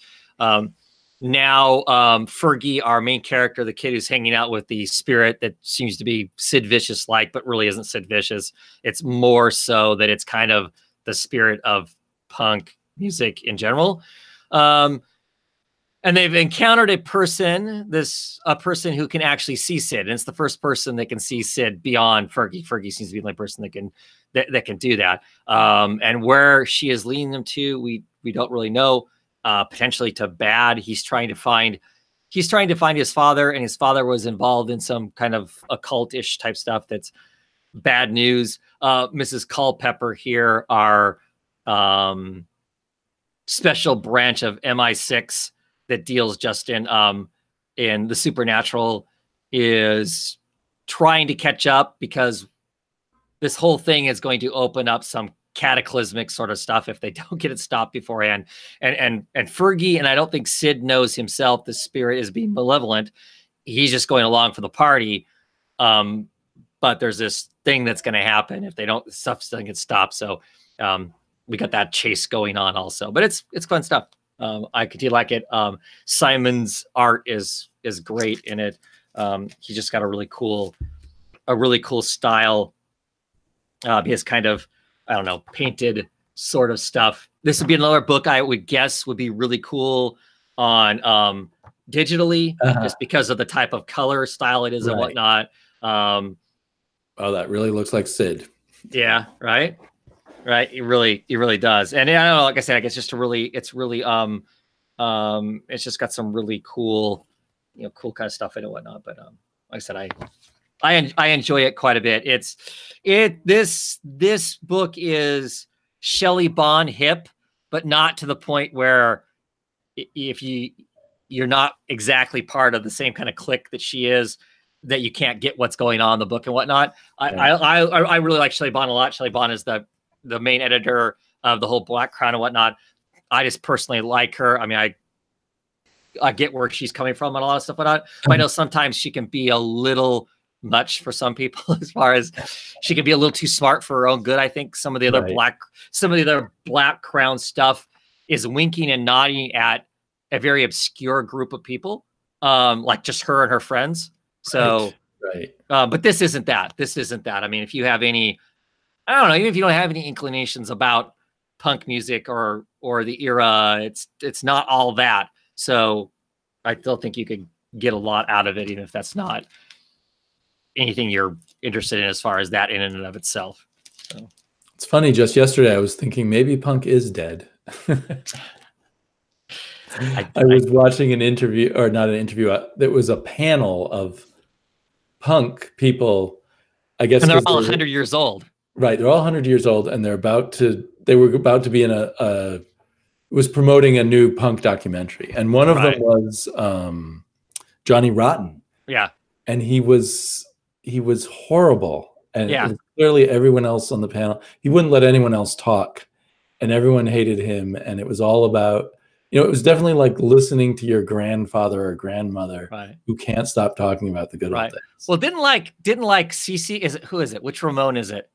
Now Fergie, our main character, the kid who's hanging out with the spirit that seems to be Sid Vicious like, but really isn't Sid Vicious. It's more so that it's kind of the spirit of punk music in general. And they've encountered a person who can actually see Sid. And it's the first person that can see Sid beyond Fergie. Fergie seems to be the only person that can do that. And where she is leading them to, we don't really know. Potentially to bad. He's trying to find his father, and his father was involved in some kind of occult-ish type stuff that's bad news. Mrs. Culpepper here, our special branch of MI6 that deals just in the supernatural, is trying to catch up because this whole thing is going to open up some cataclysmic sort of stuff if they don't get it stopped beforehand. And Fergie, and I don't think Sid knows himself, the spirit is being malevolent. He's just going along for the party. But there's this thing that's going to happen if stuff doesn't get stopped. So we got that chase going on also, but it's fun stuff. I continue to like it. Simon's art is great in it. He just got a really cool style. He has kind of, I don't know, painted sort of stuff. This would be another book I would guess would be really cool on digitally, just because of the type of color style it is and whatnot. Oh, that really looks like Sid. Yeah, right. It really does. And I don't know, like I said, I guess it's just got some really cool, cool kind of stuff in it and whatnot. But like I said, I enjoy it quite a bit. This book is Shelley Bond hip, but not to the point where if you're not exactly part of the same kind of clique that she is, that you can't get what's going on in the book and whatnot. I really like Shelley Bond a lot. Shelley Bond is the main editor of the whole Black Crown and whatnot. I just personally like her. I mean, I get where she's coming from and a lot of stuff like that. But I know sometimes she can be a little much for some people, as far as she can be a little too smart for her own good. I think some of the other Black Crown stuff is winking and nodding at a very obscure group of people, like just her and her friends. So, but this isn't that. This isn't that. I mean, if you have any, I don't know, even if you don't have any inclinations about punk music or the era, it's not all that. So I still think you could get a lot out of it, even if that's not anything you're interested in as far as that in and of itself. So. It's funny. Just yesterday, I was thinking maybe punk is dead. I was watching an interview, or not an interview. There was a panel of punk people, I guess. And they're all 100 years old. Right. They're all 100 years old, and they were about to be in it was promoting a new punk documentary. And one of them was Johnny Rotten. Yeah. And he was horrible. And it was clearly everyone else on the panel, he wouldn't let anyone else talk, and everyone hated him. And it was all about, it was definitely like listening to your grandfather or grandmother who can't stop talking about the good old days. Well, didn't like CC, who is it? Which Ramone is it?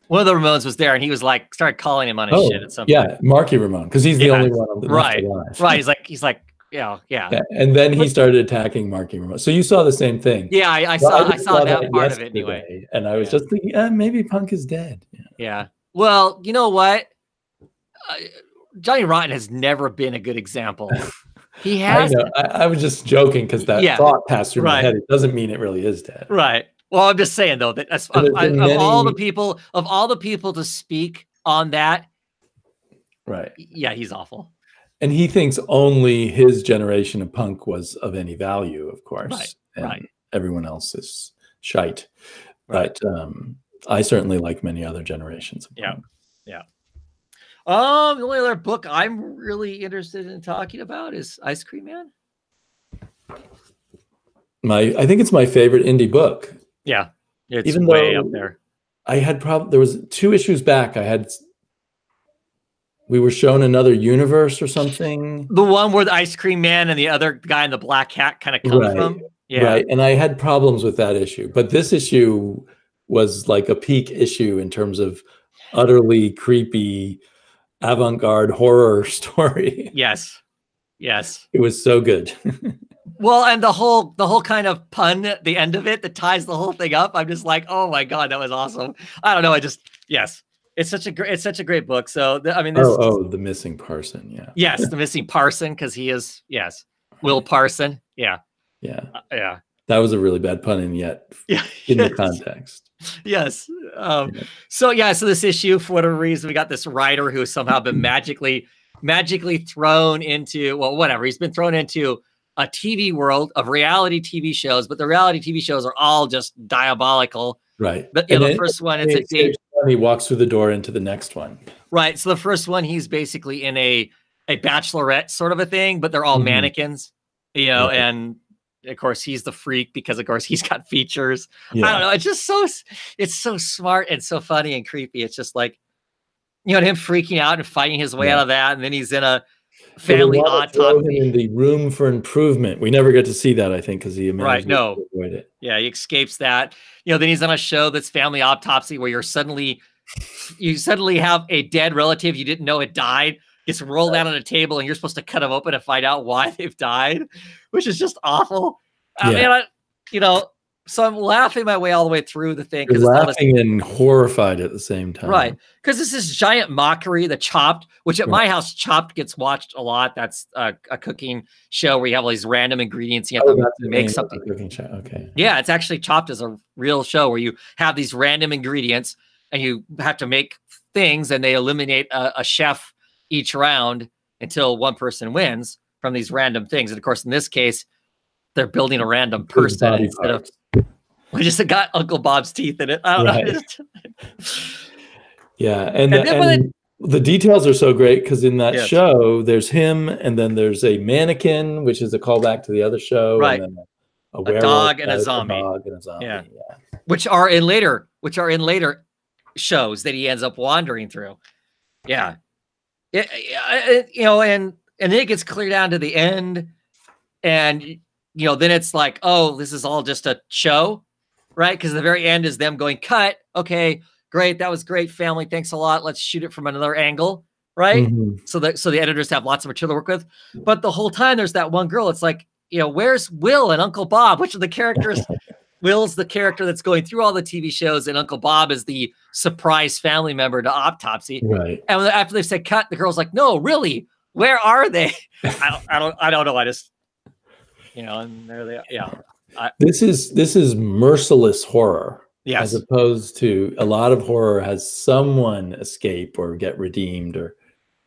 One of the Ramones was there, and he was like, started calling him on his shit at some point. Yeah, Marky Ramone, because he's the only one left alive. Right. He's like, yeah. And then he started attacking Marky Ramone. So you saw the same thing. Yeah, I saw that part of it anyway. And I was just thinking, maybe punk is dead. Yeah. Well, you know what? Johnny Rotten has never been a good example. He has. I was just joking because that thought passed through my head. It doesn't mean it really is dead. Right. Well, I'm just saying though that of all the people to speak on that, right? Yeah, he's awful. And he thinks only his generation of punk was of any value, of course. And everyone else is shite. Right. But I certainly like many other generations of punk. Yeah. The only other book I'm really interested in talking about is Ice Cream Man. I think it's my favorite indie book. Yeah, it's even way up there. I had there was 2 issues back. We were shown another universe or something. The one where the Ice Cream Man and the other guy in the black hat kind of come from. Yeah. Right. And I had problems with that issue. But this issue was like a peak issue in terms of utterly creepy avant-garde horror story. Yes. It was so good. Well, and the whole kind of pun at the end of it that ties the whole thing up. I'm just like, oh my God, that was awesome. I don't know. It's such a great book. So I mean, the missing parson. Yeah. Yes. The missing parson. Cause he is, Will Parson. Yeah. Yeah. That was a really bad pun. And yet in the context. Yes. So this issue, for whatever reason, we got this writer who has somehow been magically thrown into, well, whatever. He's been thrown into a TV world of reality TV shows, but the reality TV shows are all just diabolical. Right. But the first one, it's a date. He walks through the door into the next one. Right. So the first one, he's basically in a bachelorette sort of a thing, but they're all mannequins, and of course he's the freak because of course he's got features. Yeah. I don't know. It's just it's so smart and so funny and creepy. It's just like, him freaking out and fighting his way out of that. And then he's in a family autopsy in the room for improvement. We never get to see that, I think, because he avoid it. Yeah, he escapes that. Then he's on a show that's family autopsy where you suddenly have a dead relative you didn't know had died. Gets rolled out on a table and you're supposed to cut them open and find out why they've died, which is just awful. So I'm laughing my way all the way through the thing. You're laughing and horrified at the same time. Right. Because this is giant mockery, the Chopped, which at my house, Chopped gets watched a lot. That's a cooking show where you have all these random ingredients. You have to make something. Cooking show. Okay. Yeah, it's actually Chopped is a real show where you have these random ingredients and you have to make things and they eliminate a chef each round until one person wins from these random things. And of course, in this case, they're building a random person instead of. We just got Uncle Bob's teeth in it. I don't know. Yeah, and the details are so great because in that show, there's him, and then there's a mannequin, which is a callback to the other show, right? And then a dog and a zombie. Yeah. Which are in later shows that he ends up wandering through. Yeah. You know, and then it gets clear down to the end, and you know, then it's like, oh, this is all just a show, right? Because the very end is them going, cut. Okay, great, that was great, family. Thanks a lot. Let's shoot it from another angle, right? So the editors have lots of material to work with. But the whole time there's that one girl. It's like, you know, where's Will and Uncle Bob? Which of the characters? Will's the character that's going through all the TV shows, and Uncle Bob is the surprise family member to Autopsy. Right. And after they said cut, the girl's like, "No, really, where are they?" I don't know. I just, you know, and there they are. Yeah. This is merciless horror. Yes. As opposed to a lot of horror has someone escape or get redeemed or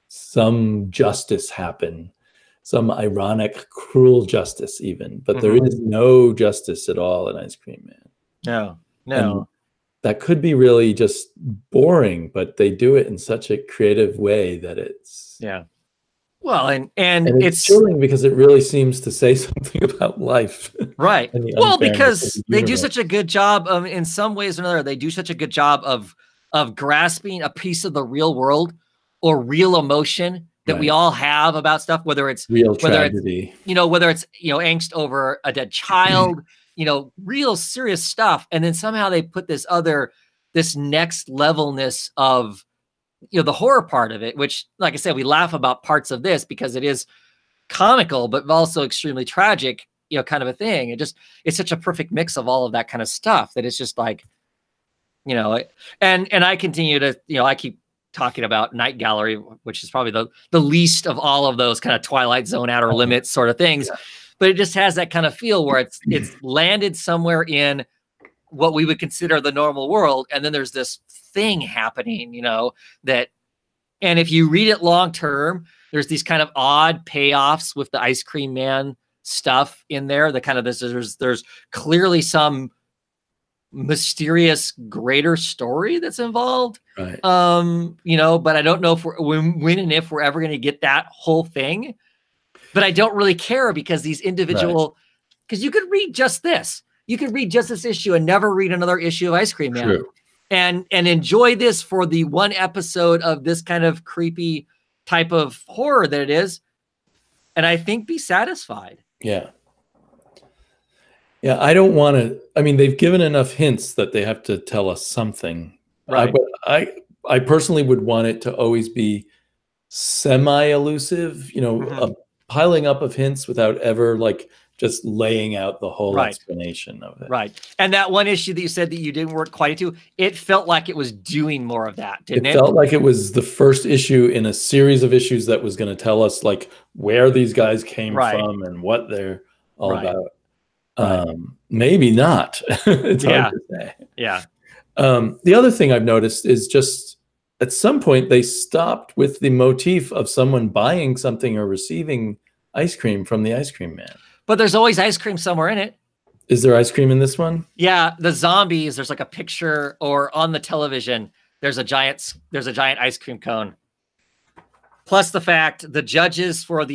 some justice happen. Some ironic, cruel justice even, but there is no justice at all in Ice Cream Man. No. And that could be really just boring, but they do it in such a creative way that it's well, and it's chilling because it really seems to say something about life, right? Well, because they do such a good job in some ways or another. They do such a good job of grasping a piece of the real world or real emotion that we all have about stuff, whether it's tragedy, whether it's angst over a dead child, real serious stuff, and then somehow they put this next levelness of the horror part of it, which, like I said, we laugh about parts of this because it is comical, but also extremely tragic, kind of a thing. It's such a perfect mix of all of that kind of stuff that it's just like, and I continue to, I keep talking about Night Gallery, which is probably the least of all of those kind of Twilight Zone, Outer Limits sort of things. But it just has that kind of feel where it's landed somewhere in what we would consider the normal world. And then there's this thing happening, that, and if you read it long-term, there's these kind of odd payoffs with the Ice Cream Man stuff in there. The kind of there's clearly some mysterious greater story that's involved. Right. But I don't know if when and if we're ever going to get that whole thing. But I don't really care because these individual, because you could read just this. You could read just this issue and never read another issue of Ice Cream Man. True. And enjoy this for the one episode of this kind of creepy type of horror that it is. And I think be satisfied. Yeah. Yeah, I don't want to. I mean, they've given enough hints that they have to tell us something. Right. But I personally would want it to always be semi-elusive, piling up of hints without ever just laying out the whole explanation of it. Right. And that one issue that you said that you didn't work quite into, it felt like it was doing more of that, didn't it? It felt like it was the first issue in a series of issues that was going to tell us where these guys came from and what they're all about. Maybe not. It's hard to say. Yeah. The other thing I've noticed is just at some point they stopped with the motif of someone buying something or receiving ice cream from the Ice Cream Man. But there's always ice cream somewhere in it. Is there ice cream in this one? Yeah, the zombies, there's a picture, or on the television, there's a giant ice cream cone. Plus the fact the judges for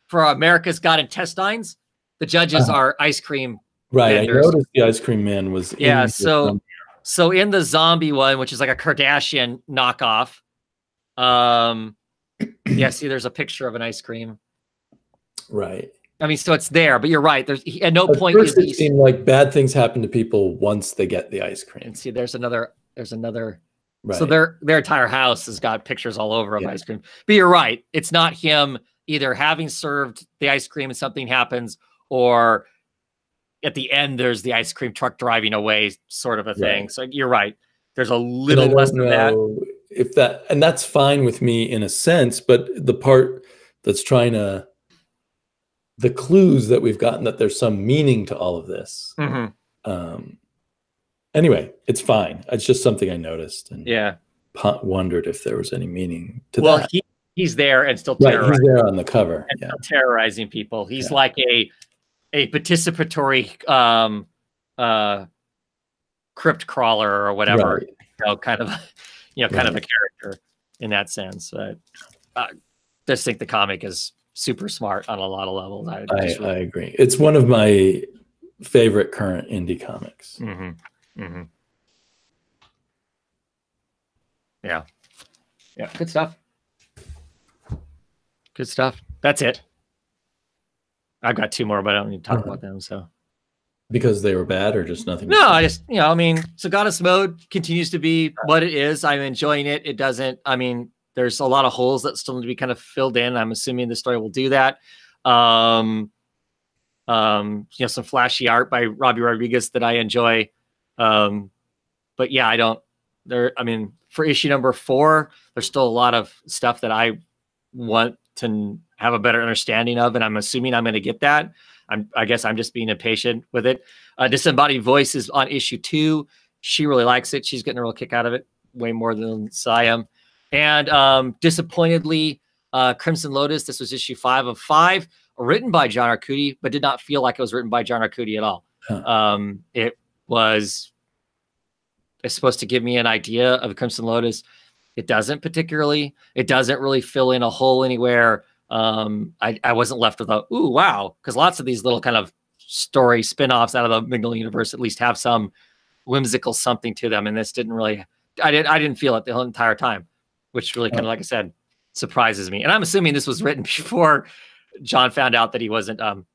for America's Got Intestines, the judges are ice cream vendors. I noticed the Ice Cream Man was so in the zombie one, which is like a Kardashian knockoff, see, there's a picture of an ice cream. Right. I mean, so it's there, but you're right. There's at no point first it seemed like bad things happen to people once they get the ice cream. And see, there's another. Right. So their entire house has got pictures all over of ice cream. But you're right. It's not him either having served the ice cream and something happens, or at the end there's the ice cream truck driving away, sort of a thing. Right. So you're right. There's a little less than that. And that's fine with me in a sense, but the part that's trying to. The clues that we've gotten that there's some meaning to all of this. Anyway, it's fine. It's just something I noticed and wondered if there was any meaning to that. Well, he's there and still terrorizing. He's there on the cover. And still terrorizing people. He's like a participatory crypt crawler or whatever. Right. Kind of a character in that sense. I just think the comic is super smart on a lot of levels. I agree. It's one of my favorite current indie comics. Yeah. Yeah. Good stuff. Good stuff. That's it. I've got 2 more, but I don't need to talk about them. So, because they were bad, or just nothing? No, I just, I mean, Goddess Mode continues to be what it is. I'm enjoying it. It doesn't. I mean, there's a lot of holes that still need to be kind of filled in. I'm assuming the story will do that. Some flashy art by Robbie Rodriguez that I enjoy. But yeah, I don't. I mean, for issue number 4, there's still a lot of stuff that I want to have a better understanding of, and I'm assuming I'm going to get that. I guess I'm just being impatient with it. Disembodied Voice is on issue 2. She really likes it. She's getting a real kick out of it, way more than I am. And disappointedly, Crimson Lotus, this was issue 5 of 5, written by John Arcudi, but did not feel like it was written by John Arcudi at all. It's supposed to give me an idea of Crimson Lotus. It doesn't particularly. It doesn't really fill in a hole anywhere. I wasn't left with a, ooh, wow, because lots of these little kind of story spin-offs out of the Magnolia universe at least have some whimsical something to them, and this didn't really. I didn't feel it the whole entire time, which really kind of, like I said, surprises me. And I'm assuming this was written before John found out that he wasn't, that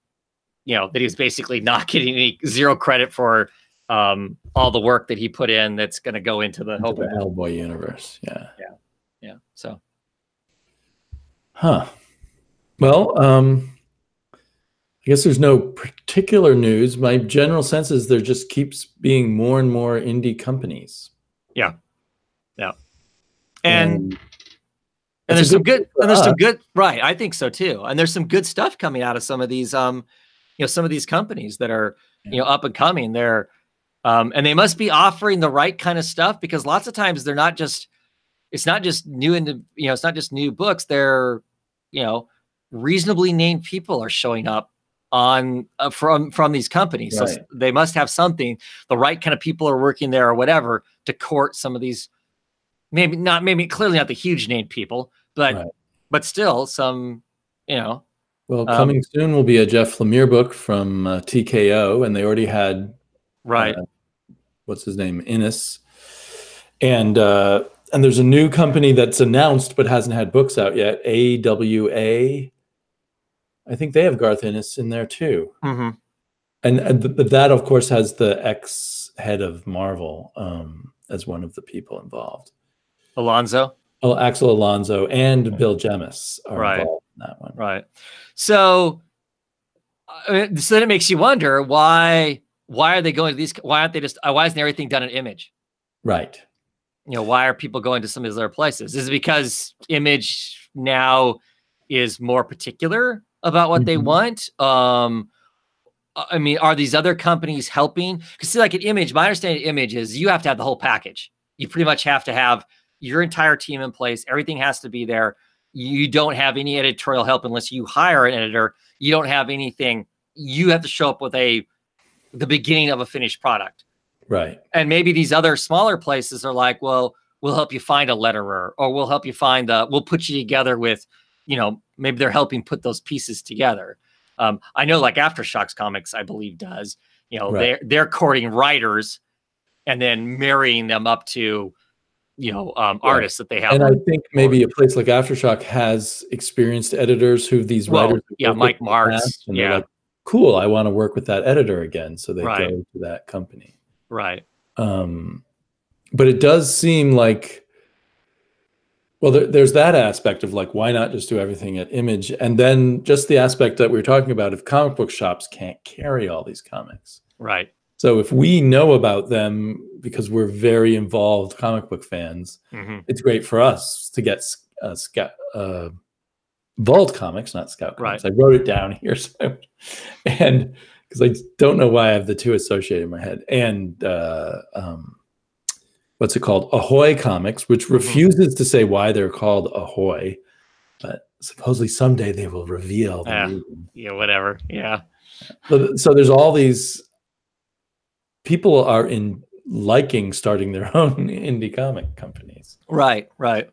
he was basically not getting zero credit for all the work that he put in that's going to go into the Hellboy universe. Yeah. So, well, I guess there's no particular news. My general sense is there just keeps being more and more indie companies. Yeah. And there's some good, right. I think so too. And there's some good stuff coming out of some of these, some of these companies that are, up and coming. They're, and they must be offering the right kind of stuff, because lots of times they're not just, it's not just new it's not just new books. They're, reasonably named people are showing up on from these companies. Right. So they must have something, the right kind of people are working there or whatever to court some of these, clearly not the huge named people, but still some, Well, coming soon will be a Jeff Lemire book from TKO, and they already had what's his name, Innes, and there's a new company that's announced but hasn't had books out yet, AWA. I think they have Garth Ennis in there too. And that, of course, has the ex-head of Marvel as one of the people involved. Alonso? Oh, Axel Alonso and Bill Jemas are involved in that one. Right. So then it makes you wonder, why are they going to these? Why aren't they just? Why isn't everything done in Image? Right. Why are people going to some of these other places? Is it because Image now is more particular about what they want? I mean, are these other companies helping? Because see, like at Image, my understanding of Image is you have to have the whole package. You pretty much have to have your entire team in place. Everything has to be there. You don't have any editorial help unless you hire an editor. You don't have anything. You have to show up with the beginning of a finished product. Right. And maybe these other smaller places are like, well, we'll help you find a letterer, or we'll help you find we'll put you together with, maybe they're helping put those pieces together. I know like Aftershocks Comics, I believe does, they're courting writers and then marrying them up to, artists that they have. And I think maybe a place like Aftershock has experienced editors who these writers. Mike Martz. And they're like, cool, I want to work with that editor again. So they go to that company. Right. But it does seem like, well, there's that aspect of like, why not just do everything at Image? And then just the aspect that we were talking about, if comic book shops can't carry all these comics. Right. So if we know about them because we're very involved comic book fans, it's great for us to get Vault Comics, not Scout Comics. I wrote it down here. And because I don't know why I have the two associated in my head. And what's it called? Ahoy Comics, which refuses to say why they're called Ahoy. But supposedly someday they will reveal the reason. Yeah, whatever. Yeah. So there's all these people are liking starting their own indie comic companies. Right. And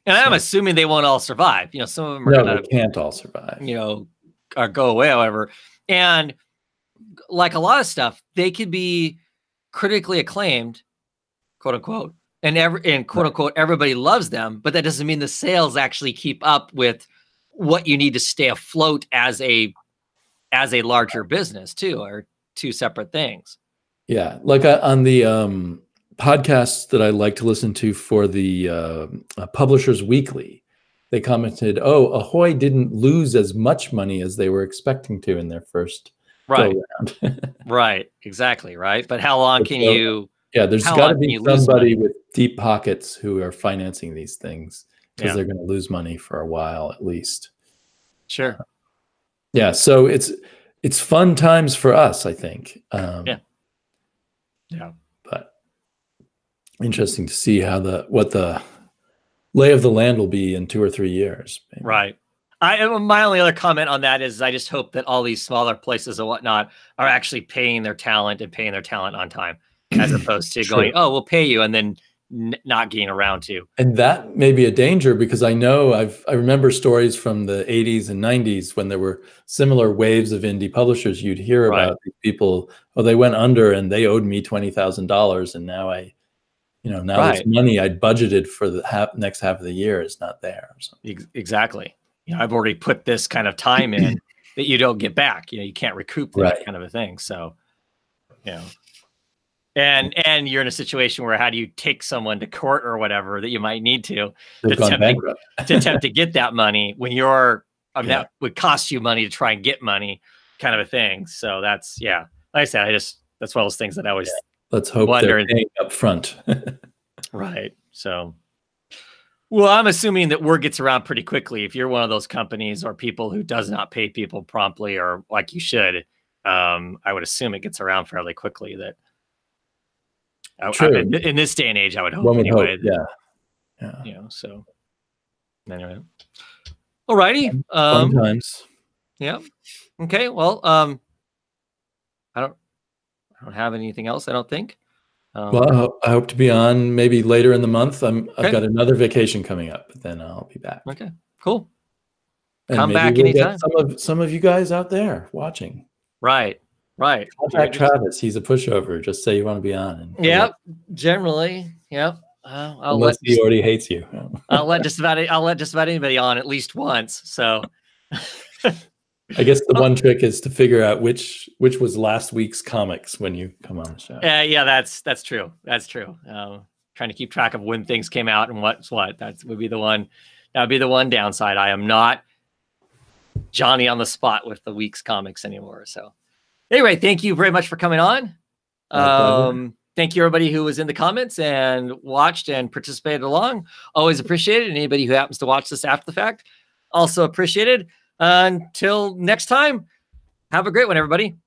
I'm assuming they won't all survive. Some of them are they can't all survive. Or go away, however. And like a lot of stuff, they could be critically acclaimed, quote unquote, and quote unquote, everybody loves them, but that doesn't mean the sales actually keep up with what you need to stay afloat as a larger business too, or two separate things. Yeah. Like on the podcasts that I like to listen to for the Publishers Weekly, they commented, "Oh, Ahoy didn't lose as much money as they were expecting to in their first go round." Right. Exactly. Right. But how long can you? Yeah, there's got to be somebody with deep pockets who are financing these things, because they're going to lose money for a while at least. Sure. Yeah. So it's fun times for us, I think. Yeah. But interesting to see what the lay of the land will be in 2 or 3 years. Maybe. Right. My only other comment on that is I just hope that all these smaller places and whatnot are actually paying their talent on time, as opposed to going, "Oh, we'll pay you," and then not getting around to. And that may be a danger, because I know I remember stories from the 80s and 90s when there were similar waves of indie publishers. You'd hear about these people, "Oh, they went under and they owed me $20,000, and now this money I'd budgeted for the next half of the year is not there." Or something. Exactly. I've already put this kind of time in that you don't get back. You can't recoup that kind of a thing. So, and you're in a situation where how do you take someone to court or whatever that you might need to attempt to get that money when that would cost you money to try and get money, kind of a thing. So that's, like I said, that's one of those things that I always let's hope they're paying up front. Right. So, well, I'm assuming that word gets around pretty quickly. If you're one of those companies or people who does not pay people promptly or like you should, I would assume it gets around fairly quickly. That in this day and age, I would hope anyway. Yeah. So anyway. All righty. Fun times. Yeah. Okay. Well, I don't have anything else, I don't think. Well, I hope to be on maybe later in the month. I've got another vacation coming up, but then I'll be back. Okay, cool. And come back anytime. Some of you guys out there watching. Right. Contact Travis. He's a pushover. Just say you want to be on. Yep. Generally. Yep. Unless he already hates you. I'll let just about anybody on at least once. So. I guess the one trick is to figure out which was last week's comics when you come on the show. Yeah, that's true. That's true. Trying to keep track of when things came out and what's what. That would be the one. That would be the one downside. I am not Johnny on the spot with the week's comics anymore. So, anyway, thank you very much for coming on. Thank you everybody who was in the comments and watched and participated along. Always appreciated. Anybody who happens to watch this after the fact, also appreciated. Until next time, have a great one, everybody.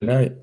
Good night.